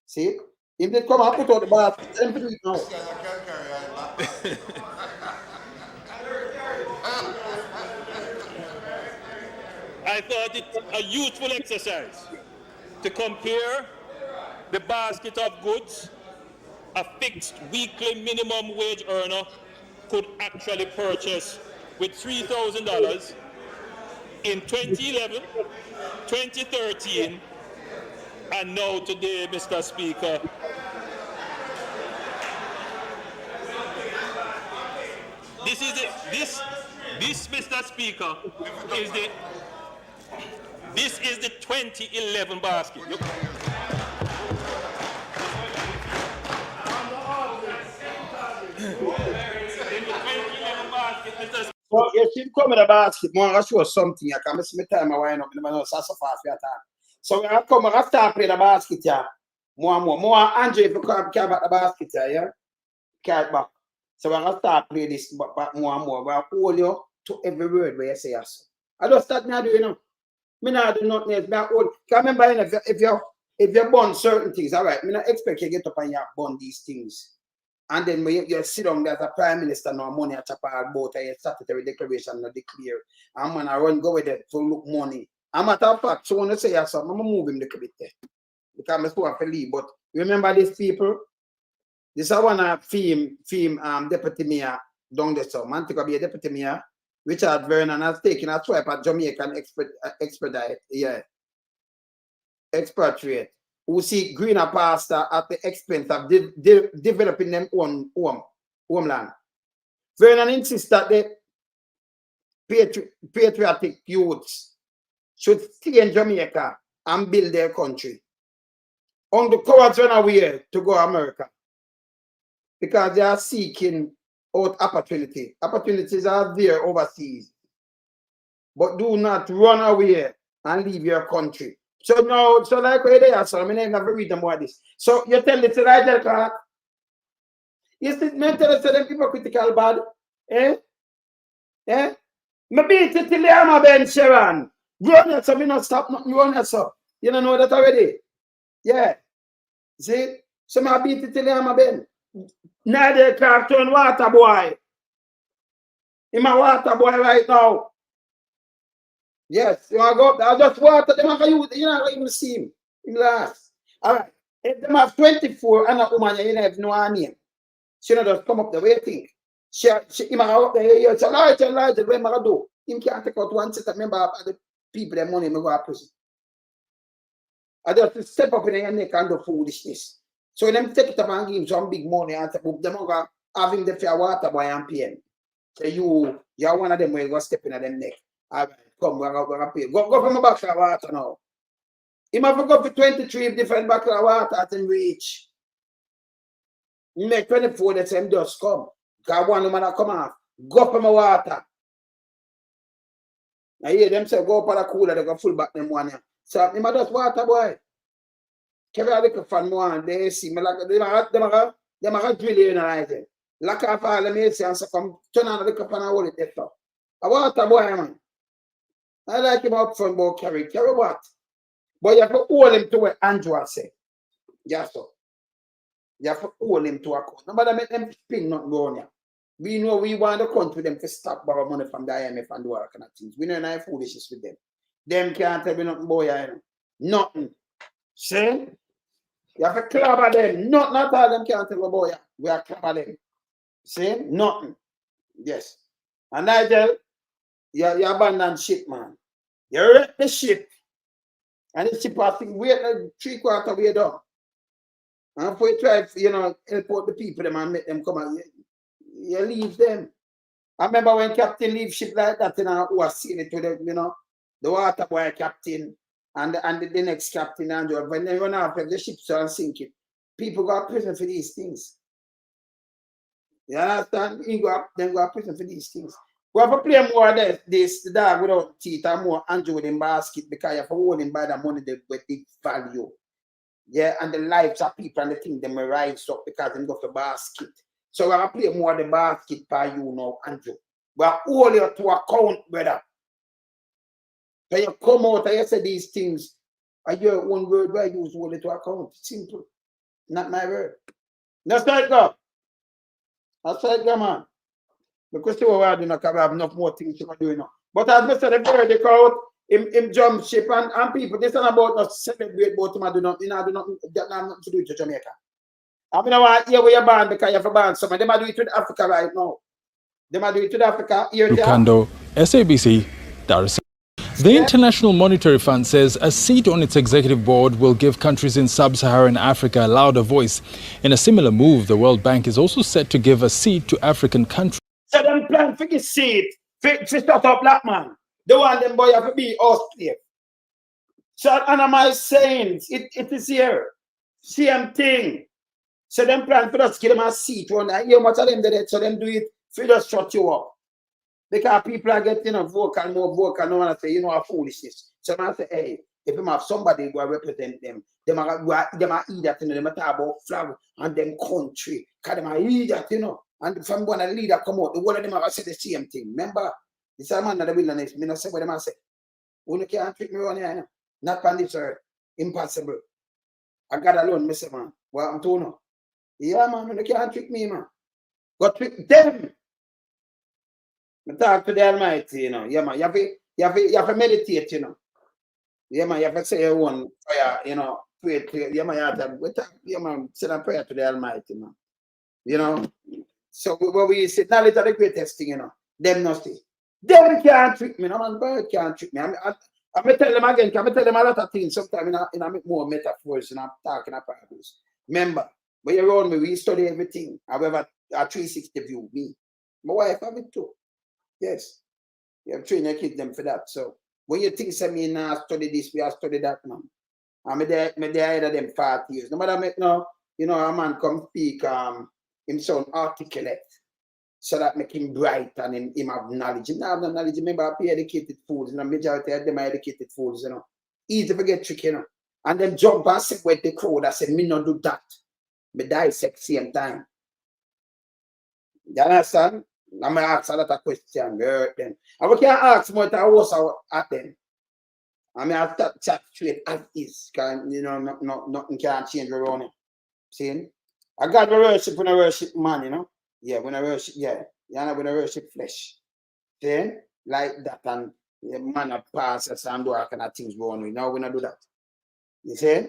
S1: See? If they come and put out the basket, them to do it now.
S20: I thought it a useful exercise to compare the basket of goods a fixed weekly minimum wage earner could actually purchase with $3,000 in 2011, 2013, and now today, Mr. Speaker. This, Mr. Speaker, is the 2011 basket. Look.
S1: So you should come in the basket, more I show something. I can miss my time, I wind up in the man so fast for your time. So I come and start play the basket here. More Andre if you come carry back the basket here, yeah? Carry back. So I start play this back more and more. But I hold you to every word where you say yes. I just start now doing me not do nothing else. I hold. Can remember if you burn certain things, all right. Me not expect you get up and you burn these things. And then when you sit down there as a prime minister, no money at a boat, and your statutory declaration not declare. I'm gonna go with it to look money. I'm matter of fact, so when you say yes, I'm gonna move him a little bit there. Because I'm still have to leave. But remember these people? This is one of deputy mayor down there. So man to be a deputy mayor. Richard Vernon has taken a swipe at Jamaican expatriate. Who seek greener pasture at the expense of developing them own homeland. Vernon insists that the patriotic youths should stay in Jamaica and build their country. On the cowards run away to go to America because they are seeking out opportunity. Opportunities are there overseas. But do not run away and leave your country. So now, so like where they are, so I mean, never read them about this. So you tell it to Nigel Clarke. You see, mentally, so them people critical bad. Eh? Eh? Me beat it till the armor bench, Sharon. Run it, so me not stop nothing, run it, so. You don't know that already? Yeah. See? So me beat it till the armor bench. Nigel Clarke turn water boy. He's a water boy right now. Yes, you want to go up there, just water them and you're not even see him. He last. All right. If them have 24 and a woman, you don't have no name. She not just come up the way you think. She might go up there, you say, Lord, what am I going to do? Him can't take out one set of member of the people, their money, me go to prison. I just step up in your neck and do foolishness. So them take it up and give him some big money and say, them going to have him the fair water boy and pay him. So you're one of them where you go step in them neck. All right. Come, we're going to pay. Go from a bucket of water now. He might go for 23 different buckets of water at him reach. You make 24, the same just come. Because one woman come off. Go from a water. I hear them say, go up on the cooler, they go full back them one. So he might just water, boy. Carry a little fan more and they see me like them a drill you in the night. Lock off all the mates and say come turn on the little fan and hold it there. I want a boy, man. I like him up front about carry what? But you have to hold him to what Andrew has said. Yes, sir. You have to hold him to account. Nobody make them spin nothing going here. We know we want the country them to stop borrow money from the IMF and do all kind of things. We know no foolishness with them. Them can't tell me nothing boy, you know. Nothing. See? You have to clobber them. Not all them can't tell me boy. We are clobber them. See? Nothing. Yes. And Nigel, you abandon ship, man. You wreck the ship. And the ship has to wait like 3/4 way down. And if we try, you know, help out the people them and make them come out, you leave them. I remember when Captain leave ship like that, you know, who was seeing it to them, you know, the water boy captain and the next captain and when they run off the ship and sink it. People go to prison for these things. You understand? Then go to prison for these things. We have to play more of this the dog without teeth and more Andrew with him basket because you have to hold him by the money with the value. Yeah, and the lives of people and the things them rise up because they go for basket. So we have to play more of the basket by you now, Andrew. We are all you to account, brother. So you come out and you say these things, and your one word where you use only to account. Simple. Not my word. That's how it go. That's how it go, man. Because you are doing have enough more things you can do now. But as I said, the bird they call out, him jump ship and people, this is not about not celebrate about him and do nothing, that nothing to do to Jamaica. I mean, I want to hear where you're born because you're born some of them are doing it with Africa right now. They are doing it with Africa.
S14: Lukando, SABC, Dar es Salaam. The International Monetary Fund says a seat on its executive board will give countries in sub-Saharan Africa a louder voice. In a similar move, the World Bank is also set to give a seat to African countries.
S1: So them plan for this seat, for start up black man. They want them boy have to be Australia. So and my saying, it is here. Same thing. So them plan for us give them a seat one. You much of them did it, so them do it for just shut you up. Because people are getting vocal, more vocal, no one say, you know, a foolishness. So I say, hey, if you have somebody who represent them, them are eat that, you know, them are talk about flag and them country. Because them are eat that, you know. And from when a leader come out, the whole of them have said the same thing. Remember, this is a man of the wilderness. Me not say what them have said. You can't treat me on here, you know? Not on this earth. Impossible. I got alone, me say, man. What I'm told now. Yeah, man, you can't trick me, man. Go trick them. I talk to the Almighty, you know. Yeah, man, you have to meditate, you know. Yeah, man, you have to say your own prayer, you know. Pray to, yeah, man, you have to, yeah, man, say a prayer to the Almighty, man. You know. So what we say, knowledge is the greatest thing, you know. Them not say. Them can't trick me, no man, bird can't trick me. I'm tell them again, I'm tell them a lot of things sometimes in a more metaphors and I'm talking about parables. Remember, when you're around me, we study everything. However, a 360 view, me. My wife have it too. Yes. You have trained your kids them for that. So when you think say me now study this, we have study that, man. I'm there either them 5 years. No matter make no, you know, a man come speak him sound articulate. So that make him bright and him have knowledge. Him have no knowledge. Remember, I pay educated fools, and the majority of them are educated fools, you know. Easy to get tricky, you know. And then jump and say with the crowd, I said, me not do that. Me dissect same time. You understand? I'm going to ask a lot of questions. Then. And we can't ask more than I was at them. I mean, I start chat straight as is. Because, you know, nothing can change around it. See? I got to worship when I worship man, you know? Yeah, when I worship, yeah. You know, when I worship flesh. See? Like that. And the man that passes and do all kind of things going on. Now, when I do that. You see?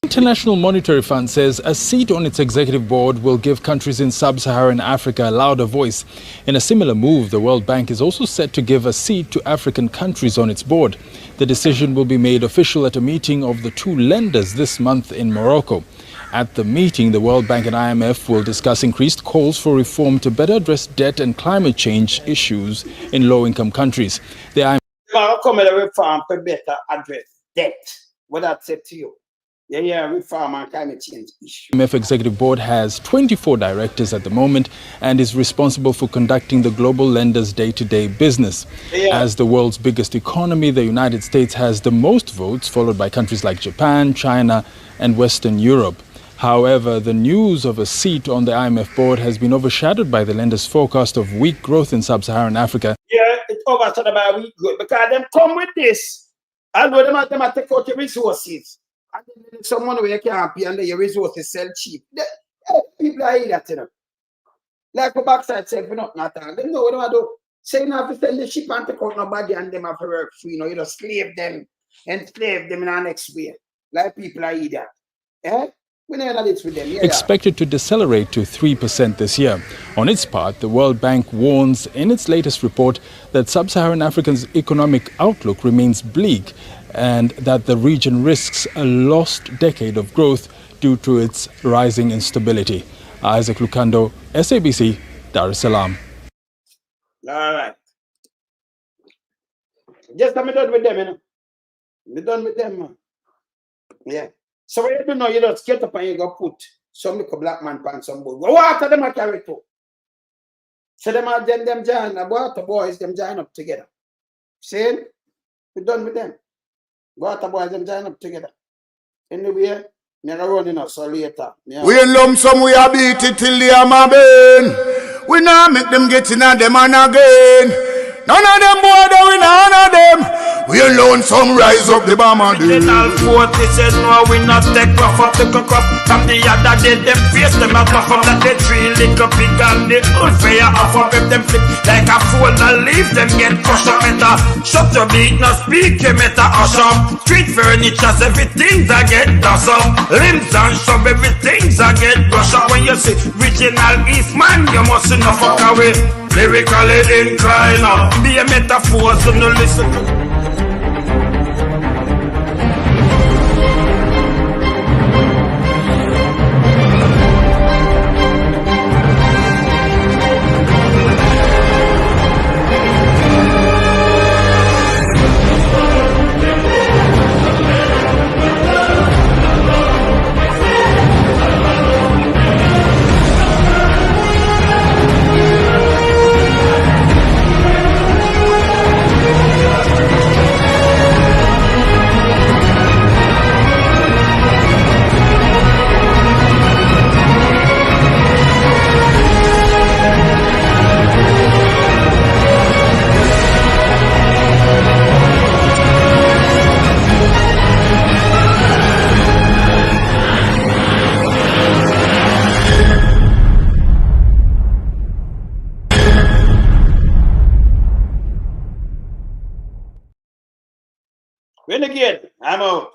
S14: The International Monetary Fund says a seat on its executive board will give countries in sub-Saharan Africa a louder voice. In a similar move, the World Bank is also set to give a seat to African countries on its board. The decision will be made official at a meeting of the two lenders this month in Morocco. At the meeting, the World Bank and IMF will discuss increased calls for reform to better address debt and climate change issues in low-income countries. The IMF
S1: will come with a reform to better address debt. What that said to you. reform and climate change issue.
S14: IMF Executive Board has 24 directors at the moment and is responsible for conducting the global lenders' day-to-day business. As the world's biggest economy, the United States has the most votes, followed by countries like Japan, China, and Western Europe. However, the news of a seat on the IMF board has been overshadowed by the lenders' forecast of weak growth in sub-Saharan Africa.
S1: Yeah, it's overshadowed by weak growth because them come with this. Although them have take out the resources. And then some money where you can't pay and then your resources sell cheap. People are that, you know. Like the backside said, for nothing at all. They know what they do. Say you have to sell the ship and take out nobody and them have to work free. You know, you just slave them and slave them in the next way. Like people are that. Eh? We never did with them.
S14: Expected to decelerate to 3% this year. On its part, the World Bank warns in its latest report that sub-Saharan Africa's economic outlook remains bleak and that the region risks a lost decade of growth due to its rising instability. Isaac Lucando, SABC, Dar es Salaam.
S1: All right. Just I'm done with them, you know. I'm done with them, man. Yeah. So when you do know, you just get up and you go put some little black man pan some boy. Go water them a carry too. So them join, the water boys, them join up together. See? We're done with them. Water boys, them join up together. Anyway, me go running up so later.
S2: We in lump sum, we a beat it till they are my burn. We now make them get in and them and again. None of them boy, we none of them. We alone some rise up the bomber.
S3: Original 40 says no, we not take rough up the crop. From the other day, them face them a puff up that they tree little pig and the old fire off up if them flip like a fool and leave them get crushed up better. Shut your beat, not speak, you better hush up. Street furniture, everything's a get dust up. Limbs and shove, everything's a get brush up. When you see original Eastman, you must not fuck away. Lyrically inclined, be a metaphor, so no listen.
S1: When again, I'm out.